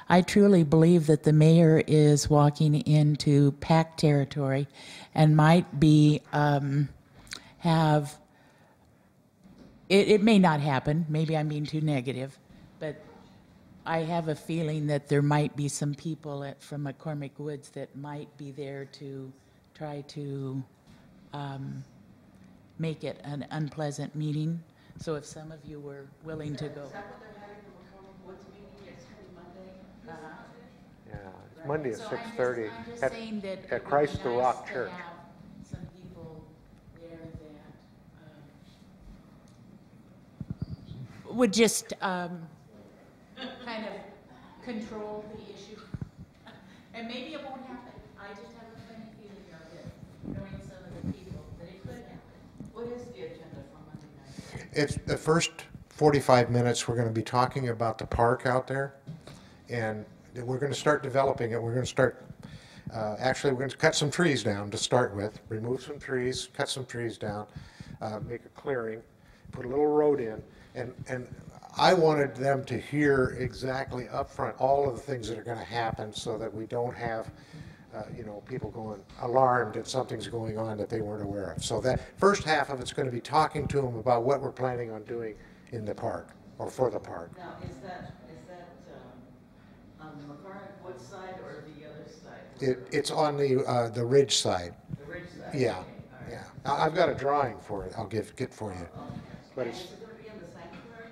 I truly believe that the mayor is walking into PAC territory and might be, it may not happen, maybe I'm being too negative, but I have a feeling that there might be some people from McCormick Woods that might be there to try to make it an unpleasant meeting. So if some of you were willing to go. Is that what they're having the McCormick Woods meeting next Monday? Yeah, it's Monday at So 6:30 I'm just saying that it would at be Christ the nice Rock to Church. have some people there that would just kind of control the issue. And maybe it won't happen. I just have a funny feeling of it, knowing some of the people, that it could happen. What is the agenda for Monday night? It's the first 45 minutes, we're going to be talking about the park out there. And we're going to start developing it. We're going to start, actually, we're going to cut some trees down to start with, remove some trees, cut some trees down, make a clearing, put a little road in. And I wanted them to hear exactly up front all of the things that are going to happen so that we don't have, people going alarmed that something's going on that they weren't aware of. So that first half of it's going to be talking to them about what we're planning on doing in the park or for the park. Now, is that on the McCormick Woods side or the other side? It's on the ridge side. The ridge side? Yeah, Okay, all right. yeah. Now, I've got a drawing for it. I'll get for you. But And it's is it going to be in the sanctuary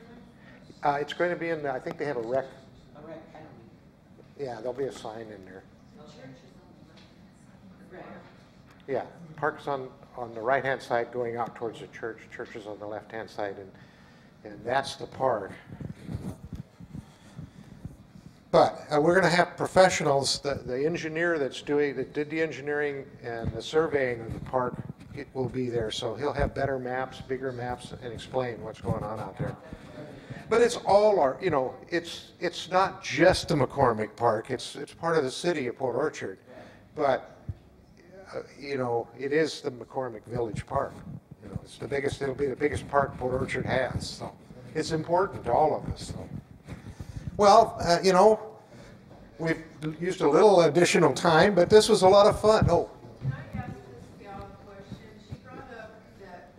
then? it's going to be in. I think they have a rec. A rec, Yeah, there'll be a sign in there. the church is on the rec. Yeah, park's on the right-hand side going out towards the church. Church is on the left-hand side, and that's the park. But we're going to have professionals, the engineer that did the engineering and the surveying of the park, it will be there. So he'll have better maps, bigger maps, and explain what's going on out there. But it's all our, you know, it's not just the McCormick Park. It's part of the city of Port Orchard. But, you know, it is the McCormick Village Park. You know, it's the biggest, it'll be the biggest park Port Orchard has. So it's important to all of us. So. Well, you know, we've used a little additional time, but this was a lot of fun. Oh. Can I ask this gal a question? She brought up that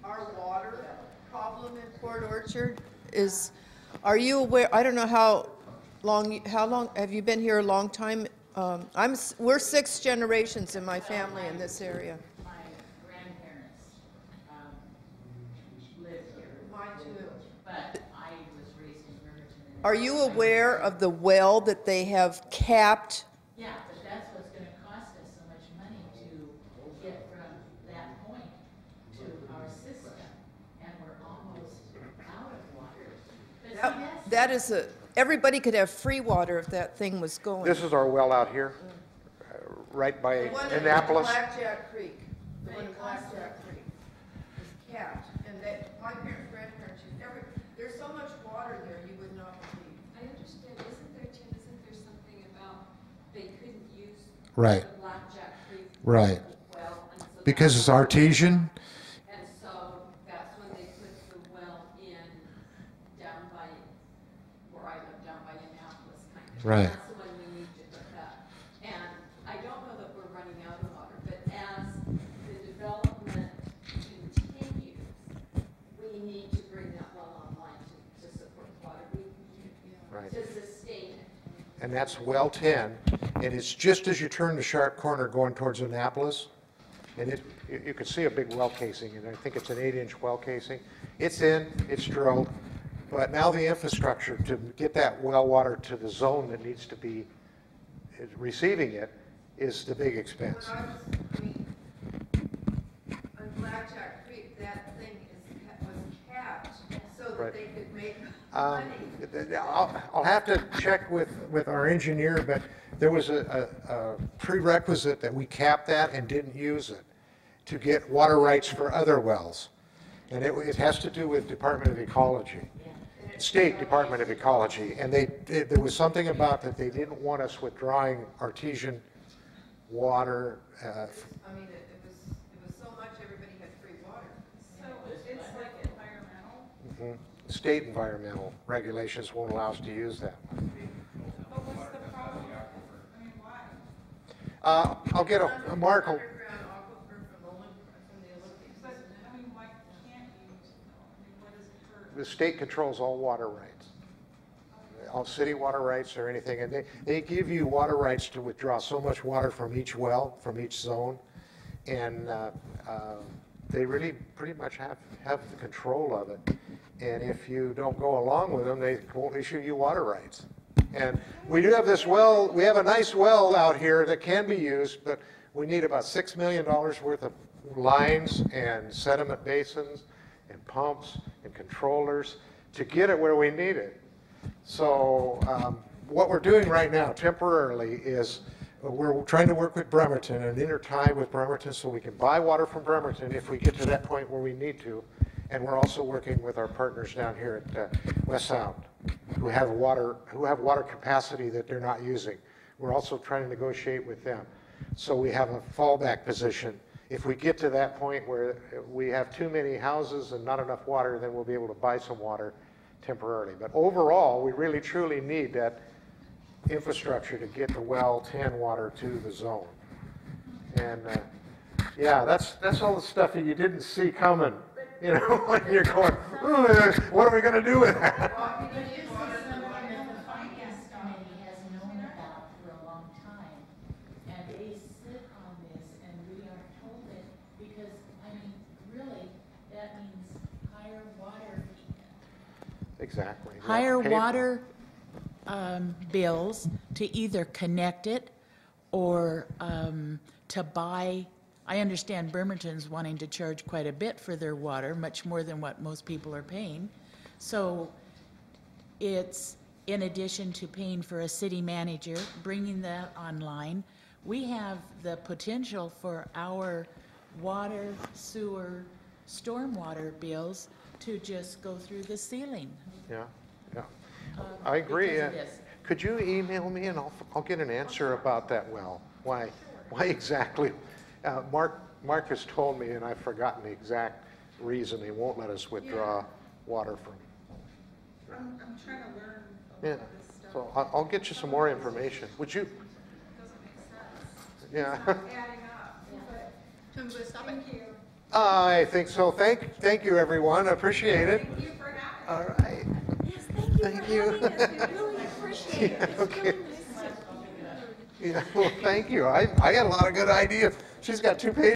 our water problem in Port Orchard is, are you aware, I don't know how long, have you been here a long time? We're 6 generations in my family in this area. My grandparents lived here. Mine too. But I was raised in Bremerton. Are you aware of the well that they have capped? Yeah, but that's what's going to cost us so much money to get from that point to our system, and we're almost out of water. But That is everybody could have free water if that thing was going. This is our well out here, right by The one Annapolis. in Blackjack Creek, the one in Blackjack Creek is capped, and my parents, grandparents, there's so much water there you would not believe. I understand, isn't there something about they couldn't use Right. the Blackjack Creek Right. well, and so Because it's artesian. and so that's when they put the well in down by where I live, down by Annapolis kind of. Right. That's the one we need to hook up. And I don't know that we're running out of water, but as the development continues, we need to bring that well online to support water. Right. To sustain it. And that's well 10, and it's just as you turn the sharp corner going towards Annapolis, and you can see a big well casing, and I think it's an 8-inch well casing. It's in, it's drilled, but now the infrastructure to get that well water to the zone that needs to be receiving it is the big expense. On Blackjack Creek, that thing was capped so that Right. they could make Um, money. I'll have to check with our engineer, but there was a prerequisite that we capped that and didn't use it to get water rights for other wells. And it has to do with Department of Ecology, State Department of Ecology. And there was something about that they didn't want us withdrawing artesian water. I mean, it was so much everybody had free water. So it's like environmental? State environmental regulations won't allow us to use that. But what's the problem? I mean, why? I'll get a Mark. will- But, I mean, why can't you use it though? I mean, what does it hurt? The state controls all water rights, all city water rights or anything, and they give you water rights to withdraw so much water from each well, from each zone, and they really pretty much have the control of it. And if you don't go along with them, they won't issue you water rights. And we do have this well, we have a nice well out here that can be used, but we need about $6 million worth of lines and sediment basins and pumps and controllers to get it where we need it. So what we're doing right now temporarily is we're trying to work with Bremerton and intertie with Bremerton so we can buy water from Bremerton if we get to that point where we need to. And we're also working with our partners down here at West Sound who have water capacity that they're not using. We're also trying to negotiate with them. So we have a fallback position. If we get to that point where we have too many houses and not enough water, then we'll be able to buy some water temporarily. But overall, we really truly need that infrastructure to get the well 10 water to the zone. And yeah, that's all the stuff that you didn't see coming. You know, when you're going, what are we going to do with that? Well, it is something that the finance committee has known about for a long time, and they sit on this, and we are told it, because, I mean, really, that means higher water. Exactly. Yeah. Higher Pay- water bills to either connect it or to buy. I understand Bremerton's wanting to charge quite a bit for their water, much more than what most people are paying. So it's in addition to paying for a city manager, bringing that online, we have the potential for our water, sewer, stormwater bills to just go through the ceiling. Yeah, yeah. I agree. because of this. Could you email me and I'll get an answer about that well? Why exactly? Mark has told me, and I've forgotten the exact reason they won't let us withdraw water from. I'm trying to learn Yeah, so I'll get you some more information. Would you? Yeah. adding up, but thank you. I think so. Thank you, everyone. I appreciate it. Thank you for having All right. Thank you. really appreciate it. It's Okay. really nice to Yeah, well, thank you. I got a lot of good ideas. She's got 2 pages.